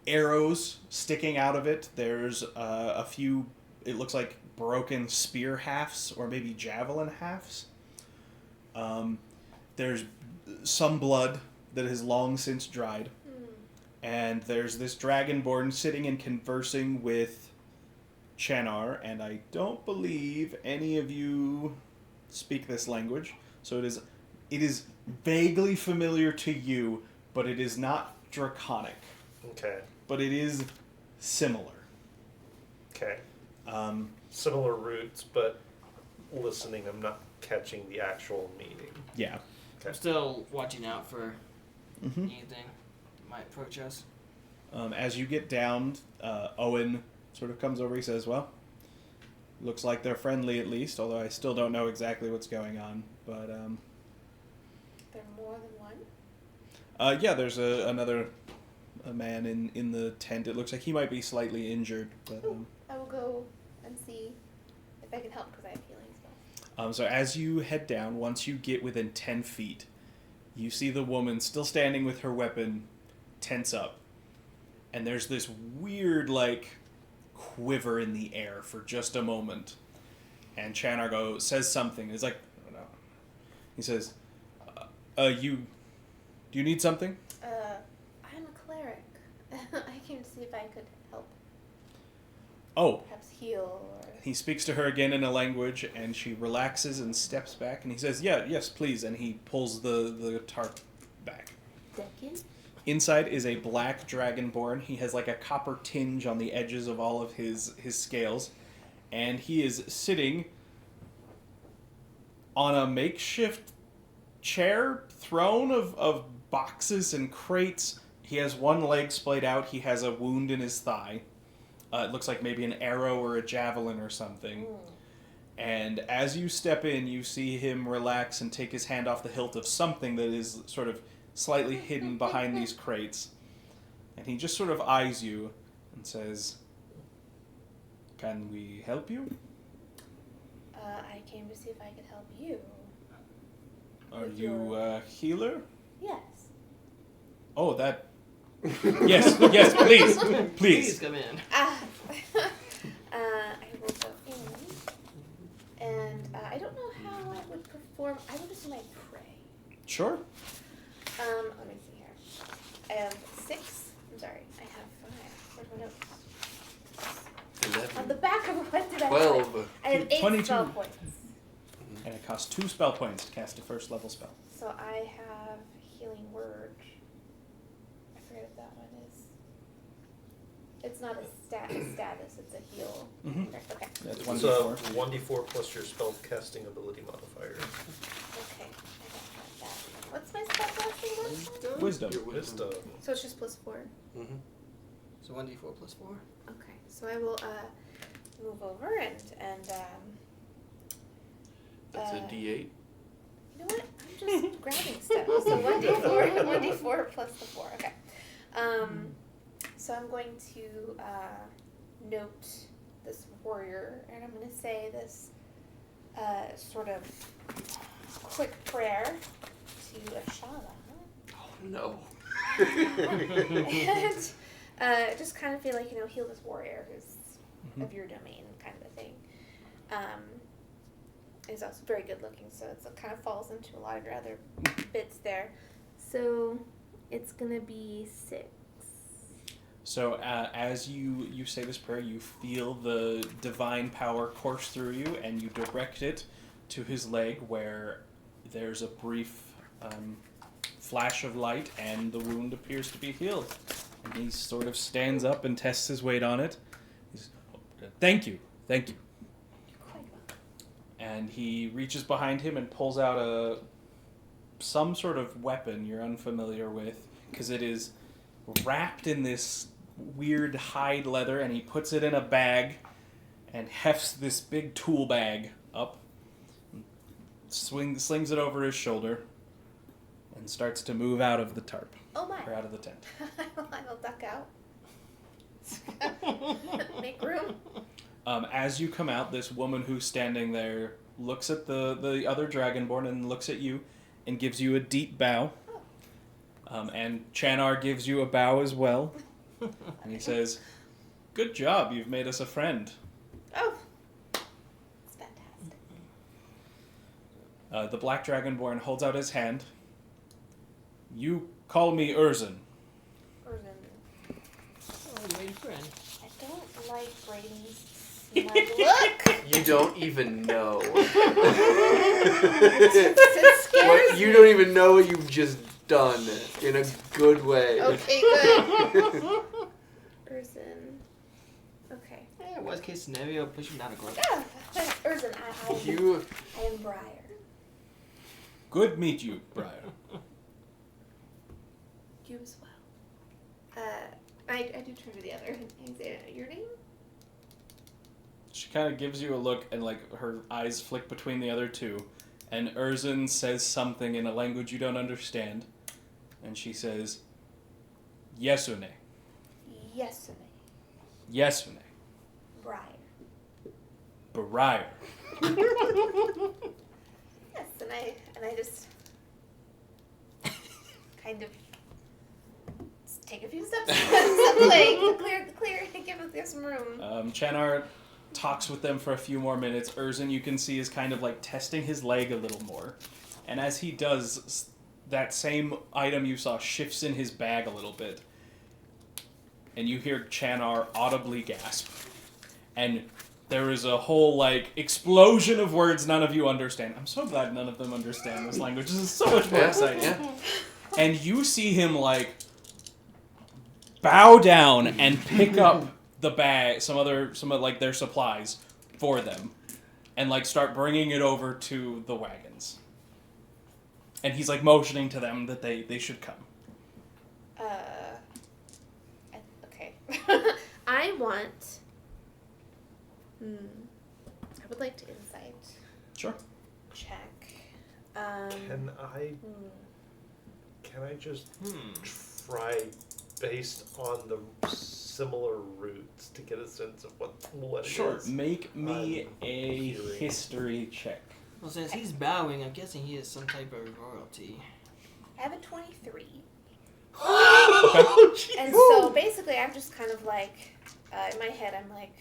B: arrows sticking out of it. There's a few, it looks like broken spear halves or maybe javelin halves. There's some blood that has long since dried. And there's this dragonborn sitting and conversing with Chanar, and I don't believe any of you speak this language. So it is vaguely familiar to you, but it is not draconic.
A: Okay.
B: But it is similar.
A: Okay. Similar roots, but listening, I'm not catching the actual meaning.
B: Yeah.
D: I'm still watching out for anything that might approach us.
B: As you get down, Owen sort of comes over. He says, well, looks like they're friendly at least, although I still don't know exactly what's going on. But,
E: There are more than one?
B: yeah, there's another man in the tent. It looks like he might be slightly injured. But,
E: I will go and see if I can help because I have healing spells.
B: So as you head down, once you get within 10 feet, you see the woman still standing with her weapon tense up. And there's this weird, quiver in the air for just a moment. And Chanar says something. It's like, I don't know. He says, do you need something?
E: I'm a cleric. I came to see if I could help.
B: Oh.
E: Perhaps heal or...
B: He speaks to her again in a language, and she relaxes and steps back. And he says, yes, please. And he pulls the tarp back.
E: Dekin?
B: Inside is a black dragonborn. He has a copper tinge on the edges of all of his scales. And he is sitting on a makeshift throne of boxes and crates. He has one leg splayed out. He has a wound in his thigh. It looks like maybe an arrow or a javelin or something. And as you step in, you see him relax and take his hand off the hilt of something that is sort of slightly hidden behind these crates. And he just sort of eyes you and says, can we help you?
E: I came to see if I could help you.
B: Are you a healer?
E: Yes.
B: Oh, that... yes, please.
D: Please come in.
E: I will go in. And I don't know how I would perform. I would assume I pray.
B: Sure.
E: Let me see here. I have 6. I'm sorry. I have 5. Where's my notes?
C: 11.
E: On the back of what did I
C: 12.
E: put? I have 8
B: 22.
E: spell points.
B: And it costs 2 spell points to cast a first level spell.
E: So I have healing word. I forget what that one is. It's not a status, it's a heal.
B: Mhm.
E: Okay.
B: That's
A: It's
B: 1d4.
A: 1d4 plus your spell casting ability modifier.
E: Okay. I got that. What's my spell casting one?
B: Wisdom.
C: Your
A: Wisdom.
E: So it's just +4.
C: Mm-hmm.
D: So 1d4 plus 4.
E: Okay. So I will move over and
C: That's a D8.
E: you know what? I'm just grabbing stuff. So 1d4 plus the 4. Okay. So I'm going to note this warrior, and I'm going to say this sort of quick prayer to Ashala.
C: Oh no.
E: And just kind of feel like, heal this warrior who's of your domain, kind of a thing. Is also very good looking, so it kind of falls into a lot of your other bits there. So it's gonna be 6.
B: So as you say this prayer, you feel the divine power course through you, and you direct it to his leg, where there's a brief flash of light, and the wound appears to be healed. And he sort of stands up and tests his weight on it. He's, thank you.
E: You're quite welcome.
B: And he reaches behind him and pulls out some sort of weapon you're unfamiliar with, because it is wrapped in this weird hide leather, and he puts it in a bag and hefts this big tool bag up, slings it over his shoulder, and starts to move out of the tarp,
E: Oh my!
B: or out of the tent.
E: I will duck out. Make room.
B: As you come out, this woman who's standing there looks at the other Dragonborn and looks at you and gives you a deep bow. And Chanar gives you a bow as well. And he says, "Good job, you've made us a friend."
E: Oh, it's fantastic.
B: The Black Dragonborn holds out his hand. "You call me Urzin."
E: Urban.
D: Oh, you made a friend.
E: I don't like Braden's smug look.
C: You don't even know.
E: It scares
C: What, you don't even know what you've just done in a good way.
E: Okay, good. Urzen. Okay.
D: Yeah, worst case scenario, push him down a cliff.
E: Yeah, Urzen, I am Briar.
B: Good meet you, Briar.
E: You as well. I do turn to the other. Is it your name?
B: She kind of gives you a look, and her eyes flick between the other two, and Urzin says something in a language you don't understand, and she says, "Yesune,
E: Yesune.
B: Yesune,
E: Briar.
B: Briar."
E: Yes, and I just kind of take a few steps to clear, give some room.
B: Chanar talks with them for a few more minutes. Urzin, you can see, is kind of testing his leg a little more. And as he does, that same item you saw shifts in his bag a little bit. And you hear Chanar audibly gasp. And there is a whole, explosion of words none of you understand. I'm so glad none of them understand this language. This is so much more exciting.
C: Yeah.
B: And you see him, bow down and pick up the bag, some of their supplies for them, and start bringing it over to the wagons. And he's motioning to them that they should come.
E: Okay. I want. I would like to insight
B: Sure.
E: check.
A: Can I just try based on the similar routes to get a sense of what it
B: Sure.
A: is?
B: Make me a
A: hearing.
B: history check.
D: Well, since he's bowing, I'm guessing he is some type of royalty.
E: I have a 23.
B: Okay.
E: And so basically, I'm just kind of in my head, I'm like,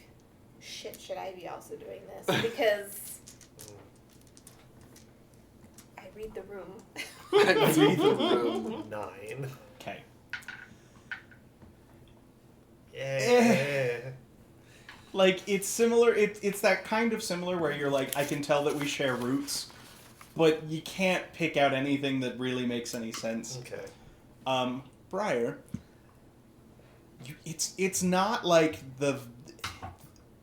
E: shit, should I be also doing this? Because I read the room.
C: I read the room.
A: 9.
B: Okay.
A: Yeah.
B: It's similar. It's that kind of similar where you're I can tell that we share roots, but you can't pick out anything that really makes any sense.
A: Okay.
B: Briar, it's not like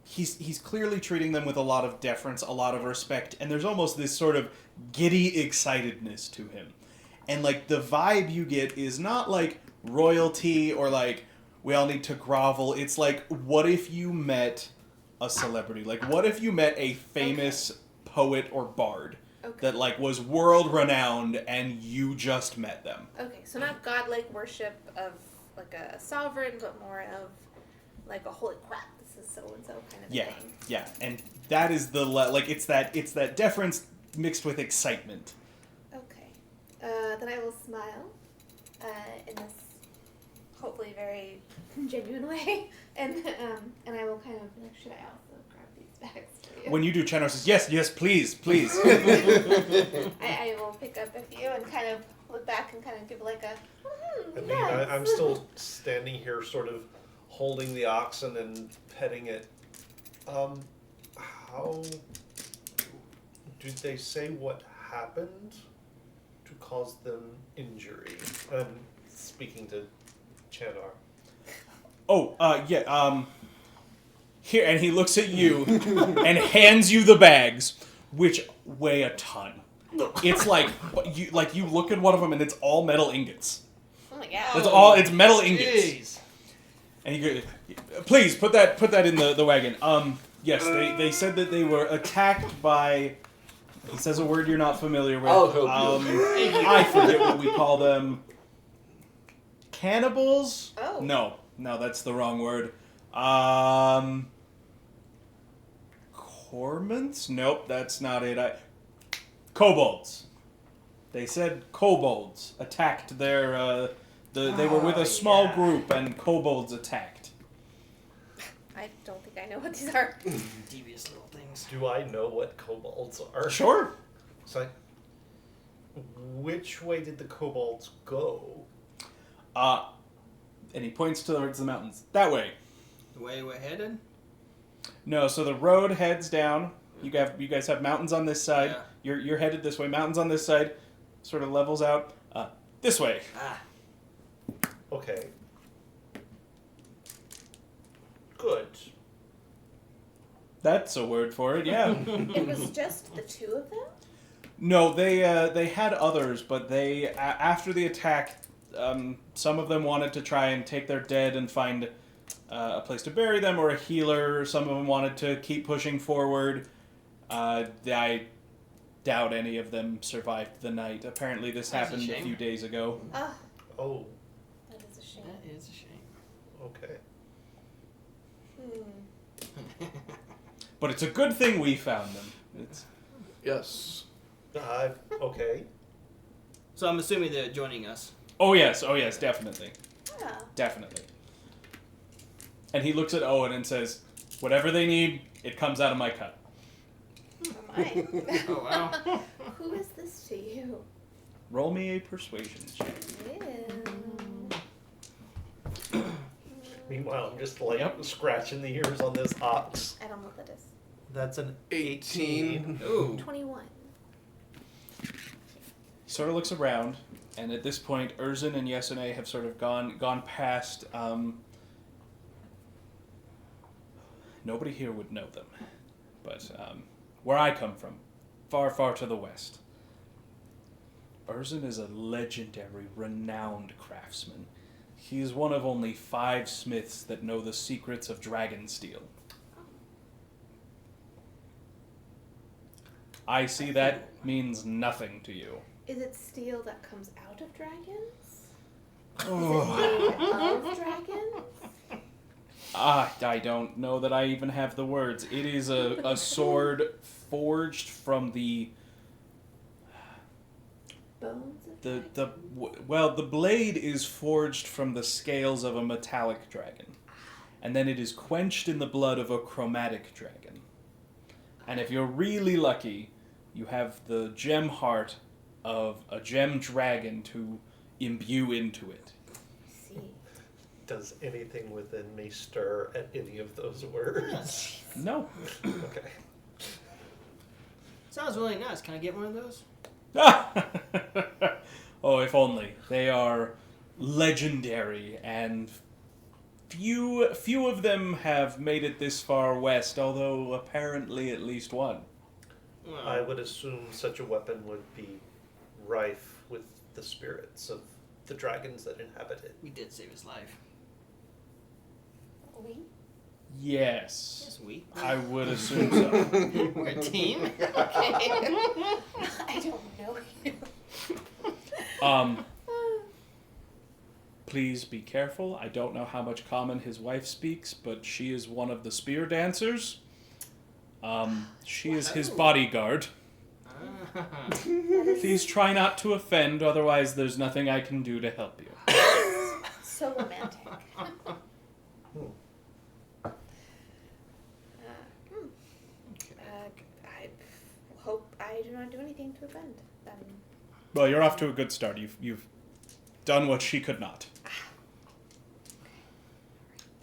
B: he's clearly treating them with a lot of deference, a lot of respect, and there's almost this sort of giddy excitedness to him. And like the vibe you get is not like royalty or like we all need to grovel. It's like, what if you met a celebrity? Like, what if you met a famous poet or bard that like was world renowned and you just met them?
E: Okay, so not godlike worship of like a sovereign, but more of like a holy crap, this is so and so kind of thing.
B: Yeah, and that is the it's that deference mixed with excitement.
E: Okay, then I will smile in this hopefully very genuine way, and I will kind of be like, should I also grab these bags for you?
B: When you do, Chano says, yes, please.
E: I will pick up a few and kind of look back and kind of give like a.
A: I mean,
E: Yes.
A: I'm still standing here, sort of holding the oxen and petting it. How did they say what happened to cause them injury? I'm speaking to Chandar.
B: Oh, yeah, here, and he looks at you and hands you the bags, which weigh a ton. It's like you look at one of them and it's all metal ingots.
E: Oh my god.
B: It's metal ingots.
D: Jeez.
B: And you go, please put that in the wagon. Yes, they said that they were attacked by. He says a word you're not familiar with.
C: I'll help you.
B: I forget what we call them. Cannibals?
E: Oh.
B: No, that's the wrong word. Cormants? Nope, that's not it. Kobolds. They said kobolds attacked their. They were with a small group and kobolds attacked.
E: I don't think I know what these are.
D: Devious little things.
A: Do I know what kobolds are?
B: Sure.
A: So, which way did the kobolds go?
B: And he points towards the mountains. That way.
D: The way we're headed?
B: No, so the road heads down. You guys have mountains on this side.
D: Yeah.
B: You're headed this way. Mountains on this side. Sort of levels out. This way.
D: Ah.
A: Okay. Good.
B: That's a word for it, yeah.
E: It was just the two of them?
B: No, they had others, but they after the attack, some of them wanted to try and take their dead and find a place to bury them or a healer. Some of them wanted to keep pushing forward. I doubt any of them survived the night. Apparently, this
D: That's a
B: happened a
D: shame.
B: few days ago.
E: Ah,
A: Oh,
E: that is a shame.
D: That is a shame.
A: okay.
B: But it's a good thing we found them. It's
C: Yes.
A: Okay.
D: So I'm assuming they're joining us.
B: oh yes, definitely.
E: Yeah.
B: Definitely. And he looks at Owen and says, whatever they need, it comes out of my cut.
E: Oh my.
D: Oh, wow.
E: Who is this to you?
B: Roll me a persuasion check.
E: Ew.
A: Meanwhile, I'm just like scratching the ears on this ox.
E: I don't know what that is.
A: That's an
C: 18.
D: Ooh.
E: 21.
B: He sort of looks around, and at this point, Erzin and Yesene have sort of gone past. Nobody here would know them, but where I come from, far, far to the west, Erzin is a legendary, renowned craftsman. He is one of only 5 smiths that know the secrets of dragon steel. I see that means nothing to you.
E: Is it steel that comes out of dragons?
B: Oh.
E: Is it made of dragons?
B: I don't know that I even have the words. It is a sword forged from the
E: Bones of dragons?
B: the blade is forged from the scales of a metallic dragon, and then it is quenched in the blood of a chromatic dragon. And if you're really lucky, you have the gem heart of a gem dragon to imbue into it.
E: I see.
A: Does anything within me stir at any of those words?
B: No.
A: Okay.
D: Sounds really nice. Can I get one of those?
B: Oh, if only. They are legendary and Few of them have made it this far west, although apparently at least one.
D: Well,
A: I would assume such a weapon would be rife with the spirits of the dragons that inhabit it.
D: we did save his life.
E: We?
B: Yes.
D: Yes, we.
B: I would assume so.
D: We're a team.
E: Okay. I don't know you.
B: Please be careful. I don't know how much common his wife speaks, but she is one of the spear dancers. She is his bodyguard. Please try not to offend, otherwise there's nothing I can do to help you.
E: So romantic. I hope I do not do anything to offend them.
B: Well, you're off to a good start. You've done what she could not.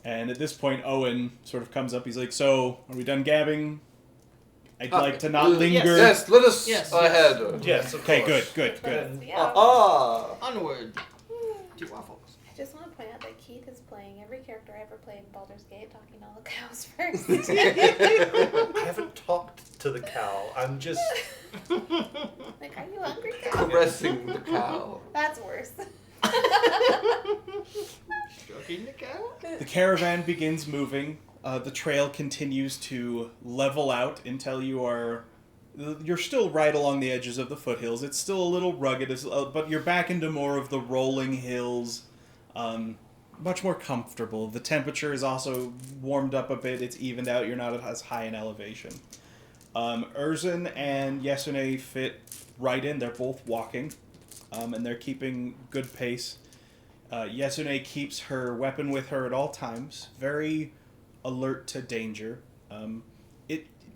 B: And at this point, Owen sort of comes up. He's like, "So, are we done gabbing? I'd like to not linger."
C: Yes, let us
D: Yes,
C: ahead.
A: Yes, of
B: Okay,
A: course.
B: good.
A: And
E: Yeah.
D: Onward to waffles.
E: I just want to point out that Keith is playing every character I ever played in Baldur's Gate, talking to all the cows first.
A: I haven't talked to the cow. I'm just
E: Like, are you hungry, cow?
C: Caressing the cow.
E: That's worse.
D: Stroking the cow.
B: The caravan begins moving. The trail continues to level out until you're still right along the edges of the foothills. It's still a little rugged, but you're back into more of the rolling hills. Much more comfortable. The temperature is also warmed up a bit. It's evened out. You're not as high in elevation. Erzin and Yesune fit right in. They're both walking, and they're keeping good pace. Yesune keeps her weapon with her at all times, very alert to danger.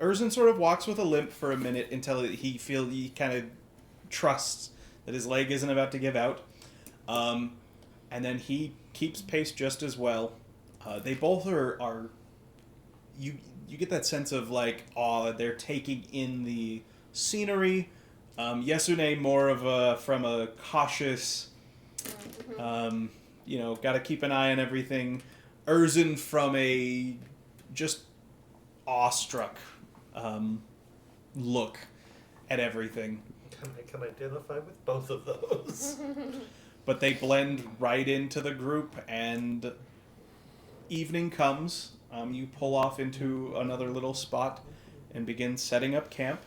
B: Erzin sort of walks with a limp for a minute until he kind of trusts that his leg isn't about to give out. And then he keeps pace just as well. They both are you get that sense of like awe. They're taking in the scenery. Yesune more from a cautious, got to keep an eye on everything. Erzin from a just awestruck look at everything.
A: I can identify with both of those.
B: But they blend right into the group, and evening comes. You pull off into another little spot and begin setting up camp.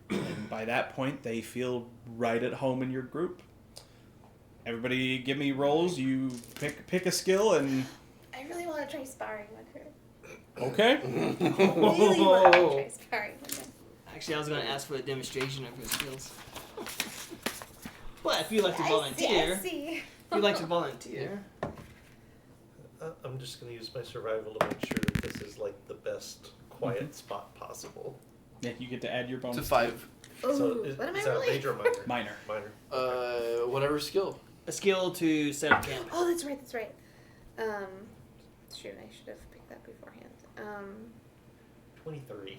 B: And by that point, they feel right at home in your group. Everybody give me rolls. You pick a skill and...
E: I really want to try sparring with her.
B: Okay.
E: Really want to try sparring with her.
D: Actually, I was going to ask for a demonstration of her skills. But if you'd like to
E: I
D: volunteer,
E: see.
D: if you'd like to volunteer,
A: I'm just going to use my survival to make sure that this is like the best quiet spot possible.
B: Yeah, you get to add your bonus.
C: To 5.
E: Ooh,
A: So is
E: what am I
A: that
E: really?
A: major or minor?
B: Minor.
A: Minor.
C: Whatever skill.
D: a skill to set up camp.
E: Oh, that's right. Shoot, I should have picked that beforehand.
A: 23.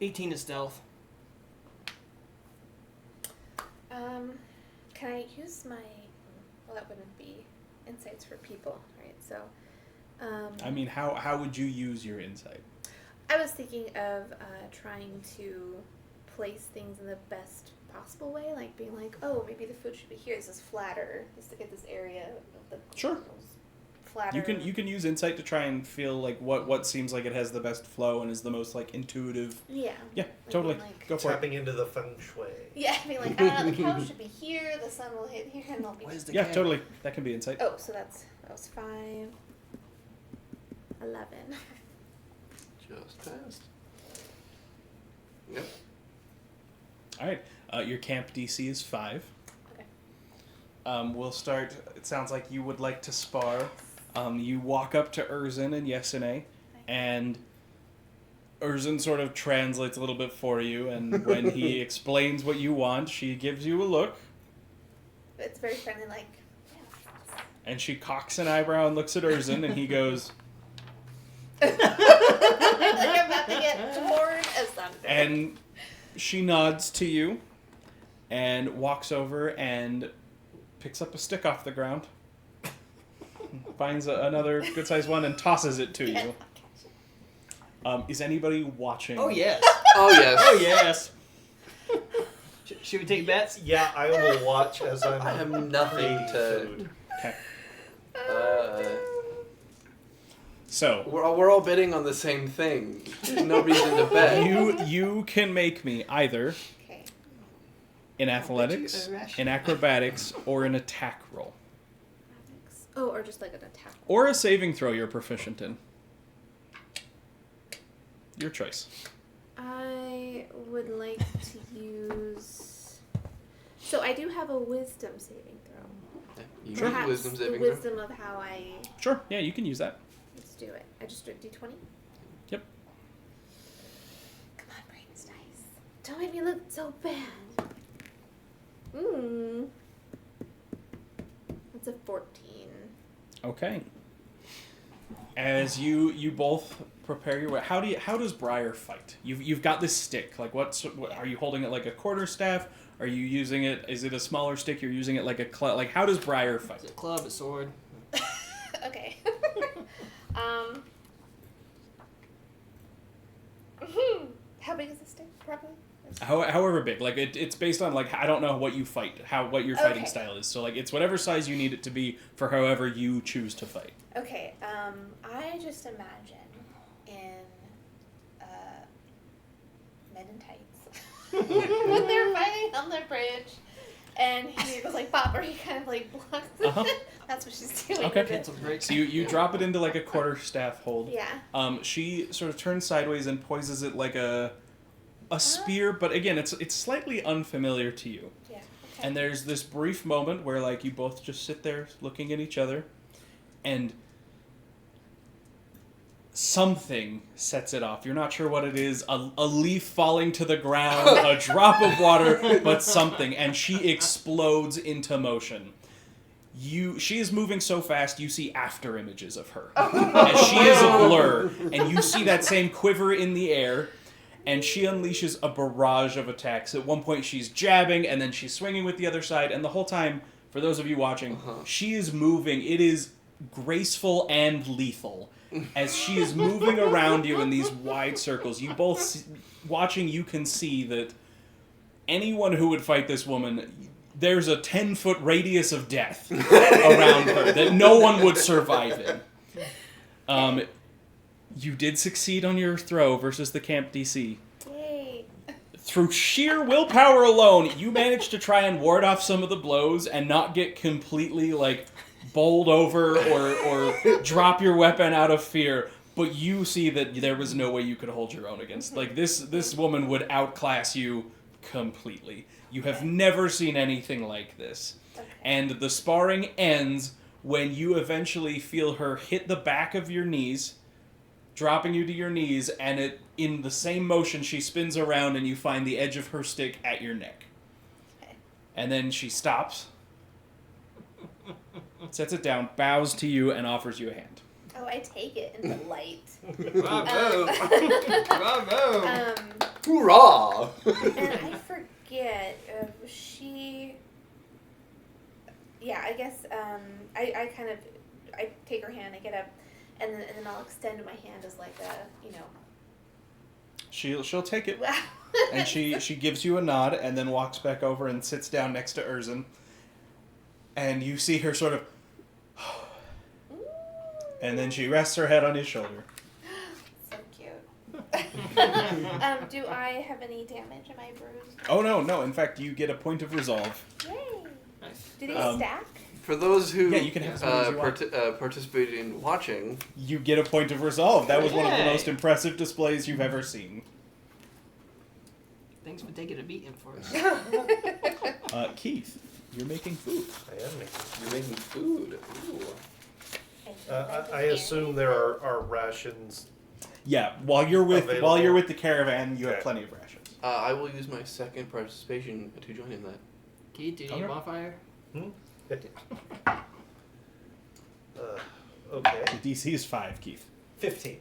D: '18 is stealth.
E: Can I use my? Well, that wouldn't be insights for people, right? So,
B: I mean, how would you use your insight?
E: I was thinking of trying to place things in the best possible way, like being like, oh, maybe the food should be here. This is flatter. Let's look at this area of the
B: Sure.
E: flatter.
B: You can use insight to try and feel like what seems like it has the best flow and is the most like intuitive.
E: Yeah.
B: Yeah,
E: Like
B: totally.
E: being like-
B: Go for it.
A: Tapping into the feng shui.
E: Yeah, being like, I don't know, the cow should be here. The sun will hit here, and they'll be.
D: Where's the
B: Yeah,
D: camp?
B: totally. That can be insight.
E: Oh, so that was 5, 11.
C: Just passed. Yep.
B: All right. Your camp DC is 5.
E: Okay.
B: We'll start. It sounds like you would like to spar. You walk up to Erzin and Yesune, and Erzin sort of translates a little bit for you, and when he explains what you want, she gives you a look,
E: It's very friendly, like. Yeah.
B: and she cocks an eyebrow and looks at Erzin, and he goes,
E: Like I'm about to get torn asunder.
B: and she nods to you, and walks over and picks up a stick off the ground, finds another good-sized one, and tosses it to you. Is anybody watching?
D: Oh yes.
C: Oh yes.
D: Oh yes. Should we take bets?
A: Yeah, I will watch as I'm.
C: I have nothing to.
A: food.
B: Okay. So
C: We're all betting on the same thing. There's no reason to bet.
B: you can make me either
E: Okay.
B: in athletics,
D: irrational.
B: in acrobatics, or an attack roll,
E: Oh, or just like an attack.
B: or a saving throw you're proficient in. Your choice.
E: I would like to use. So I do have a wisdom saving throw.
C: You
B: Sure.
C: need
E: Perhaps
C: wisdom
E: the
C: saving throw.
E: wisdom of how I.
B: Sure. Yeah, you can use that.
E: Let's do it. I just do D20.
B: Yep.
E: Come on, brains dice. Don't make me look so bad. That's a 14.
B: Okay. As you both prepare your way, how does Briar fight? You've got this stick. Like what are you holding it like a quarterstaff? Are you using it? Is it a smaller stick? You're using it like a club. Like how does Briar
D: Is
B: fight?
D: it a club, a sword?
E: Okay. How big is the stick? Probably.
B: However big. Like it's based on like I don't know what you fight. What your fighting
E: Okay.
B: style is. So like it's whatever size you need it to be for however you choose to fight.
E: Okay. I just imagine in Men in Tights when they're fighting on the bridge, and he goes like pop, or he kind of like blocks it.
B: Uh-huh.
E: That's what she's doing.
B: Okay.
E: with it.
D: Cancel break.
B: So you drop it into like a quarterstaff hold.
E: Yeah.
B: She sort of turns sideways and poises it like a spear, but again, it's slightly unfamiliar to you.
E: Yeah. Okay.
B: And there's this brief moment where like you both just sit there looking at each other, and something sets it off. You're not sure what it is. A leaf falling to the ground, a drop of water, but something, and she explodes into motion. She is moving so fast, you see after images of her. As she is a blur, and you see that same quiver in the air, and she unleashes a barrage of attacks. At one point, she's jabbing, and then she's swinging with the other side, and the whole time, for those of you watching, she is moving. It is graceful and lethal. As she is moving around you in these wide circles, you both, watching, you can see that anyone who would fight this woman, there's a 10-foot radius of death around her that no one would survive in. You did succeed on your throw versus the Camp DC.
E: Yay.
B: Through sheer willpower alone, you managed to try and ward off some of the blows and not get completely, like, bowled over or drop your weapon out of fear. But you see that there was no way you could hold your own against. Like, this woman would outclass you completely. You have never seen anything like this.
E: Okay.
B: And the sparring ends when you eventually feel her hit the back of your knees, dropping you to your knees, and in the same motion she spins around and you find the edge of her stick at your neck.
E: Okay.
B: And then she stops, sets it down, bows to you, and offers you a hand.
E: Oh, I take it in delight.
D: Bravo! Bravo!
C: Hoorah!
E: And I forget if she. Yeah, I guess I kind of take her hand, I get up, and then I'll extend my hand as like a, you know.
B: She'll take it,
E: Wow.
B: and she gives you a nod, and then walks back over and sits down next to Erzin. And you see her sort of, and then she rests her head on his shoulder.
E: So cute. Do I have any damage? Am I bruised?
B: Oh no! In fact, you get a point of resolve.
E: Yay!
D: Nice.
E: Do they stack?
C: For those who
B: Yeah, you can have as many as you want.
C: participated in watching,
B: You get a point of resolve. That was one of the
D: Yay.
B: most impressive displays you've ever seen.
D: Thanks for taking a beating for us.
B: Keith, you're making food.
A: I am making.
C: you're making food. Ooh.
A: I assume there are rations.
B: Yeah, while you're with
A: Available.
B: the caravan, you have
A: Okay.
B: plenty of rations.
C: I will use my second participation to join in that.
D: Keith, do you need
B: Okay.
D: a bonfire?
A: Okay.
B: The DC is 5, Keith.
A: 15.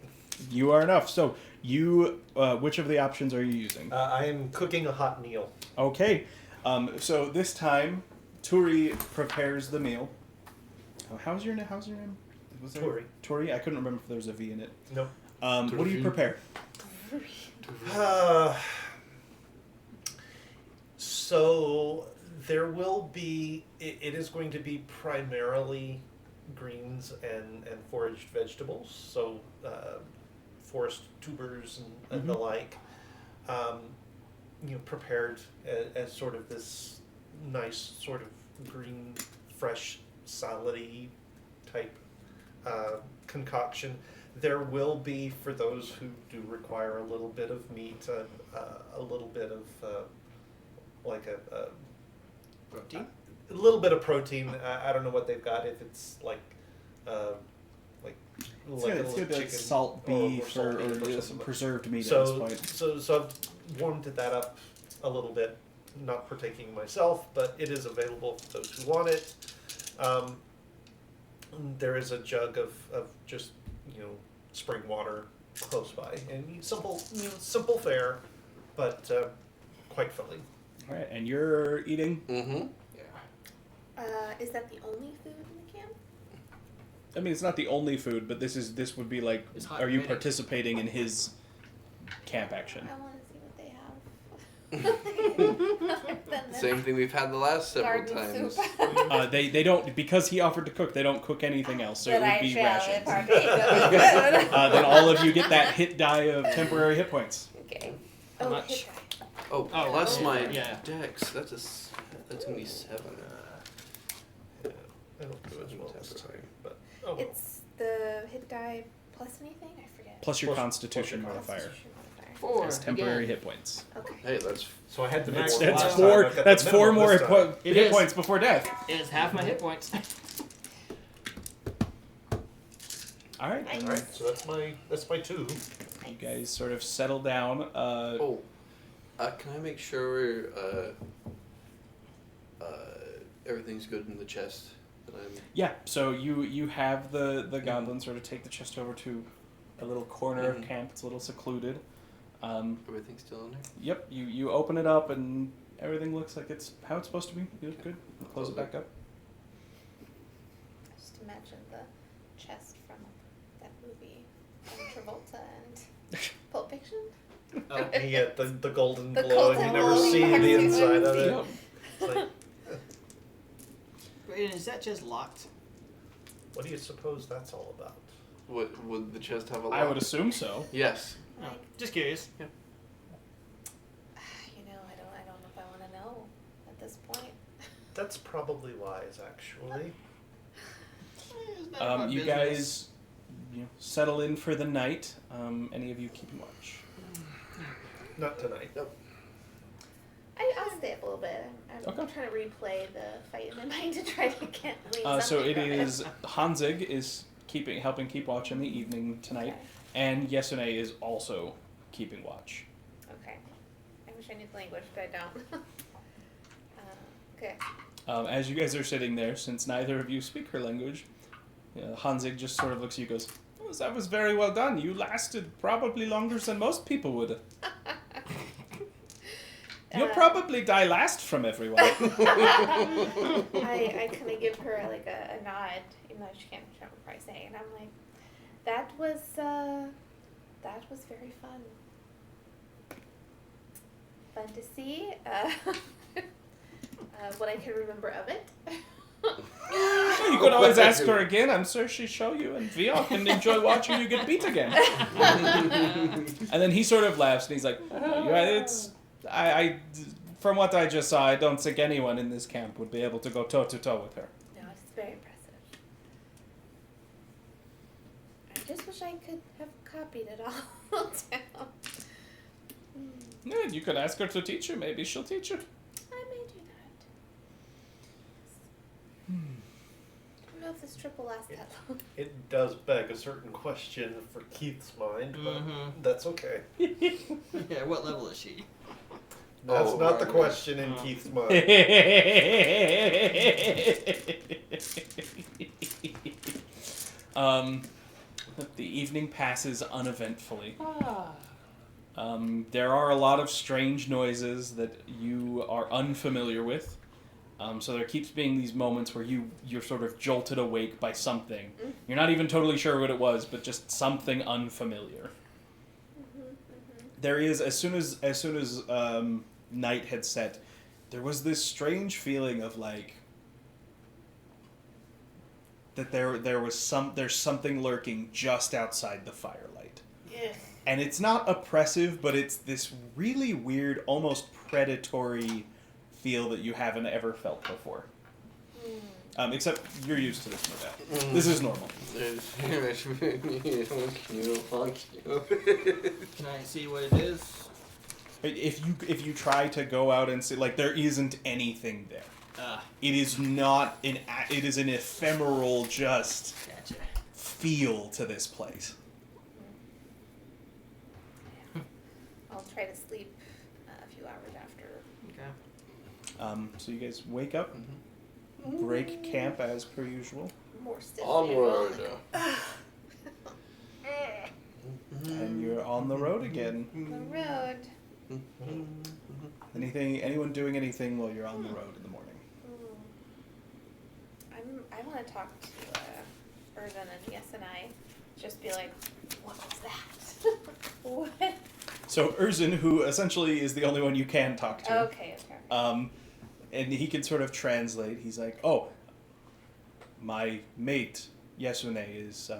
B: You are enough. So you, which of the options are you using?
A: I am cooking a hot meal.
B: Okay. So this time, Turi prepares the meal. Oh, how's your name? Was there
A: Turi.
B: Turi? I couldn't remember if there was a V in it.
A: Nope.
B: What do you prepare?
A: So there will be. It is going to be primarily greens and foraged vegetables. So forest tubers and the like. Prepared as sort of this nice sort of green, fresh, salad-y type concoction. There will be, for those who do require a little bit of meat, a little bit of
D: Protein?
A: a little bit of protein. I don't know what they've got. If it's like
B: It's gonna be
A: chicken
B: like salt beef
A: salt
B: or
A: beef
B: some preserved meat
A: so,
B: at this point.
A: So I've warmed that up a little bit, not partaking myself, but it is available for those who want it. There is a jug of just spring water close by, and simple fare, but quite filling.
B: All right, and you're eating.
C: Mm-hmm.
E: Is that the only food in the camp?
B: I mean, it's not the only food, but this would be like.
D: It's hot
B: Are you
D: ready.
B: participating in his camp action?
E: I want to see what they have.
C: Same thing we've had the last several
E: Garden
C: times.
E: soup.
B: They don't, because he offered to cook. They don't cook anything else, so it
E: That
B: would
E: I
B: be
E: shall
B: rations.
E: partake of.
B: Then all of you get that hit die of temporary hit points.
E: Okay.
D: How
E: Oh,
D: much?
E: hit die.
C: Oh,
D: Oh,
C: plus
D: yeah.
C: my
D: Yeah.
C: dex. That's gonna be 7.
A: I don't do as well this time, but oh well.
E: It's the hit die plus anything? I forget.
B: Plus your
A: Plus-
B: Constitution
A: plus your
B: modifier.
E: Constitution modifier.
D: 4.
B: As temporary
D: again.
B: hit points.
E: Okay.
C: Hey, that's
A: So I had the
B: That's,
A: max
B: that's
A: last
B: four.
A: time. I've got
B: That's
A: the
B: four
A: minimum
B: more
A: this time.
D: It
B: hit
D: is.
B: points before death.
D: It's half my hit points.
B: All right,
E: Nice.
B: and
A: All right, so that's my 2.
B: you guys sort of settle down.
C: can I make sure everything's good in the chest? That I'm.
B: Yeah, so you have the goblin sort of take the chest over to a little corner of
C: Mhm.
B: camp. It's a little secluded.
C: Everything's still in there.
B: Yep, you open it up and everything looks like it's how it's supposed to be. You look good. Close it back up.
E: Just imagine the chest from that movie, Travolta and Pulp Fiction.
D: Oh.
A: Yeah, the golden
E: The
A: glow, and you
E: golden
A: never
E: glow,
A: see
E: you
A: the
E: never see
A: inside of
E: the
A: it.
B: Yep.
A: It's like,
D: Wait, is that just locked?
A: what do you suppose that's all about?
C: What would the chest have a lock?
B: I would assume so.
C: Yes.
D: Oh, just curious.
E: I don't know if I want to know at this point.
A: That's probably wise, actually.
D: It's none of our
B: You
D: business.
B: guys settle in for the night. Any of you keeping watch?
A: Not tonight.
E: I'll stay up a little bit. I'm
B: Okay.
E: trying to replay the fight in my mind to try to get
B: So
E: something
B: it
E: from
B: is Hanzig is helping keep watch in the evening tonight, and Yesune is also keeping watch.
E: Okay. I wish I knew the language, but I don't. Okay.
B: As you guys are sitting there, since neither of you speak her language, Hanzig just sort of looks at you and goes, "Oh, that was very well done. You lasted probably longer than most people would. You'll probably die last from everyone."
E: I kind of give her like a nod, even though she can't quite say, and I'm like, that was very fun. Fun to see. What I can remember of it.
B: You could always ask her again. I'm sure she'll show you, and we all can enjoy watching you get beat again. And then he sort of laughs, and he's like, "It's I from what I just saw, I don't think anyone in this camp would be able to go toe to toe with her."
E: No, it's very impressive. I just wish I could have copied it all down.
B: Yeah, you could ask her to teach you. Maybe she'll teach you.
E: I may do that. I don't know if this trip will last that long.
A: It does beg a certain question for Keith's mind, but
D: Mhm.
A: that's okay.
D: Yeah, what level is she?
A: That's
C: Oh,
A: not the
C: right.
A: question in
D: Oh.
A: Keith's mind.
B: The evening passes uneventfully. There are a lot of strange noises that you are unfamiliar with. So there keeps being these moments where you're sort of jolted awake by something. You're not even totally sure what it was, but just something unfamiliar. There is, as soon as night had set, there was this strange feeling of like that there's something lurking just outside the firelight.
E: Yeah.
B: And it's not oppressive, but it's this really weird, almost predatory feel that you haven't ever felt before. Except you're used to this, no doubt. This is normal.
C: Fuck you.
D: Can I see what it is?
B: If you try to go out and see, like, there isn't anything there. It is not it is an ephemeral just
D: Gotcha.
B: feel to this place.
E: I'll try to sleep a few hours after.
D: Okay.
B: So you guys wake up, break camp as per usual,
E: More stiff.
C: Onward.
B: and you're on the road again.
E: The road.
B: Anyone doing anything while you're on the road in the morning?
E: I want to talk to Irvin and Yes and I. Just be like, what was that? What?
B: So Urzin, who essentially is the only one you can talk to,
E: Okay.
B: and he can sort of translate. He's like, "Oh, my mate Yasune is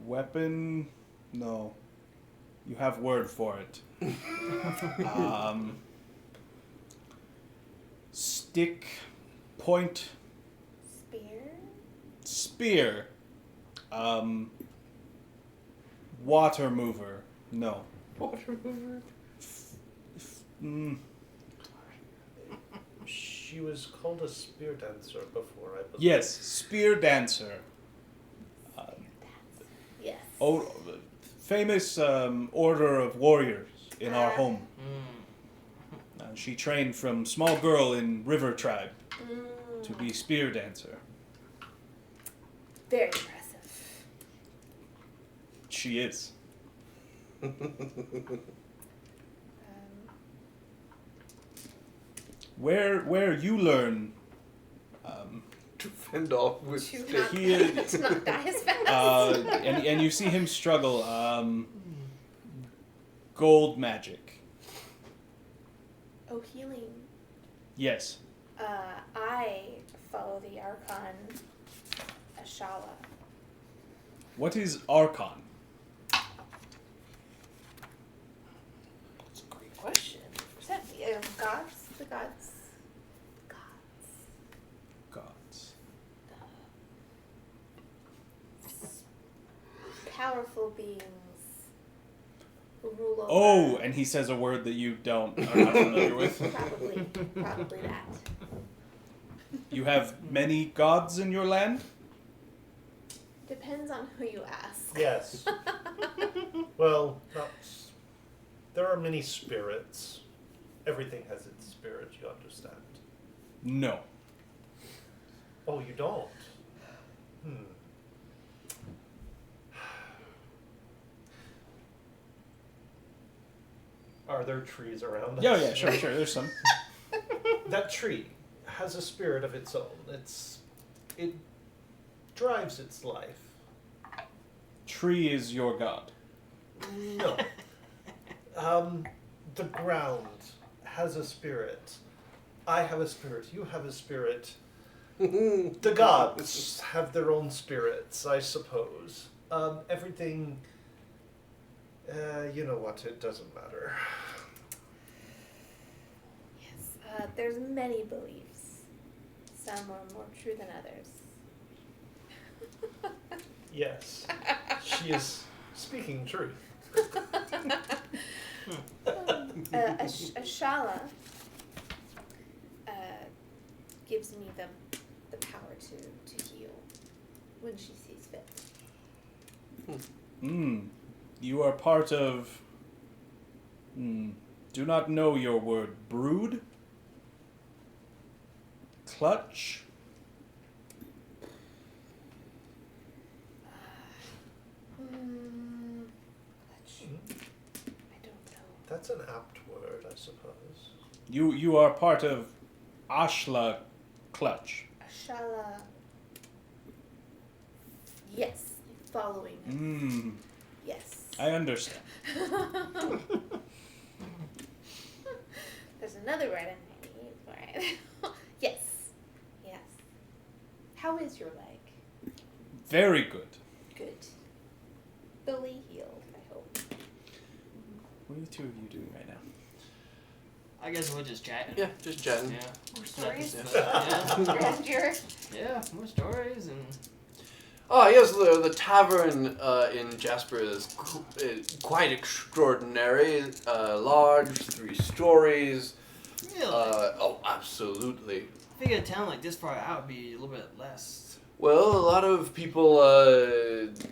B: weapon. No, you have word for it. Stick, point, spear. Water mover. No.
C: Water mover.
A: She was called a spear dancer before, I believe.
B: Yes, spear dancer.
E: Yes.
B: Famous order of warriors in our home. She trained from small girl in River Tribe to be spear dancer.
E: Very impressive.
B: She is. Where you learn
C: To fend off with
E: To
C: stick.
E: not,
B: He is-
E: to not die as fast.
B: and you see him struggle. Gold magic.
E: Oh, healing.
B: Yes.
E: I follow the Archon Ashala.
B: What is Archon?
E: That's a great question. Is that the gods? The gods?
B: Gods.
E: Powerful beings who rule over.
B: Oh, and he says a word that you are not familiar with.
E: Probably that.
B: You have many gods in your land?
E: Depends on who you ask.
A: Yes. Well, there are many spirits. Everything has its spirit, you understand.
B: No.
A: Oh, you don't? Are there trees around us?
B: Yeah, sure, there's some.
A: That tree has a spirit of its own. It drives its life.
B: Tree is your god.
A: No. The ground has a spirit. I have a spirit. You have a spirit. The gods have their own spirits, I suppose. Everything. You know what? It doesn't matter.
E: Yes. There's many beliefs. Some are more true than others.
A: Yes. She is speaking truth.
E: Ashala gives me the power to heal when she sees fit.
B: You are part of... do not know your word. Brood? Clutch?
A: That's an apt word, I suppose.
B: You are part of Ashla Clutch.
E: Shala. Yes. Following it. Yes.
B: I understand.
E: There's another word I need for it. Yes. Yes. How is your leg?
B: Very good.
E: Good. Fully healed, I hope.
B: What are the two of you doing right now?
D: I guess we're just chatting.
C: Yeah, just chatting.
D: Yeah.
E: More stories?
D: Yeah.
E: Grandeur.
D: Yeah, more stories and.
C: Oh yes, the tavern in Jasper is quite extraordinary. Large, 3 stories.
D: Really?
C: Oh, absolutely.
D: I figured a town like this far out would be a little bit less.
C: Well, a lot of people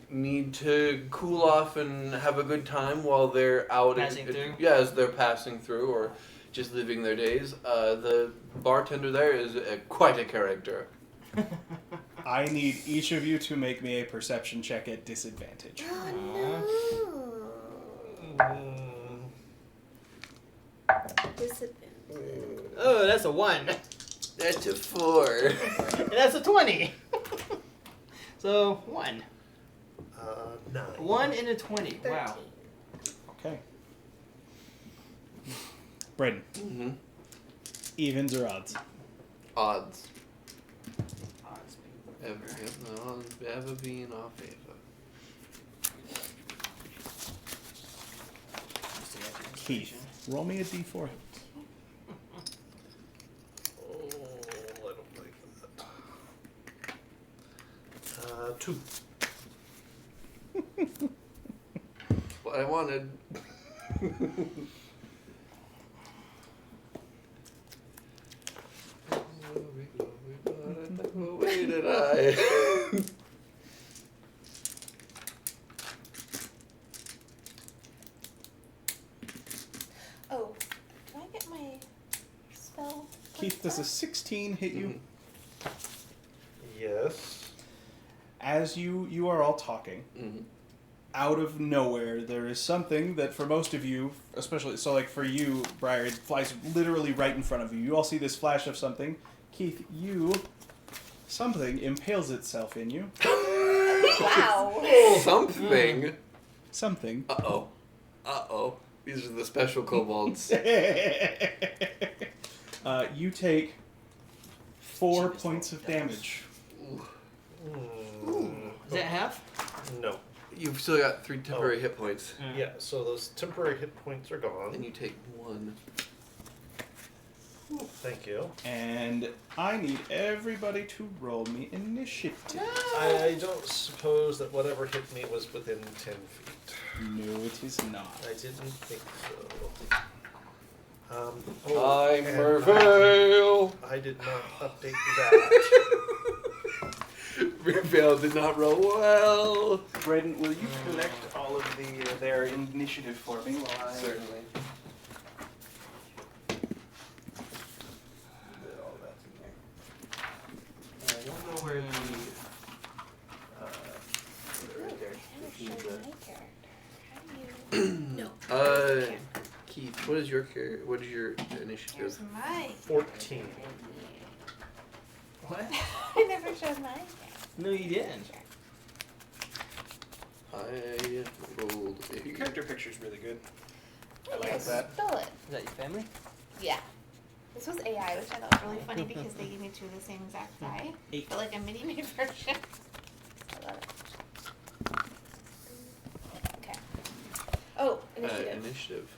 C: need to cool off and have a good time while they're out.
D: Passing through?
C: Yeah, as they're passing through or just living their days. The bartender there is quite a character.
B: I need each of you to make me a perception check at disadvantage.
E: Oh no. Disadvantage.
D: Oh, that's a 1.
C: That's a 4.
D: And that's a 20. So 1.
A: 9.
D: 1 and a 20.
E: 13.
D: Wow.
B: Okay. Braden,
C: Mm-hmm.
B: evens or odds?
C: Odds.
D: Odds being-
C: The odds ever be in our favor.
B: Keith, roll me a d4.
A: Oh, I don't like that. 2.
C: What I wanted. Where did I?
E: Oh, can I get my spell?
B: Keith, does a 16 hit you?
A: Yes.
B: As you are all talking,
C: Mm-hmm.
B: out of nowhere, there is something that for most of you, especially, so like for you, Briar, it flies literally right in front of you. You all see this flash of something. Keith, something impales itself in you.
E: Wow.
C: Something.
B: Something.
C: Uh-oh. Uh-oh. These are the special kobolds.
B: You take 4 points of damage.
D: Is that half?
A: No.
C: You've still got 3 temporary hit points.
A: Yeah, so those temporary hit points are
C: Then
A: gone.
C: you take 1.
A: Thank you.
B: And I need everybody to roll me initiative.
A: I don't suppose that whatever hit me was within 10 feet.
B: No, it is not.
A: I didn't think so.
C: I'm
A: and
C: Mervale.
A: I did not update that.
C: Mervale did not roll well.
B: Braden, will you collect all of their initiative for me while I...
C: Certainly. I don't know where the... right there.
E: Show my character. How do you... No.
C: Keith, what is your initiative?
E: Here's my
A: 14.
D: What?
E: I never showed my character.
D: No, you didn't.
C: I rolled a...
B: Your character picture's really good. I
E: Wait,
B: like that.
E: Stole it.
D: Is that your family?
E: Yeah. This was AI, which I thought was really funny because they gave me 2 of the same exact die, but like a mini-made version. I love it. Okay. Oh, initiative.
C: Initiative.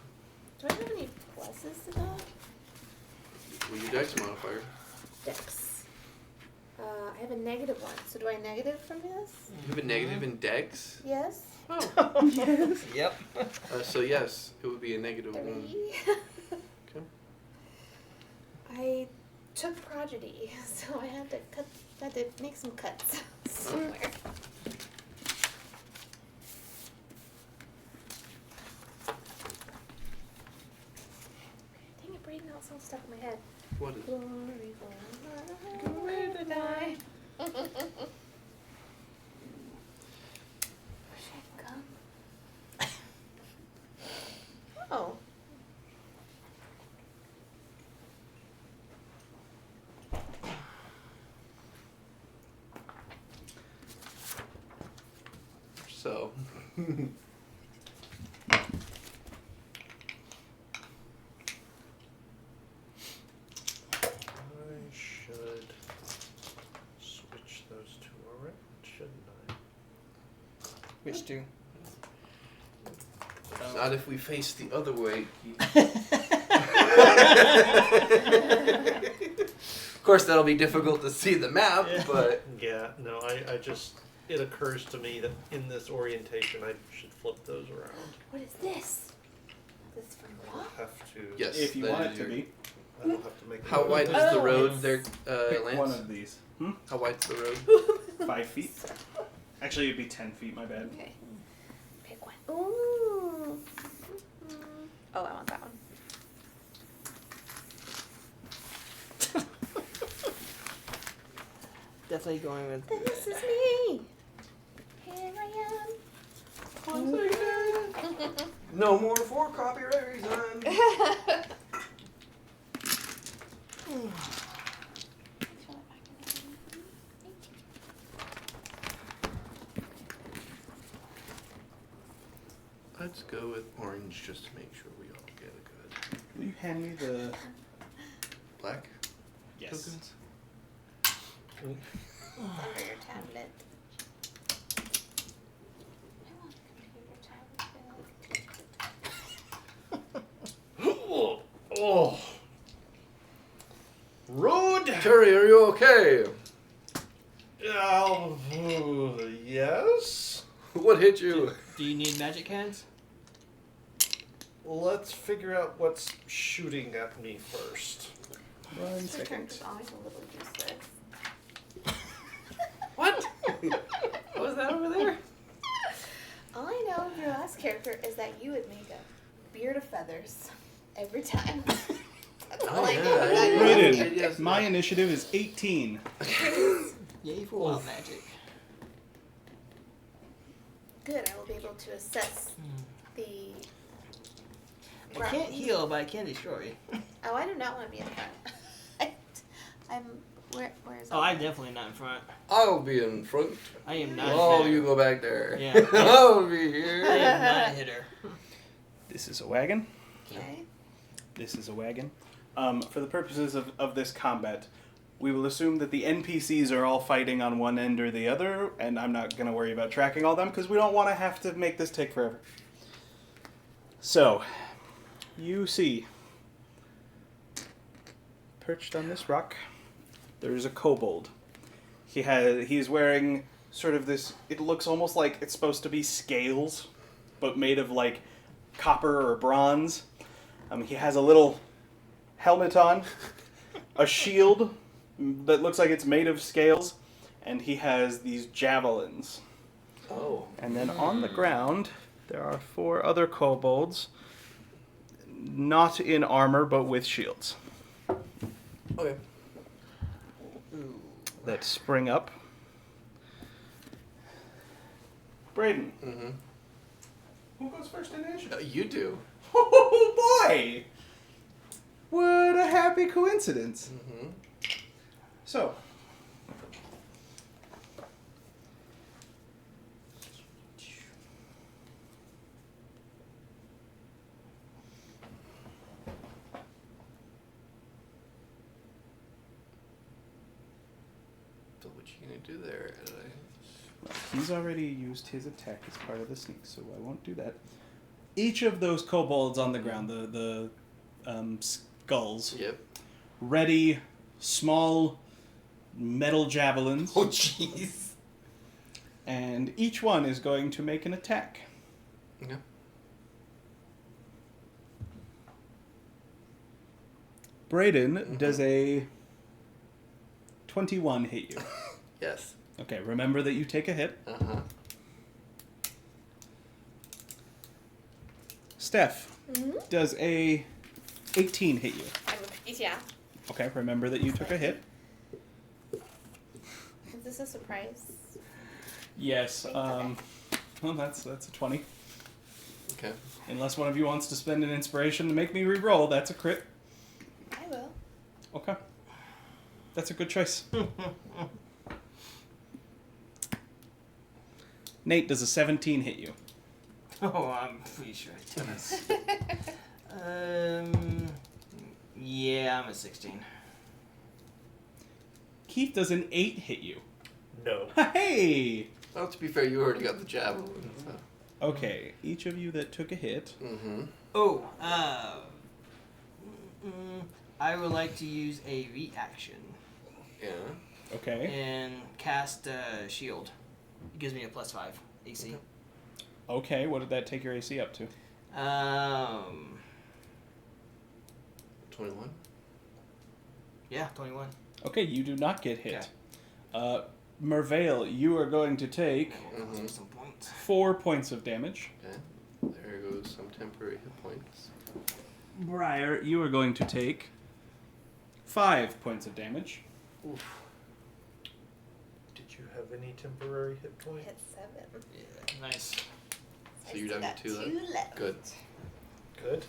E: Do I have any pluses to that?
C: Well, your dex modifier.
E: Dex. I have a -1. So do I negative from this?
C: You have a negative in dex?
E: Yes.
C: Oh.
D: Yep.
C: So yes, it would be a -1.
E: 3.
C: Okay.
E: I took prodigy, so I had to make some cuts somewhere. Dang it, Braden, that song stuck in my head.
C: What is...
E: Glory, glory, to die. Wish I'd come. Oh,
C: So.
A: I should switch those two around, shouldn't I?
D: Which two?
C: Not if we face the other way. Of course, that'll be difficult to see the map,
D: Yeah.
C: but
A: Yeah, no, I just, it occurs to me that in this orientation I should flip those around.
E: What is this? This is from
A: I'll
E: Rock?
A: have to,
C: yes.
B: If you
C: that
B: want
C: is
B: it to
C: your-
B: be.
A: I will have to make
C: How
A: a
C: wide
A: note.
C: is the
E: Oh,
C: road
E: it's-
C: there,
B: Pick
C: Lance?
B: one of these.
C: How wide's the road?
B: 5 feet. Actually, it'd be 10 feet, my bad.
E: Okay. Pick one. Ooh. Oh, I want that one.
D: Definitely going with.
E: This is me. Here I am.
C: No more for copyright reasons. Let's go with orange just to make sure we all get a good
B: Will you hand me the...
C: black
B: Yes.
C: tokens.
E: Under your tablet. I want a computer tablet.
A: Oh. Rude!
C: Terry, are you okay?
A: Yes?
C: What hit you?
D: Do you need magic hands?
A: Let's figure out what's shooting at me first.
B: 1
E: This
B: second.
E: character's always a little useless.
C: What? What was that over there?
E: All I know of your last character is that you would make a beard of feathers every time. That's all I know.
C: yeah.
B: Brayden,
C: Yes.
B: my initiative is 18.
D: Yay for wild magic.
E: Good, I will be able to assess the.
D: I can't heal, but I can destroy.
E: Oh, I do not want to be in front. I'm. Where is
D: Oh, I'm definitely not in front.
C: I'll be in front.
D: I am not.
C: Oh,
D: there.
C: you go back there.
D: Yeah.
C: I'll be
D: I
C: here.
D: am not a hitter.
B: This is a wagon.
E: Okay.
B: This is a wagon. For the purposes of this combat, we will assume that the NPCs are all fighting on one end or the other, and I'm not going to worry about tracking all them because we don't want to have to make this take forever. So, you see, perched on this rock, there's a kobold. He's wearing sort of this, it looks almost like it's supposed to be scales, but made of like copper or bronze. He has a little helmet on, a shield that looks like it's made of scales, and he has these javelins.
C: Oh.
B: And then on the ground, there are 4 other kobolds, not in armor, but with shields,
C: Okay.
D: Ooh.
B: that spring up. Brayden,
C: Mm-hmm.
B: who goes first in initiative?
C: You do.
B: Oh boy! What a happy coincidence.
C: Mm-hmm.
B: So,
C: So what you gonna do there?
B: he's already used his attack as part of the sneak, so I won't do that. Each of those kobolds on the ground, the skulls,
C: Yep.
B: ready small metal javelins,
C: Oh jeez.
B: and each one is going to make an attack.
C: Okay.
B: Brayden, does a 21 hit you?
C: Yes.
B: Okay, remember that you take a hit.
C: Uh-huh.
B: Steph,
E: Mm-hmm.
B: does a 18 hit you?
E: Yeah.
B: Okay, remember that you took a hit.
E: Is this a surprise?
B: Yes. Well, that's a 20.
C: Okay.
B: Unless one of you wants to spend an inspiration to make me re-roll, that's a crit.
E: I will.
B: Okay. That's a good choice. Nate, does a 17 hit you?
D: Oh, I'm pretty sure it does. Yeah, I'm at 16.
B: Keith, does an 8 hit you?
A: No.
B: Hey!
C: Well, to be fair, you already got the javelin. So.
B: Okay, each of you that took a hit.
C: Mm-hmm.
D: Oh, I would like to use a reaction
C: Yeah.
B: Okay.
D: and cast shield. It gives me a +5 AC.
B: Okay, what did that take your AC up to?
C: 21.
D: Yeah, 21.
B: Okay, you do not get hit.
D: Okay.
B: Mervale, you are going to take
C: Mhm.
D: Some points.
B: 4 points of damage.
C: Okay. There goes some temporary hit points.
B: Briar, you are going to take 5 points of damage.
C: Oof.
A: Did you have any temporary hit points?
E: Hit 7.
D: Yeah, nice.
C: So you're down to 2 left?
E: left.
C: Good.
A: Good.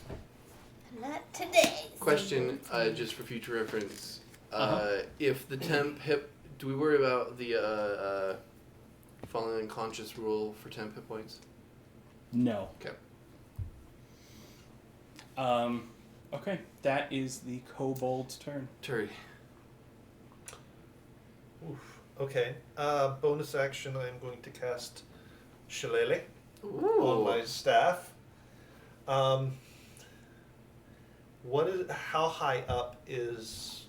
E: Not today.
C: Question, just for future reference.
B: Uh-huh.
C: If the temp hit... Do we worry about the falling unconscious rule for temp hit points?
B: No.
C: Okay.
B: Okay, that is the kobold's turn.
C: Turi.
A: Oof. Okay. Bonus action, I'm going to cast Shillelagh on my staff. How high up is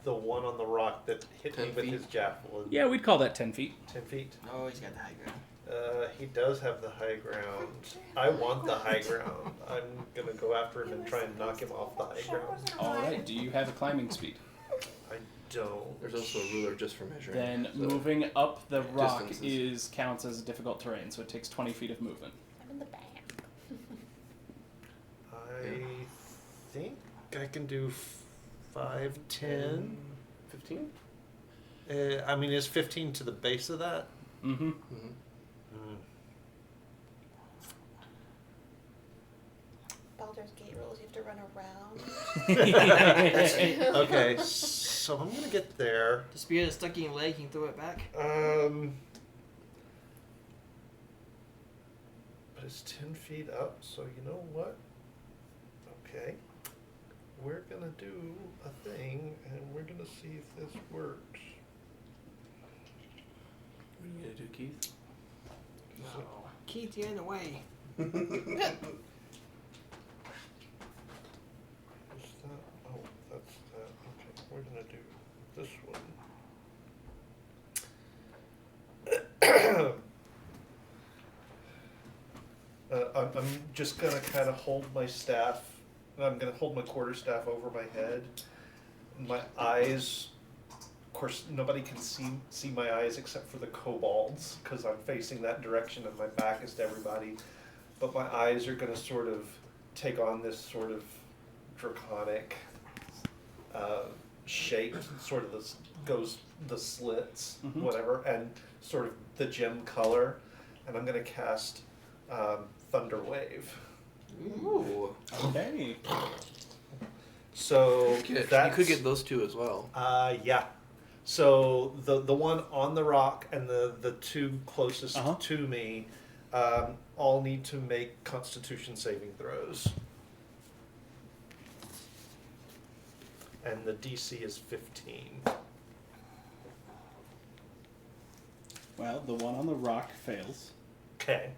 A: the one on the rock that hit me
C: 10
A: with
C: feet?
A: his javelin?
B: Yeah, we'd call that 10 feet.
A: 10 feet.
D: Oh, he's got the high ground.
A: He does have the high ground. I want the high ground. I'm going to go after him and try and knock him off the high ground.
B: Alright, do you have a climbing speed?
A: I don't.
C: There's also a ruler just for measuring.
B: Then
C: so-
B: moving up the rock
C: Distances.
B: counts as difficult terrain, so it takes 20 feet of movement.
E: I'm in the back.
A: I think I can do 5, 10.
C: 15?
A: I mean, is 15 to the base of that?
B: Mm-hmm.
C: Mm-hmm.
E: Baldur's Gate rules, you have to run around.
A: Okay, so I'm gonna get there.
D: The spear that's stuck in your leg, you can throw it back.
A: But it's 10 feet up, so you know what? Okay, we're gonna do a thing, and we're gonna see if this works.
C: What are you gonna do, Keith?
D: Keith, you're in the way.
A: Is that? Oh, that's that. Okay, we're gonna do this one. I'm just gonna kind of hold my staff. I'm gonna hold my quarterstaff over my head. My eyes, of course, nobody can see my eyes except for the kobolds because I'm facing that direction and my back is to everybody. But my eyes are gonna sort of take on this sort of draconic shape, sort of this goes the slits,
B: Mhm.
A: whatever, and sort of the gem color, and I'm gonna cast Thunder Wave.
C: Ooh.
B: Okay.
A: So
C: You
A: that's,
C: could get those two as well.
A: yeah. So the one on the rock and the two closest
B: Uh-huh.
A: to me all need to make Constitution saving throws. And the DC is 15.
B: Well, the one on the rock fails.
A: Okay.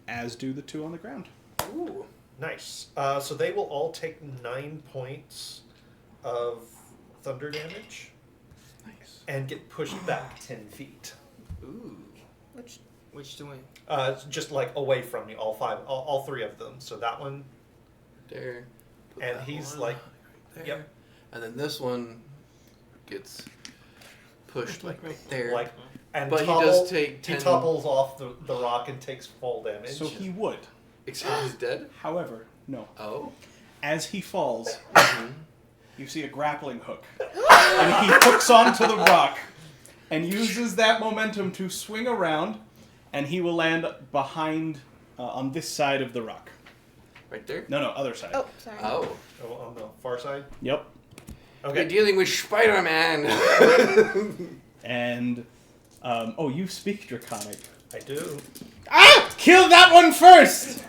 B: As do the two on the ground.
C: Ooh.
A: Nice. So they will all take 9 points of thunder damage
C: Nice.
A: and get pushed back 10 feet.
D: Ooh.
E: Which
D: Which doing?
A: It's just like away from me, all three of them. So that one,
C: There. Put
A: and
C: that
A: he's
C: one
A: like,
C: right there.
A: yep.
C: And then this one gets pushed like right there.
A: like, and
C: But he does take
A: he
C: 10
A: topples off the rock and takes full damage.
B: So he would.
C: Except he's dead?
B: However, no.
C: Oh.
B: As he falls,
C: Mhm.
B: you see a grappling hook. And he hooks onto the rock and uses that momentum to swing around, and he will land behind on this side of the rock.
C: Right there?
B: No, other side.
E: Oh, sorry.
C: Oh.
A: Oh, on the far side.
B: Yep.
C: We're
A: Okay.
C: dealing with Spider-Man.
B: And, you speak Draconic.
A: I do.
B: Ah! Kill that one first!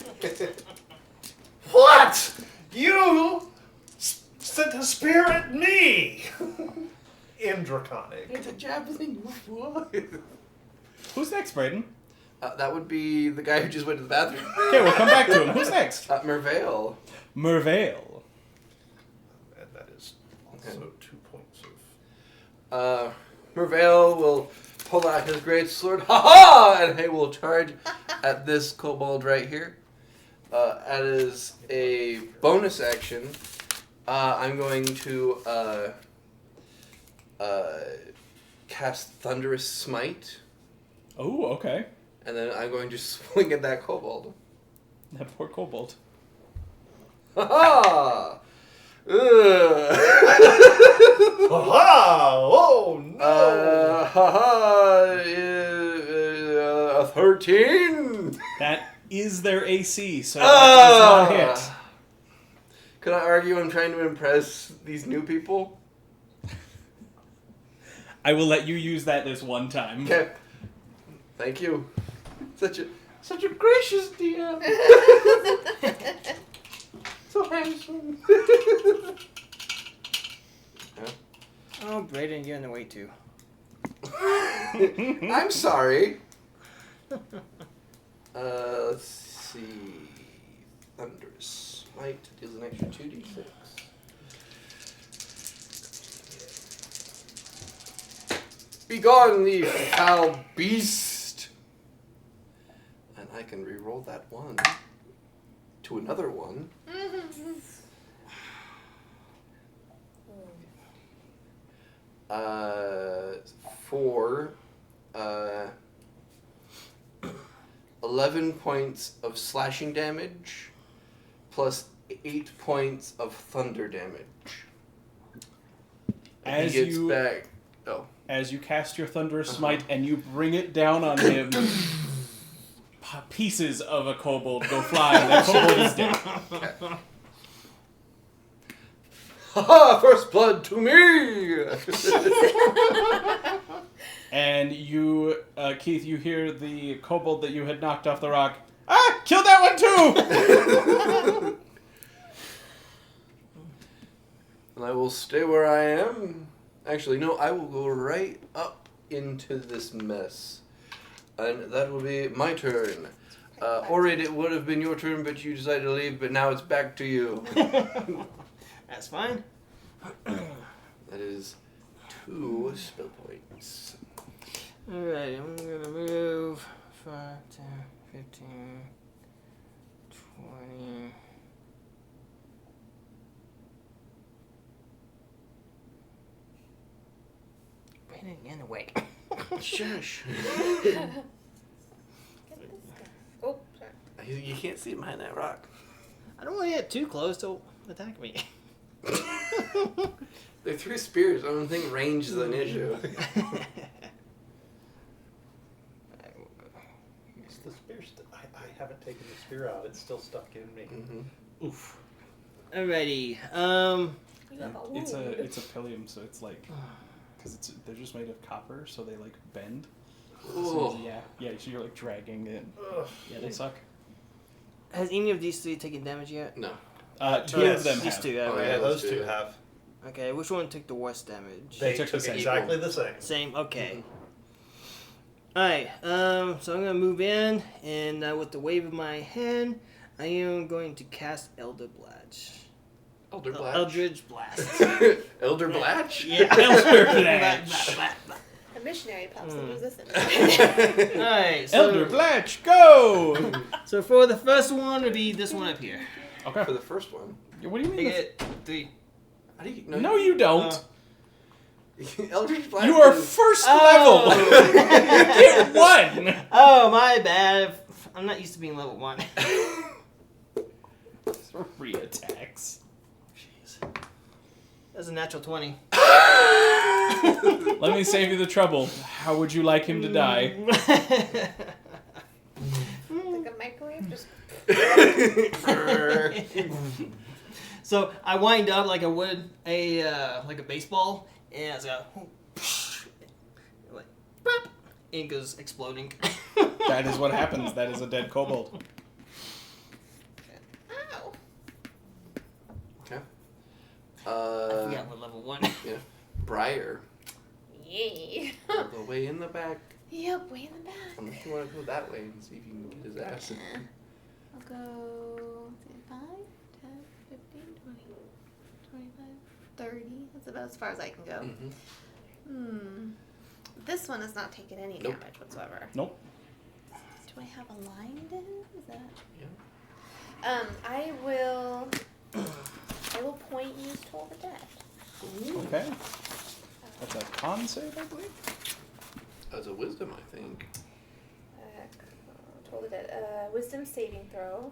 A: What? You sent a spear at me. In Draconic.
C: It's a javelin. What?
B: Who's next, Brayden?
C: That would be the guy who just went to the bathroom.
B: Okay, we'll come back to him. Who's next?
C: Mervale.
B: Mervale.
A: And that is also 2 points of.
C: Mervale will pull out his great sword, and he will charge at this kobold right here. As a bonus action, I'm going to cast Thunderous Smite,
B: Oh, okay.
C: and then I'm going to swing at that kobold.
B: That poor kobold.
C: Ha
A: Aha! Oh no!
C: A 13.
B: That is their AC, so that does not hit.
C: Can I argue I'm trying to impress these new people?
B: I will let you use that this one time.
C: Okay. Thank you. Such a gracious DM. So handsome.
D: Oh, Brayden, you're in the way too.
C: I'm sorry. Let's see. Thunderous Smite deals an extra 2d6. Begone, thee foul beast! And I can re-roll that one to another one. For 11 points of slashing damage plus 8 points of thunder damage.
B: As
C: he gets
B: you
C: back. Oh.
B: as you cast your Thunderous Smite and you bring it down on him, pieces of a kobold go flying. That kobold is dead.
C: Haha! First blood to me!
B: And you, Keith, you hear the kobold that you had knocked off the rock. Ah! Kill that one too!
C: And I will stay where I am. Actually, no, I will go right up into this mess. And that will be my turn. Orid, it would have been your turn, but you decided to leave, but now it's back to you.
D: That's fine.
C: That is 2 spell points.
D: Alright, I'm gonna move 5, 10, 15, 20. Brayden, get in the way.
C: Shush.
E: Get this guy. Oh, sorry.
C: You can't see behind that rock.
D: I don't want to get too close to attack me.
C: They're 3 spears. I don't think range is an issue.
A: It's the spear. I haven't taken the spear out. It's still stuck in me.
C: Mm-hmm.
A: Oof.
D: Alrighty.
E: You have a
B: It's
E: wound.
B: a pillium, so it's like, because they're just made of copper, so they like bend.
C: Oh.
B: So, yeah. So you're like dragging it.
A: Ugh.
B: Yeah, they suck.
D: Has any of these 3 taken damage yet?
C: No.
B: 2
A: Yes.
B: of them
D: These
B: have.
D: 2,
C: Oh,
D: alright.
A: Yeah, those
C: let's do
A: two
C: it.
A: have.
D: Okay, which one took the worst damage?
A: They
B: took
A: took
B: the same.
A: exactly the same.
D: Same, okay. Alright, so I'm gonna move in, and with the wave of my hand, I am going to cast Elder Blatch.
C: Elder Blatch.
D: Eldridge Blast.
C: Elder Blatch?
D: Yeah.
B: Elder Blatch.
E: A missionary pops
D: Hmm.
E: in resistance.
D: Alright, so,
B: Elder Blatch, go!
D: so for the first one, it'll be this one up here.
B: Okay.
C: For the first one.
B: What do you
D: I
B: mean?
D: get 3.
C: How do you...
B: No, you don't.
C: Eldritch Blast
B: You are
C: is-
B: first
D: Oh.
B: level. You get 1.
D: Oh, my bad. I'm not used to being level 1.
B: 3 attacks.
D: Jeez. That's a natural 20.
B: Let me save you the trouble. How would you like him to die?
E: Like a microwave, just
D: So I wind up like like a baseball, and it's a like, pop, and it goes exploding.
B: That is what happens. That is a dead kobold.
E: Ow.
C: Okay.
D: I forgot what level 1.
C: Yeah. Briar.
E: Yay.
C: All the way in the back.
E: Yep, way in the back.
C: Unless you want to go that way and see if you can get his ass.
E: I'll go 5, 10, 15, 20, 25, 30. That's about as far as I can go.
C: Mm-hmm.
E: This one is not taking any
C: Nope.
E: damage whatsoever.
B: Nope.
E: Do I have a line to him? Is that?
C: Yeah.
E: I will point you to Toll the Dead.
B: Okay. That's a con save, I believe.
C: As a wisdom, I think.
E: Toll the Dead. Wisdom saving throw.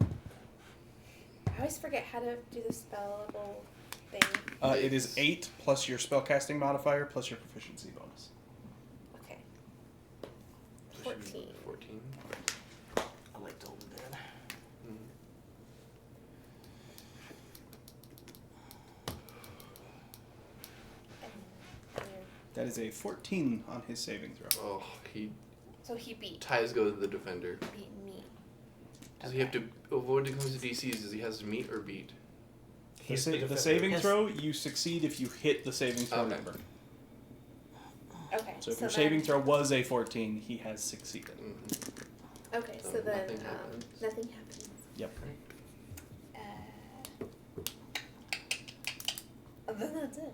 E: I always forget how to do the spellable thing.
B: It is 8 plus your spellcasting modifier plus your proficiency bonus.
E: Okay. 14.
C: 14.
D: I like Toll the Dead.
B: That is a 14 on his saving throw.
C: Oh,
E: So he beat
C: ties go to the defender.
E: me.
C: Does he have to? When it comes to DCs, does he has to meet or beat?
A: He's
B: The
A: defender.
B: saving
D: Yes.
B: throw, you succeed if you hit the saving throw
C: Okay.
B: number.
E: Okay.
B: So if your
E: then-
B: saving throw was a 14, he has succeeded.
C: Mm-hmm.
E: Okay,
C: So
E: so then
C: nothing happens.
E: nothing happens.
B: Yep.
E: Then that's it.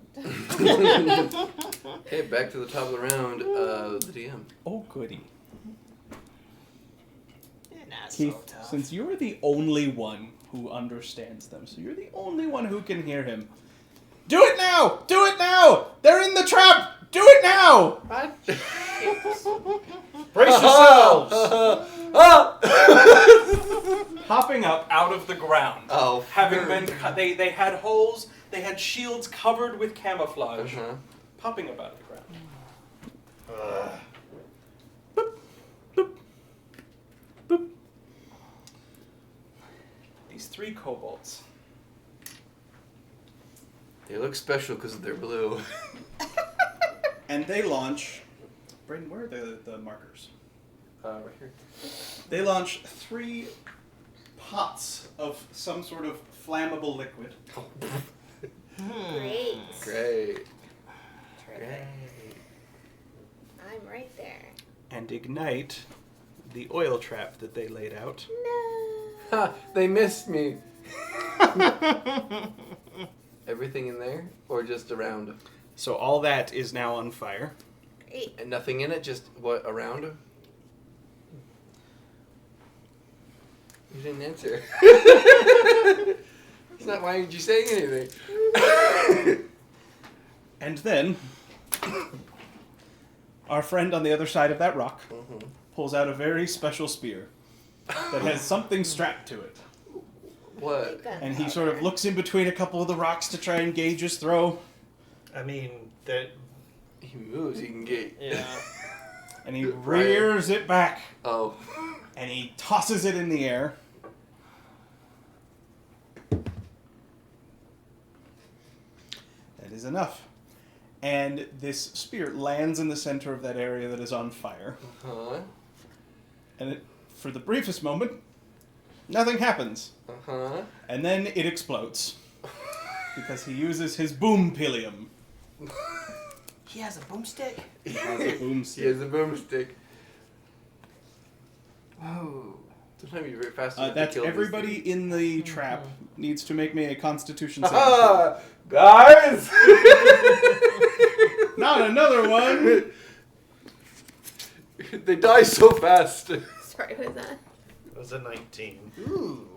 C: Okay, back to the top of the round. The DM.
B: Oh, goody.
D: Not
B: Keith,
D: so tough.
B: since you're the only one who understands them, so you're the only one who can hear him. Do it now! Do it now! They're in the trap! Do it now!
C: What?
A: Brace yourselves!
B: Popping up out of the ground.
C: Oh,
B: Having been cut, they had holes, they had shields covered with camouflage.
C: Uh-huh.
B: Popping up out of the ground. These 3 kobolds.
C: They look special because they're blue.
B: And they launch. Brayden, where are the markers?
C: Right here.
B: They launch 3 pots of some sort of flammable liquid.
E: Great.
C: Great.
E: Terrific. I'm right there.
B: And ignite the oil trap that they laid out.
E: No.
C: Ha! They missed me. Everything in there, or just around?
B: So all that is now on fire.
E: Great.
C: And nothing in it, just what around? You didn't answer. It's not. Why aren't you saying anything?
B: And then our friend on the other side of that rock pulls out a very special spear that has something strapped to it.
C: What?
B: And he sort of looks in between a couple of the rocks to try and gauge his throw.
A: I mean, that
C: He moves. He can get.
D: Yeah.
B: And he
C: Right.
B: rears it back.
C: Oh.
B: And he tosses it in the air. That is enough. And this spear lands in the center of that area that is on fire.
C: Huh.
B: And for the briefest moment, nothing happens.
C: Huh.
B: And then it explodes. Because he uses his boom pilium.
D: He has a boomstick?
B: He has a boom
C: He
B: stick.
C: has a boomstick.
D: Whoa.
C: Sometimes you're very fast enough to
B: That's
C: kill this
B: everybody
C: thing.
B: in the trap needs to make me a constitution save.
C: Ah, guys!
B: Not another one!
C: They die so fast.
E: Sorry, what is that?
A: it was a 19.
D: Ooh.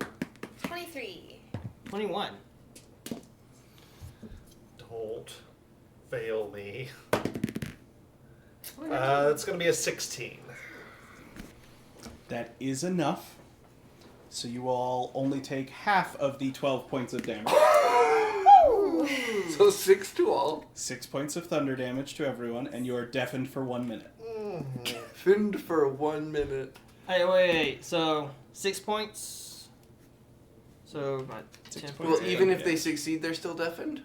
E: 23.
D: 21.
A: Don't fail me. It's going to be a 16.
B: That is enough. So you all only take half of the 12 points of damage.
C: So 6 to all.
B: 6 points of thunder damage to everyone, and you are deafened for 1 minute.
C: Finned for 1 minute.
D: Hey, wait. So, 6 points. So about 10
B: 6
D: points.
C: Well,
B: Yeah.
C: even if they succeed, they're still deafened?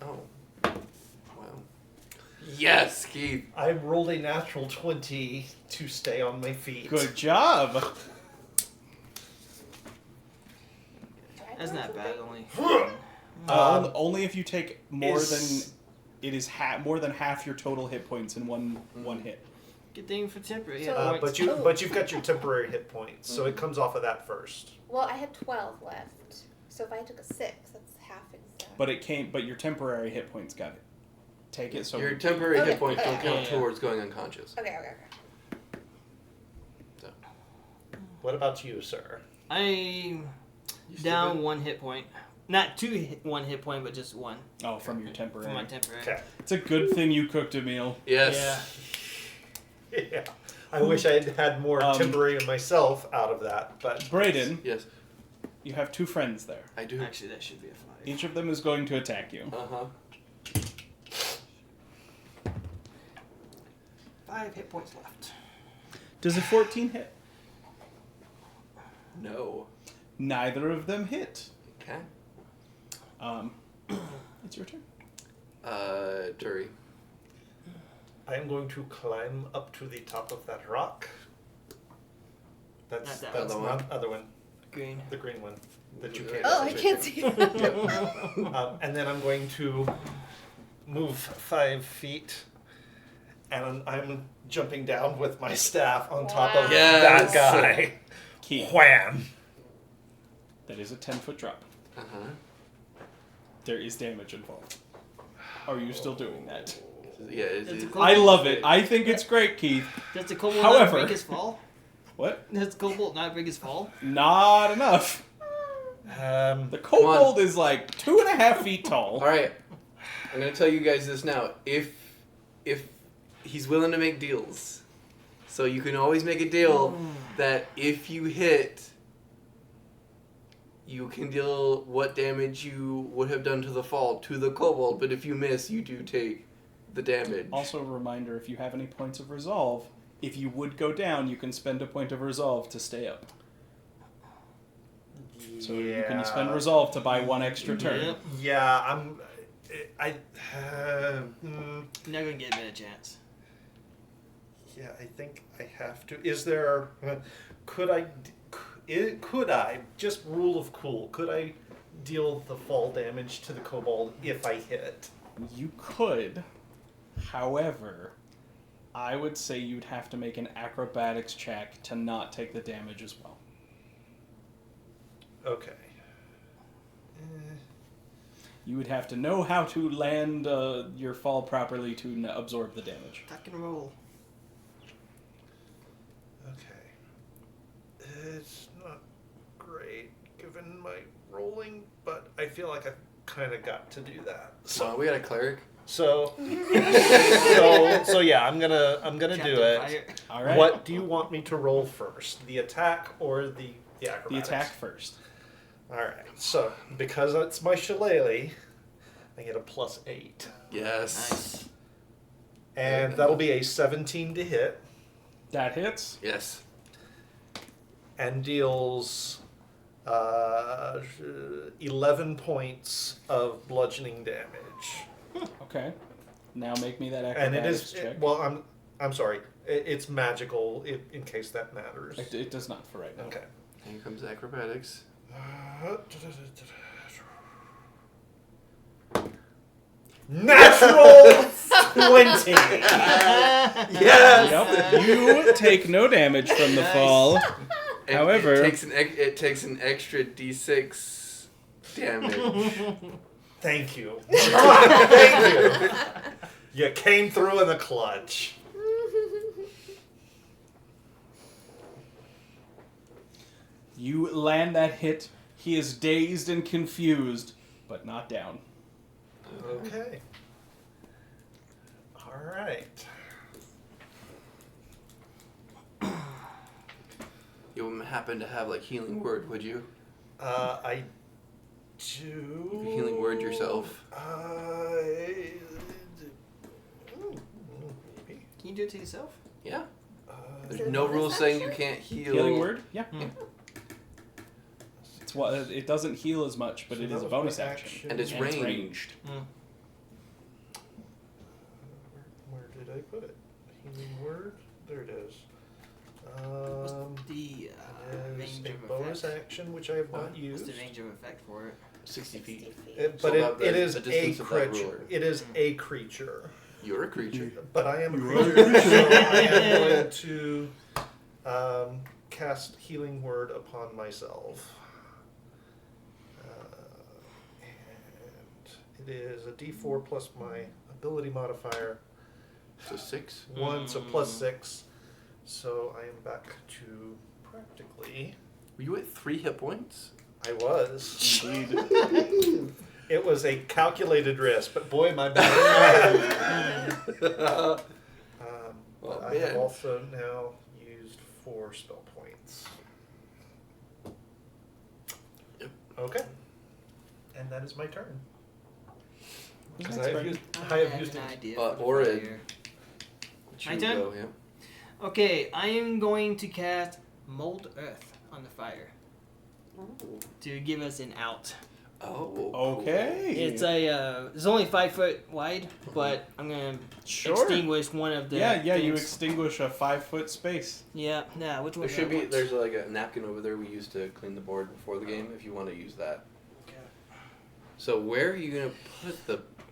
C: Oh. Wow. Yes, Keith.
A: I rolled a natural 20 to stay on my feet.
B: Good job.
D: That's not bad. Only.
B: Only if you take more
A: is-
B: than it is more than half your total hit points in one hit.
D: Good thing for temporary.
E: So-
D: Yeah,
A: But you've got your temporary hit points, so it comes off of that first.
E: Well, I had 12 left. So if I took a 6, that's half exact.
B: But your temporary hit points got it. Take it so
C: Your temporary
E: Okay,
C: hit points don't
E: okay.
C: count
D: Yeah, yeah.
C: towards going unconscious.
E: Okay.
A: What about you, sir?
D: I'm down 1 hit point. Not 1 hit point, but just 1
B: Oh, from your temporary.
D: from my temporary.
A: Okay.
B: It's a good thing you cooked a meal.
C: Yes.
A: Yeah. I wish I had more
B: Um,
A: temporary myself out of that, but
B: Braden,
C: Yes,
B: you have 2 friends there.
C: I do.
D: Actually, that should be a 5.
B: Each of them is going to attack you.
C: Uh-huh.
D: 5 hit points left.
B: Does a 14 hit?
C: No.
B: Neither of them hit.
C: Okay.
B: It's your turn.
C: Turi.
A: I am going to climb up to the top of that rock.
D: Not that
A: That's
C: one.
A: not the other one,
D: Green.
A: the green one that you can't
E: Oh, I
A: see.
E: can't see.
A: And then I'm going to move 5 feet, and I'm jumping down with my staff on top of
E: Wow.
C: Yes.
A: that guy.
B: Key.
A: Wham!
B: That is a 10-foot drop.
C: Uh-huh.
B: There is damage involved. Are you still doing that?
C: Yeah,
D: That's a
C: it,
D: cool-
B: I love it. I think it's great, Keith.
D: Does the kobold
B: However-
D: not break his fall?
B: What?
D: Does the kobold not break his fall?
B: Not enough. The kobold is like 2.5 feet tall.
C: all right. I'm gonna tell you guys this now. If he's willing to make deals, so you can always make a deal that if you hit, you can deal what damage you would have done to the fall to the kobold. But if you miss, you do take the damage.
B: Also, a reminder: if you have any points of resolve, if you would go down, you can spend a point of resolve to stay up. So you can spend resolve to buy 1 extra turn.
D: Yep.
A: Yeah, I.
D: You're not gonna get a better chance.
A: Yeah, I think I have to. Is there? Could I just rule of cool? Could I deal the fall damage to the kobold if I hit?
B: You could. However, I would say you'd have to make an acrobatics check to not take the damage as well.
A: Okay.
B: You would have to know how to land your fall properly to absorb the damage.
D: Tuck and roll.
A: Okay. It's not great given my rolling, but I feel like I've kind of got to do that.
C: So we got a cleric.
A: So yeah, I'm gonna do
D: Captain
A: it.
D: Fire.
B: All right.
A: What do you want me to roll first? The attack or the acrobatics?
B: The attack first.
A: All right. So because it's my shillelagh, I get a +8,
C: Yes.
D: Nice.
A: and that'll be a 17 to hit,
B: That hits.
C: Yes.
A: and deals 11 points of bludgeoning damage.
B: Okay. Now make me that
A: And
B: acrobatics check.
A: I'm sorry. It's magical in case that matters.
B: It does not for right now.
A: Okay.
C: Here comes acrobatics.
A: Natural 20. Yes.
B: Yep. You take no damage from the
D: Nice.
B: fall.
C: And
B: However-
C: it takes an extra d6 damage.
A: Thank you. Thank you. You came through in the clutch.
B: You land that hit. He is dazed and confused, but not down.
A: Okay. All right.
C: You wouldn't happen to have like healing word, would you?
A: I do.
C: You could healing word yourself.
A: Maybe.
D: Can you do it to yourself?
C: Yeah.
E: Is
C: There's
E: it
C: no
E: bonus
C: rules saying you
E: action?
C: can't heal.
B: Healing word? Yeah.
D: Hmm.
B: It's what it doesn't heal as much, but
A: So
B: it
A: that
B: is a
A: was
B: bonus
A: my
B: action.
C: And it's
B: And it's
C: ranged.
A: Where did I put it? Healing word? There it is.
D: What's the
A: It is
D: range
A: a
D: of
A: bonus
D: effect?
A: action, which I have not
D: What's
A: used.
D: the range of effect for it?
C: 60 feet.
A: But
C: So about
A: it
C: the
A: is a
C: distance of that
A: creature.
C: ruler.
A: It is a creature.
C: You're a creature.
A: But I am a
B: You are a
A: creature, so I am going to cast Healing Word upon myself. And it is a d4 plus my ability modifier.
C: So 6.
A: 1, so plus 6. So I am back to practically...
C: Were you at 3 hit points?
A: I was.
B: Indeed.
A: It was a calculated risk, but boy, my bad.
C: Oh,
A: But I
C: man.
A: have also now used 4 spell points.
C: Yep.
A: Okay. And that is my turn. Because
B: That's
A: I have
B: fair.
A: used,
D: I
A: I have
D: have
A: used
D: an
A: it.
D: idea.
C: Uh,
D: for the
C: Orid.
D: fire.
C: You
D: My turn?
C: go, yeah.
D: Okay, I am going to cast Mold Earth on the fire to give us an out.
C: Oh.
B: Okay.
D: It's it's only 5 foot wide, but I'm gonna
B: Sure.
D: extinguish one of the.
B: Yeah, you
D: things.
B: extinguish a 5-foot space.
D: Yeah, which one?
C: There should be.
D: want?
C: There's like a napkin over there we used to clean the board before the game. If you want to use that.
D: Okay.
C: So where are you gonna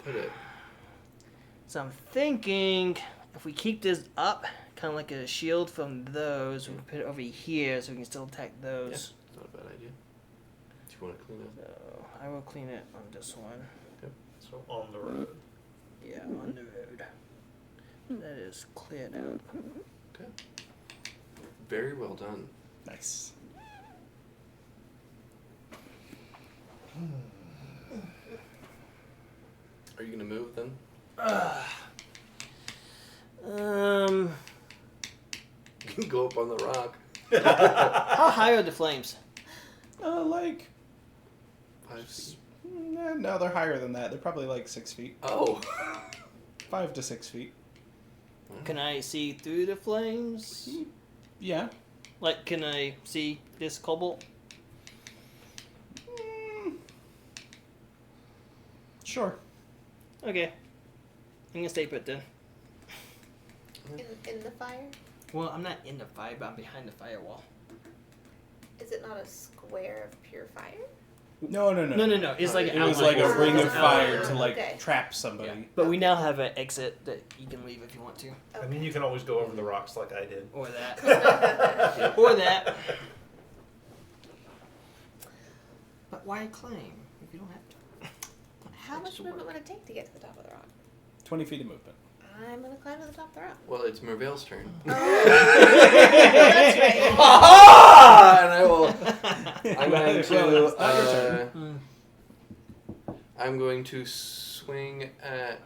C: put it?
D: So I'm thinking if we keep this up, kind of like a shield from those, we can put it over here so we can still attack those.
C: It's not a bad idea. Do you want to clean it?
D: So I will clean it on this one.
A: So on the road.
D: Yeah, on the road. That is cleared out.
C: Okay. Very well done.
B: Nice.
C: Are you gonna move then? You can go up on the rock.
D: How high are the flames?
B: Like
C: 5 feet.
B: no, they're higher than that. They're probably like 6 feet,
C: Oh.
B: 5 to 6 feet.
D: Can I see through the flames?
B: Yeah.
D: Like, can I see this cobalt?
B: Sure.
D: Okay. I'm gonna stay put then.
E: In the fire?
D: Well, I'm not in the fire, but I'm behind the firewall.
E: Is it not a square of pure fire?
B: No.
D: No. It's like an
B: It was
D: outline.
B: like a ring of
E: Oh,
B: fire to like
E: okay.
B: trap somebody.
D: But we now have an exit that you can leave if you want to.
A: I mean, you can always go over the rocks like I did.
D: Or that. Or that. But why claim if you don't have to?
E: How much movement would it take to get to the top of the rock?
B: 20 feet of movement.
E: I'm gonna climb to the top of the rock.
C: Well, it's Mervale's turn.
E: That's right.
C: And I will. I'm
B: Well,
C: going
B: it's not your
C: to.
B: turn.
C: I'm going to swing at.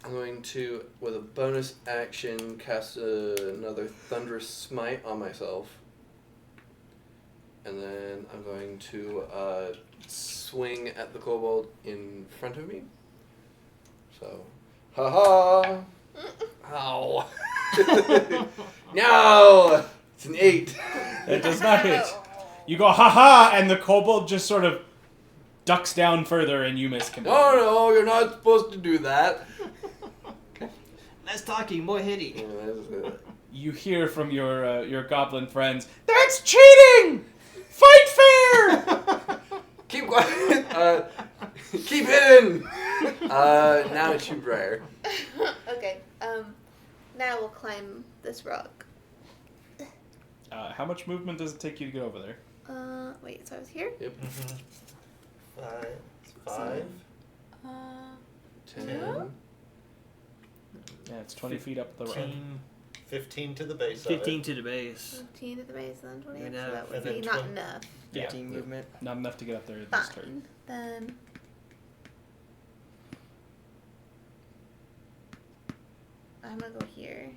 C: I'm going to, with a bonus action, cast another Thunderous Smite on myself. And then I'm going to swing at the kobold in front of me. So, haha! Ow! No! It's an 8.
B: It does not hit. You go, haha, and the kobold just sort of ducks down further and you miss completely.
C: No, you're not supposed to do that.
D: Less talking, more hitting.
B: You hear from your goblin friends, that's cheating! Fight fair!
C: Keep quiet. Keep hitting. Now it's you, Briar.
E: Okay. Now we'll climb this rock.
B: How much movement does it take you to get over there?
E: Wait. So I was here.
C: Yep.
A: 5.
C: 10.
B: Yeah, it's 20 feet up the road.
A: 15 to the base
D: 15
A: of
D: to the base.
E: 15 at the base, and then 20.
D: You're
E: So
D: now-
E: that would
A: and then
E: be not
A: 20.
E: enough.
B: Yeah.
D: 15 movement.
B: Not enough to get up there this turn.
E: Fine. Then. I'm gonna go here.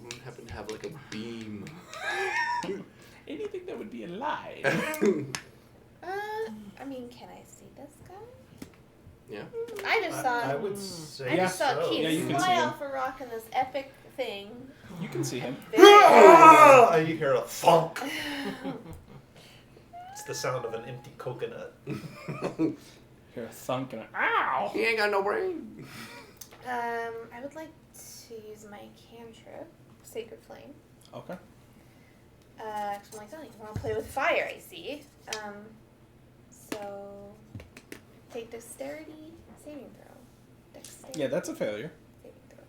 C: We happen to have like a beam.
B: Anything that would be alive.
E: I mean, can I see this guy?
C: Yeah.
E: I just saw
A: I
E: him.
A: would say
E: I just saw
A: so.
E: Keith
B: Yeah, you can
E: fly
B: see him.
E: off a rock in this epic thing.
B: You can see him.
A: Ah! You hear a thunk. It's the sound of an empty coconut.
B: Hear a thunk and a ow.
C: He ain't got no brain.
E: I would like to use my cantrip, Sacred Flame.
B: Okay.
E: I'm like, oh, you want to play with fire, I see. So, take dexterity saving throw. Dexterity
B: Yeah, that's a failure.
E: saving throw.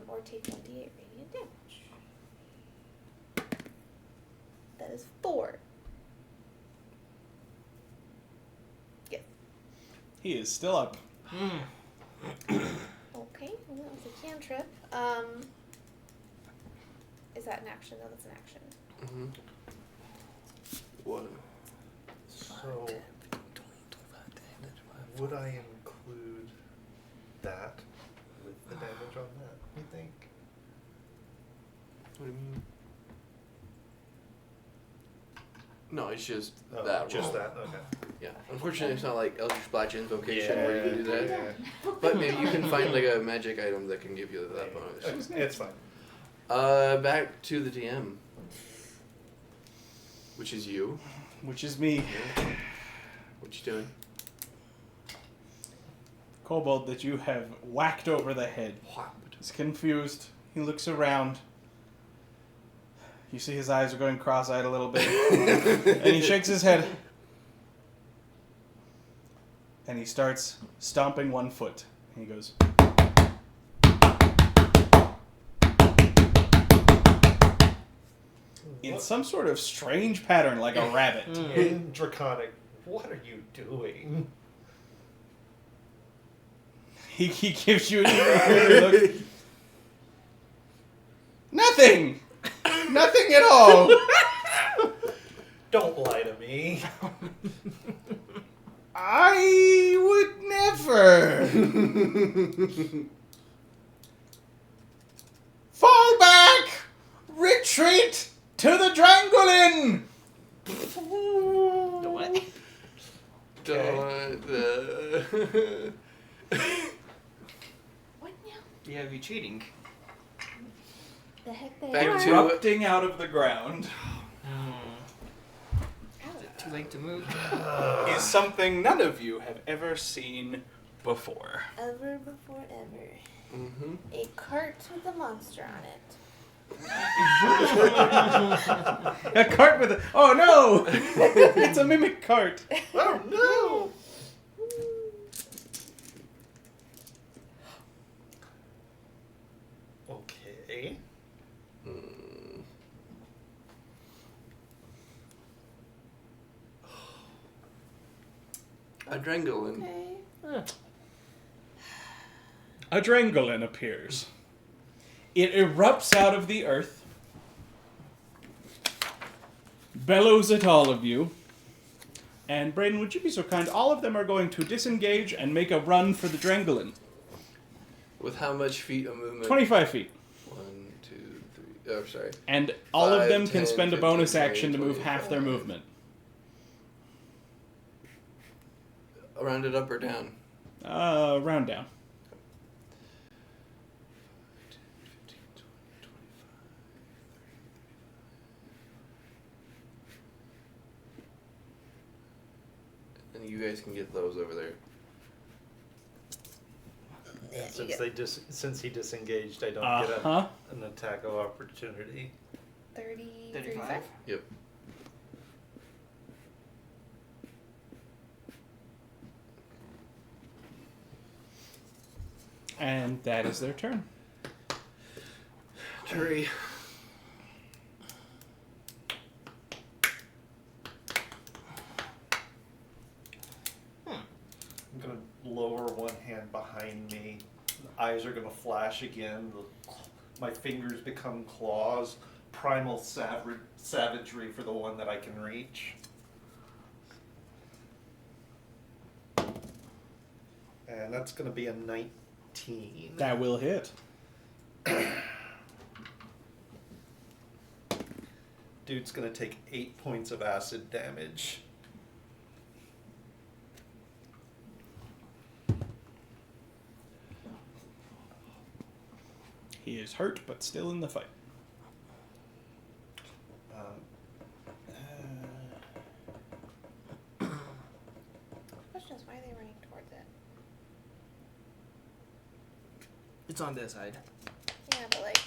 E: Or take 1d8 radiant damage. That is 4. Yes.
B: He is still up.
E: Okay, well, that was a cantrip. Is that an action? No, that's an action.
C: Mm-hmm. What?
A: So, would I include that with the damage on that, you think?
C: What do you mean? No, it's just
A: Oh,
C: that
A: just
C: roll.
A: that? Okay.
C: Yeah. Unfortunately, it's not like Eldritch Blast Invocation where you can do that.
A: yeah.
C: But maybe you can find like a magic item that can give you that bonus.
A: It's fine.
C: Back to the DM, which is you.
B: Which is me.
C: What you doing?
B: Kobold that you have whacked over the head. He's confused. He looks around. You see his eyes are going cross-eyed a little bit. And he shakes his head. And he starts stomping one foot. And he goes... in some sort of strange pattern, like a rabbit.
A: In Draconic, what are you doing?
B: He gives you a look. Nothing! Nothing at all!
A: Don't lie to me.
B: I would never! Fall back! Retreat to the Drangolin!
D: The what?
E: What now?
D: Yeah, retreating.
E: The heck they
C: Back
E: are.
C: to-
B: Erupting out of the ground
D: Is it too late to move?
B: is something none of you have ever seen before.
E: Ever before ever.
C: Mm-hmm.
E: A cart with a monster on it.
B: A cart with a... Oh no! It's a mimic cart.
A: Oh no! Okay.
C: Adrenaline.
E: Okay.
B: A Drangolin appears. It erupts out of the earth, bellows at all of you, and Brayden, would you be so kind? All of them are going to disengage and make a run for the Drangolin.
C: With how much feet of movement?
B: 25 feet.
C: 1, 2, 3. Oh, sorry.
B: And all of
C: 5,
B: them can
C: 10,
B: spend a
C: 15,
B: bonus
C: 20,
B: action to move half their
C: 25.
B: movement.
C: Round it up or down?
B: Round down.
C: 15, 20, 25. And you guys can get those over there.
E: Yeah,
A: And
E: you
A: since he disengaged, I don't get
B: Uh-huh.
A: an attack of opportunity.
E: 30,
D: 35?
C: Yep.
B: And that is their turn.
C: Turi.
A: I'm gonna lower one hand behind me. The eyes are gonna flash again. My fingers become claws. Primal savagery for the one that I can reach. And that's gonna be a 19.
B: That will hit.
A: Dude's gonna take 8 points of acid damage.
B: is hurt, but still in the fight.
E: Question is, why are they running towards it?
D: It's on this side.
E: Yeah, but like,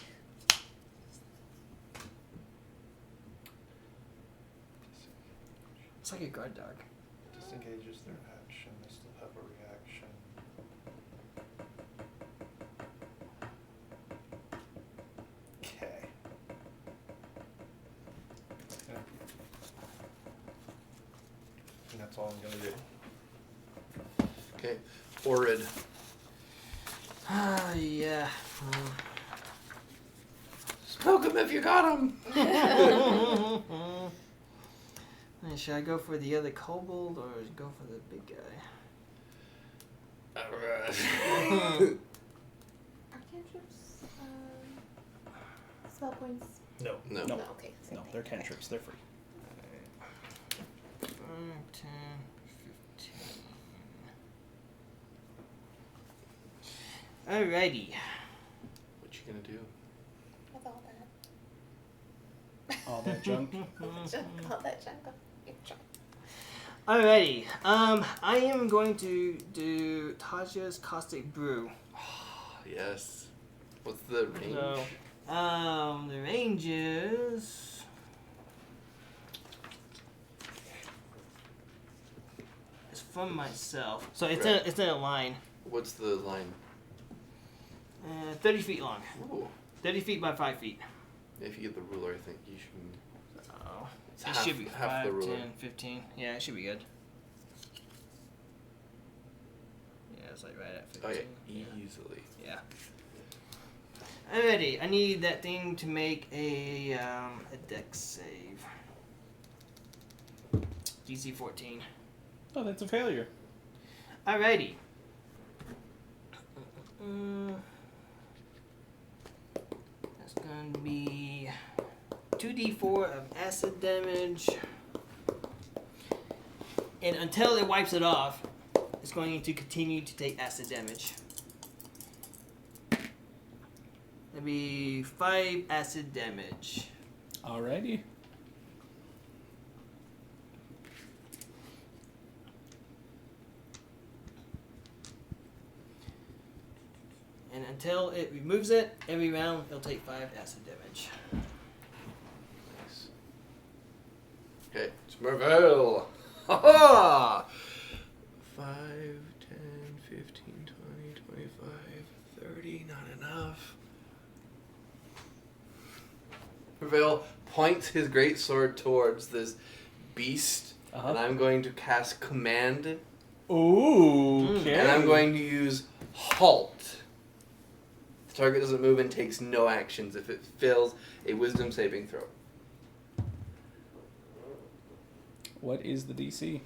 D: It's like a guard dog.
A: Disengages their action. They still have a reaction. Okay. Yeah. And that's all I'm gonna do.
C: Okay. Orid.
D: Ah, yeah.
C: Smoke him if you got him.
D: Should I go for the other kobold or go for the big guy?
E: are cantrips spell points?
A: No.
C: No.
B: No.
E: Okay. Same
B: No,
E: thing.
B: they're cantrips. They're free.
D: 5, 10, 15. Alrighty.
C: What you gonna do?
E: With all that.
B: All that junk.
E: All that junk.
D: Alrighty. I am going to do Taja's Caustic Brew.
C: Yes. What's the range?
D: So, the range is... It's from myself. So it's
C: Right.
D: it's in a line.
C: What's the line?
D: 30 feet long.
C: Ooh.
D: 30 feet by 5 feet.
C: If you get the ruler, I think you should.
D: Oh.
C: It's
D: It
C: half,
D: should be
C: half
D: 5,
C: the ruler.
D: 10, 15. Yeah, it should be good. Yeah, it's like right at 15.
C: Oh yeah, easily.
D: Yeah. Alrighty, I need that thing to make a dex save. DC 14.
B: Oh, that's a failure.
D: Alrighty. That's gonna be 2d4 of acid damage. And until it wipes it off, it's going to continue to take acid damage. That'd be 5 acid damage.
B: Alrighty.
D: And until it removes it, every round it'll take 5 acid damage.
C: Nice. Okay, it's Merville. Ha ha! 5, 10, 15, 20, 25, 30, not enough. Merville points his great sword towards this beast, and I'm going to cast Command,
B: Ooh. Okay.
C: and I'm going to use Halt. The target doesn't move and takes no actions if it fails a Wisdom saving throw.
B: What is the DC?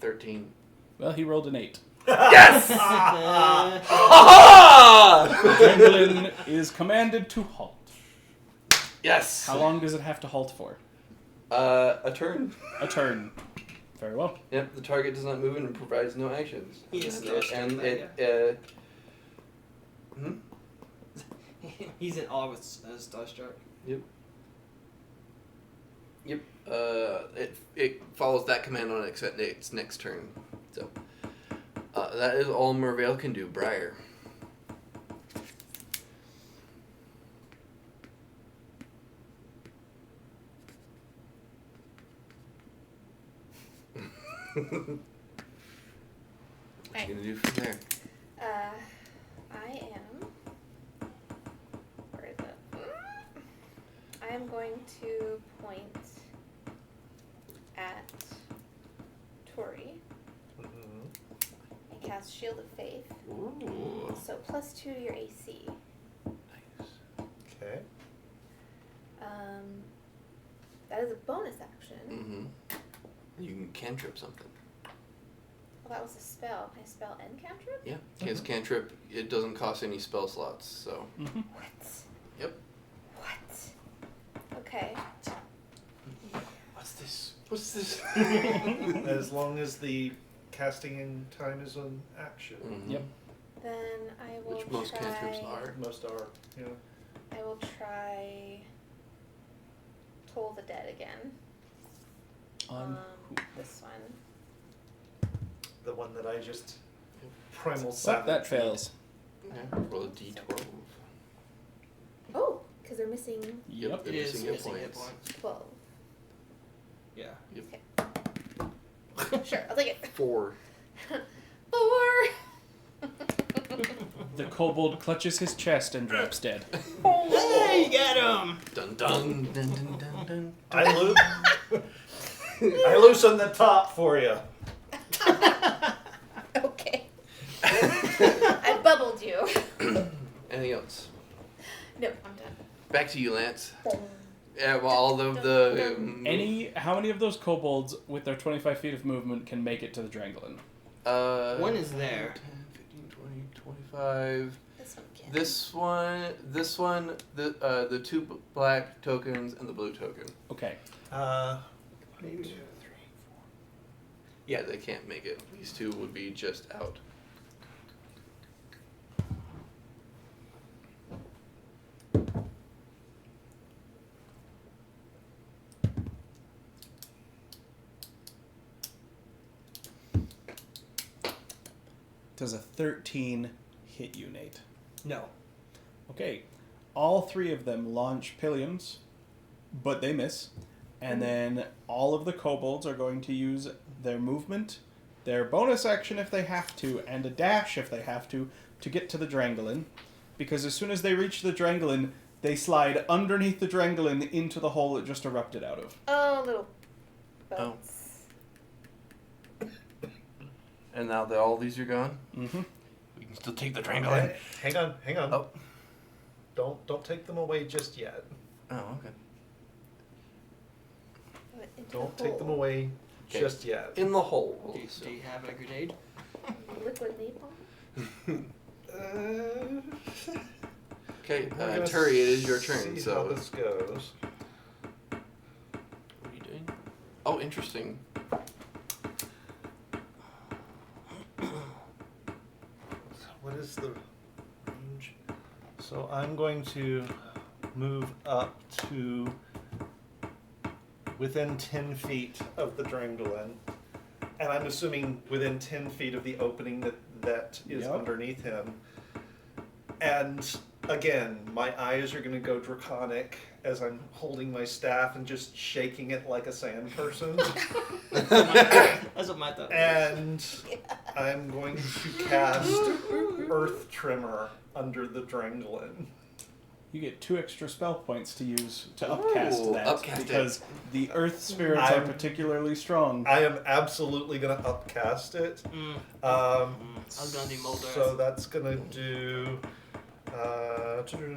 C: 13.
B: Well, he rolled an 8.
C: Yes!
D: Uh,
C: Ha
B: Gremlin is commanded to halt.
C: Yes!
B: How long does it have to halt for?
C: A turn.
B: A turn. Very well.
C: Yep, the target does not move and provides no actions.
D: Yes,
C: and
D: that's
C: and
D: true,
C: it,
D: He's in awe with Starstruck.
C: Yep. It follows that command on its next turn. So that is all Mervale can do. Briar. What you gonna do from there?
E: I am. Where is it? I am going to point at Tori and cast Shield of Faith.
C: Ooh.
E: So +2 to your AC.
C: Nice.
A: Okay.
E: That is a bonus action.
C: Mm-hmm. You can cantrip something.
E: Well, that was a spell. Can I spell and cantrip?
C: Yeah. Because cantrip, it doesn't cost any spell slots, so.
B: Mm-hmm.
E: What?
C: Yep.
E: What? Okay.
C: What's this? What's this?
A: As long as the casting in time is an action.
C: Mhm.
B: Yep.
E: Then I will
C: Which most
E: try...
C: cantrips are.
A: Most are, yeah.
E: I will try Toll the Dead again.
B: On
E: This one.
A: The one that I just primal
B: well,
A: savage.
B: that fails.
C: Yeah, roll a d12.
E: Oh, because they're missing
B: Yep.
C: They're
D: It is
C: missing hit
D: missing hit
C: points.
D: points.
E: 12.
D: Yeah.
E: Sure, I'll take it.
C: 4.
E: 4.
B: The kobold clutches his chest and drops dead.
D: Hey, you got him!
C: Dun dun dun dun dun dun.
A: I loosen the top for you.
E: Okay. I bubbled you.
C: Anything else?
E: No, I'm done.
C: Back to you, Lance. Yeah, well, all of the...
B: How many of those kobolds with their 25 feet of movement can make it to the Drangolin?
D: One is there.
C: 10, 15, 20, 25...
E: This one can't.
C: This one, the 2 black tokens and the blue token.
B: Okay.
D: Maybe.
C: 2, 3, 4. Yeah, they can't make it. These 2 would be just out.
B: Does a 13 hit you, Nate?
D: No.
B: Okay. All 3 of them launch pillions, but they miss. And then all of the kobolds are going to use their movement, their bonus action if they have to, and a dash if they have to get to the Drangolin. Because as soon as they reach the Drangolin, they slide underneath the Drangolin into the hole it just erupted out of.
E: Oh, little
C: Oh.
E: boats.
C: And now that all these are gone,
B: Mm-hmm.
C: we can still take the Drangolin.
A: Hang on.
C: Oh.
A: Don't take them away just yet.
C: Oh, okay.
E: Put into
A: Don't
E: the
A: take them
E: hole.
A: away
C: Okay.
A: just yet.
C: In the hole.
D: Do you have a grenade?
E: Liquid napalm.
C: Okay,
A: We're gonna
C: Turi, it is your turn.
A: See
C: So,
A: how this goes.
C: what are you doing? Oh, interesting.
A: What is the range? So I'm going to move up to within 10 feet of the Drangolin. And I'm assuming within 10 feet of the opening that is
B: Yep.
A: underneath him. And again, my eyes are going to go draconic as I'm holding my staff and just shaking it like a sand person.
D: That's what my thought was.
A: And I'm going to cast Earth Tremor under the Drangolin.
B: You get 2 extra spell points to use to upcast
C: Ooh,
B: that
C: upcast it.
B: because the earth spirits are
A: I'm-
B: particularly strong.
A: I am absolutely going to upcast it.
D: I was gonna do mold
A: So
D: earth.
A: that's going to do...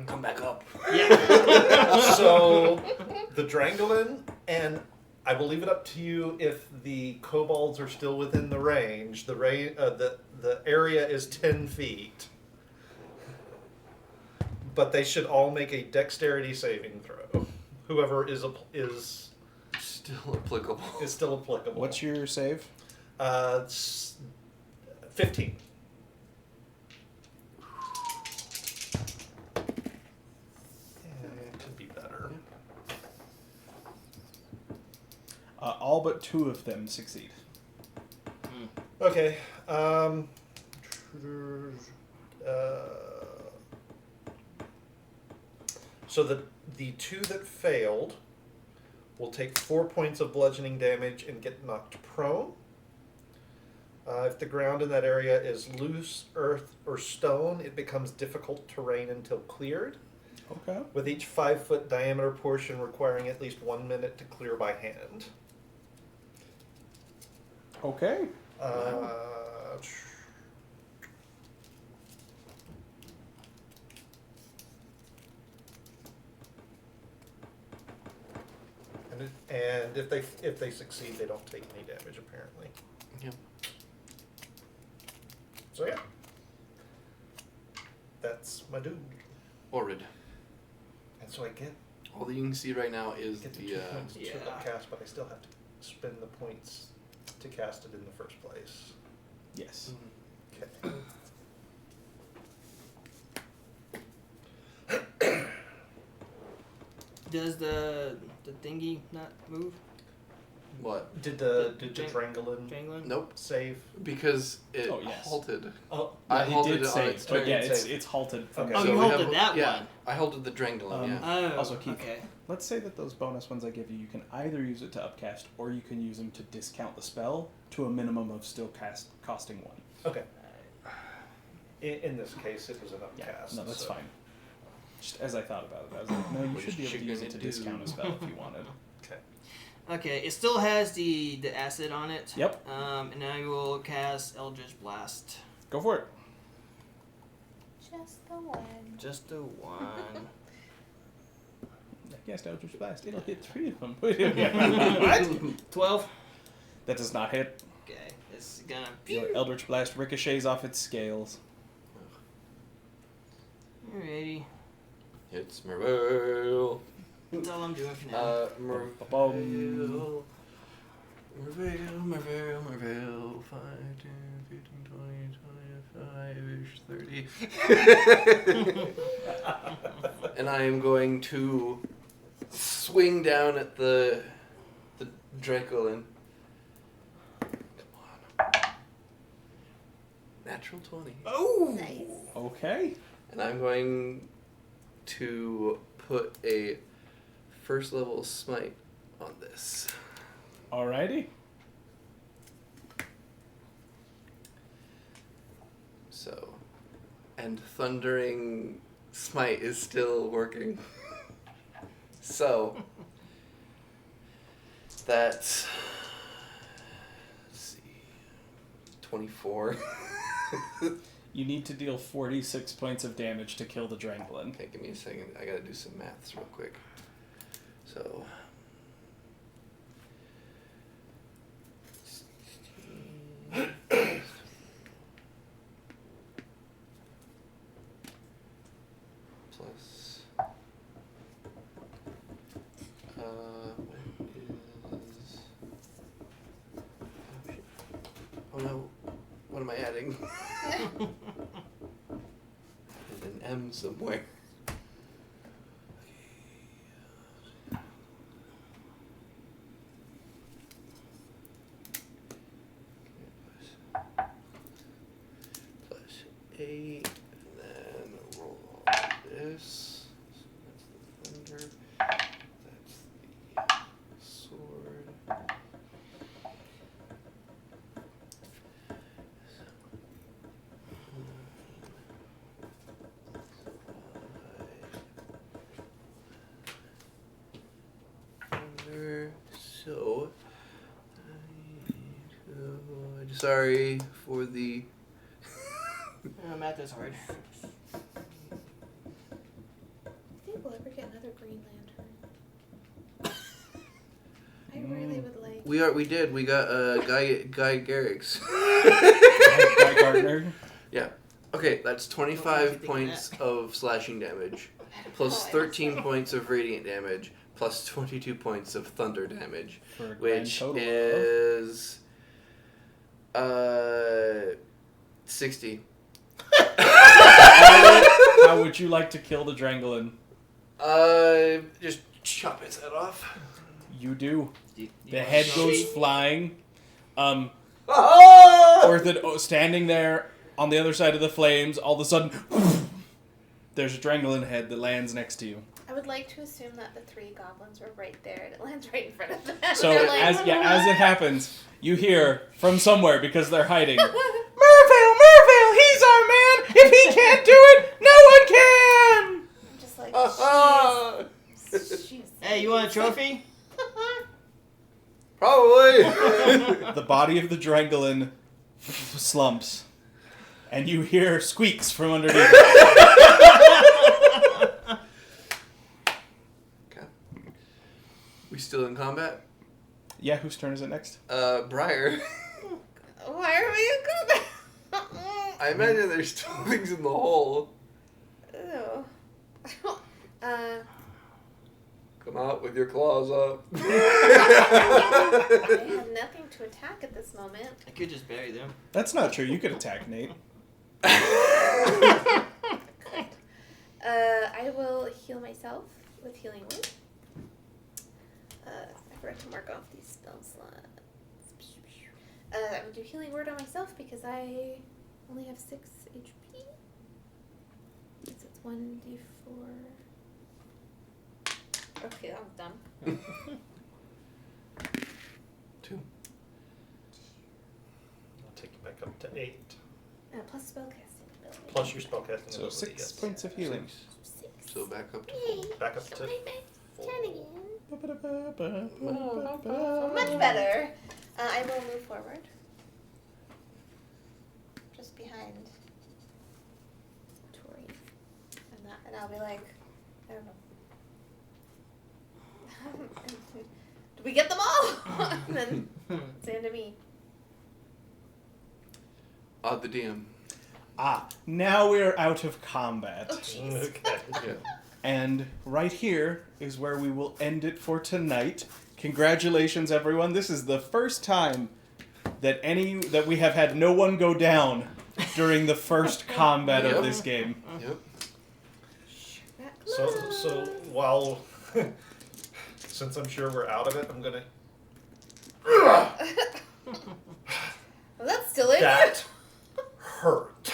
C: Come back up.
D: Yeah.
A: so the Drangolin, and I will leave it up to you if the kobolds are still within the range. The area is 10 feet. But they should all make a dexterity saving throw. Whoever is
C: Still applicable.
A: still applicable.
B: What's your save?
A: 15. It could be better.
B: All but 2 of them succeed.
A: Okay. So the 2 that failed will take 4 points of bludgeoning damage and get knocked prone. If the ground in that area is loose, earth, or stone, it becomes difficult terrain until cleared,
B: Okay.
A: with each 5-foot diameter portion requiring at least 1 minute to clear by hand.
B: Okay. And if they succeed, they don't take any damage apparently.
C: Yep.
A: So yeah, that's my dude.
C: Horrid.
A: And so I get
C: All that you can see right now is
A: the
C: the
A: 2 points to
D: yeah.
A: cast, but I still have to spend the points to cast it in the first place.
B: Yes.
A: Okay.
D: Does the thingy not move?
C: What?
A: Did the
D: Jang-
A: Drangolin
D: Jangling?
C: Nope.
A: save?
C: Because it
B: Oh, yes.
C: halted.
A: Oh,
C: I
B: it
C: halted
B: did
C: it on
B: save,
C: its
B: but
C: turn.
B: yeah,
A: Save.
B: it's halted from
A: Okay.
D: Oh,
B: the-
D: you
C: we
D: halted that
C: yeah,
D: one.
C: I halted the Drangolin, yeah.
D: Oh,
B: Also, Keith,
D: okay.
B: let's say that those bonus ones I give you, you can either use it to upcast, or you can use them to discount the spell to a minimum of still costing 1.
A: okay. In this case, it was an
B: Yeah,
A: upcast.
B: no, that's
A: so.
B: fine. Just as I thought about it, I was like, no, you
C: What
B: should be
C: is
B: able to
C: she
B: use it
C: gonna
B: to
C: do?
B: discount a spell if you wanted.
A: Okay.
D: Okay, it still has the acid on it.
B: Yep.
D: And I will cast Eldritch Blast.
B: Go for it.
E: Just the one.
D: Just the one.
B: I cast Eldritch Blast. It'll hit 3 of them. What?
D: 12.
B: That does not hit.
D: Okay, it's gonna.
B: Your Eldritch Blast ricochets off its scales.
D: Alrighty.
C: It's Merveil.
D: That's all I'm doing for now.
B: Ba-bum.
C: Merveil. 5, 10, 15, 20, 25-ish, 30. And I am going to swing down at the Drangolin. Come on. Natural 20.
D: Oh!
E: Nice.
B: Okay.
C: And I'm going to put a first level smite on this.
B: Alrighty.
C: So, and Thundering Smite is still working. So, that's, let's see, 24.
B: You need to deal 46 points of damage to kill the Drangolin.
C: Okay, give me a second. I gotta do some maths real quick. So, 16 plus, what is, oh no, what am I adding? There's an M somewhere. Plus 8, and then roll all this. So that's the thunder. That's the sword. Thunder. So, sorry for the.
D: Math is hard.
E: I think we'll ever get another Green Lantern. I really would like.
C: We did. We got Guy Garrick's.
B: Guy Gardner.
C: Yeah. Okay, that's 25 points of slashing damage, plus 13 points of radiant damage, plus 22 points of thunder damage,
B: For a grand
C: which
B: total
C: is 60.
B: How would you like to kill the Drangolin?
C: Just chop its head off.
B: You do.
D: You
B: The
D: want
B: head
D: to
B: goes
D: see?
B: flying.
C: Ah!
B: Standing there on the other side of the flames, all of a sudden, there's a Drangolin head that lands next to you.
E: I would like to assume that the 3 goblins were right there and it lands right in front of them.
B: So
E: They're like,
B: as it happens, you hear from somewhere because they're hiding. Mervale, he's our man. If he can't do it, no one can.
E: I'm just like,
C: Ah!
E: jeez.
D: Hey, you want a trophy?
C: Probably.
B: The body of the Drangolin slumps, and you hear squeaks from underneath.
C: Okay. We still in combat?
B: Yeah, whose turn is it next?
C: Briar.
E: Why are we in combat?
C: I imagine there's still things in the hole.
E: Ew.
C: Come out with your claws up.
E: I have nothing to attack at this moment.
D: I could just bury them.
B: That's not true. You could attack Nate.
E: I will heal myself with healing word. to mark off these spell slots. I would do healing word on myself because I only have 6 HP. Guess it's 1d4. Okay, that was dumb.
C: 2.
A: I'll take you back up to 8.
E: Plus spellcasting ability.
A: Plus your spellcasting
B: So
A: ability,
B: 6
A: yes.
B: points of healing.
E: 6.
C: So back up to
E: Yay.
C: 4.
A: Back up to
E: Got my max 10 again.
B: Ba-ba-da-ba-ba-ba-ba.
E: Much better. I will move forward. Just behind Tori. And I'll be like, I don't know. Do we get them all? And then it's the end of me.
C: Odd the DM.
B: Now we're out of combat.
E: Oh, jeez.
A: Okay.
C: Yeah.
B: And right here is where we will end it for tonight. Congratulations, everyone. This is the first time that we have had no one go down during the first combat
C: Yep.
B: of this game.
C: Yep.
A: So while, since I'm sure we're out of it, I'm gonna.
E: Well, that's still in
A: That hurt.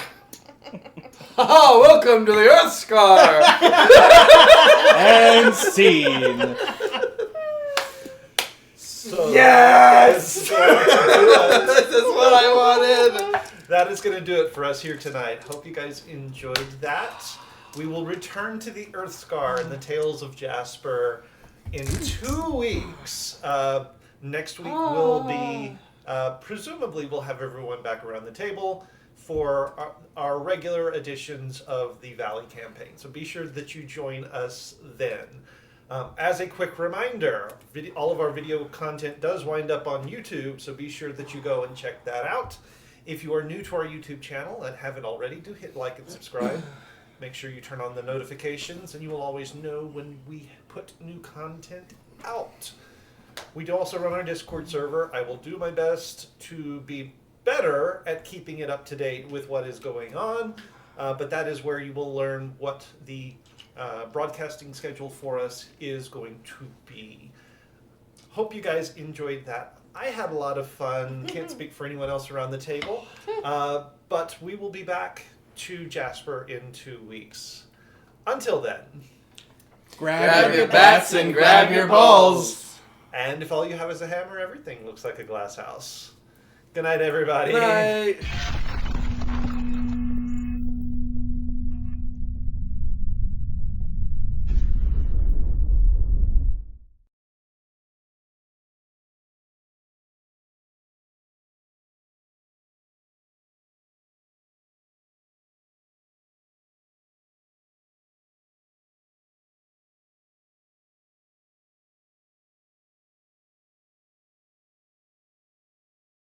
C: Oh, welcome to the Earth Scar!
B: And scene.
A: So
C: Yes!
A: This is
C: what I wanted!
A: That is going to do it for us here tonight. Hope you guys enjoyed that. We will return to the Earth Scar and the Tales of Jasper in 2 weeks. Next week will be, presumably we'll have everyone back around the table for our regular editions of the Valley campaign. So be sure that you join us then. As a quick reminder, all of our video content does wind up on YouTube, so be sure that you go and check that out. If you are new to our YouTube channel and haven't already, do hit like and subscribe. Make sure you turn on the notifications, and you will always know when we put new content out. We do also run our Discord server. I will do my best to be better at keeping it up to date with what is going on, but that is where you will learn what the broadcasting schedule for us is going to be. Hope you guys enjoyed that. I had a lot of fun. Can't speak for anyone else around the table, but we will be back to Jasper in 2 weeks. Until then,
C: Grab your bats and grab your balls!
A: and if all you have is a hammer, everything looks like a glass house. Good night, everybody.
C: Night!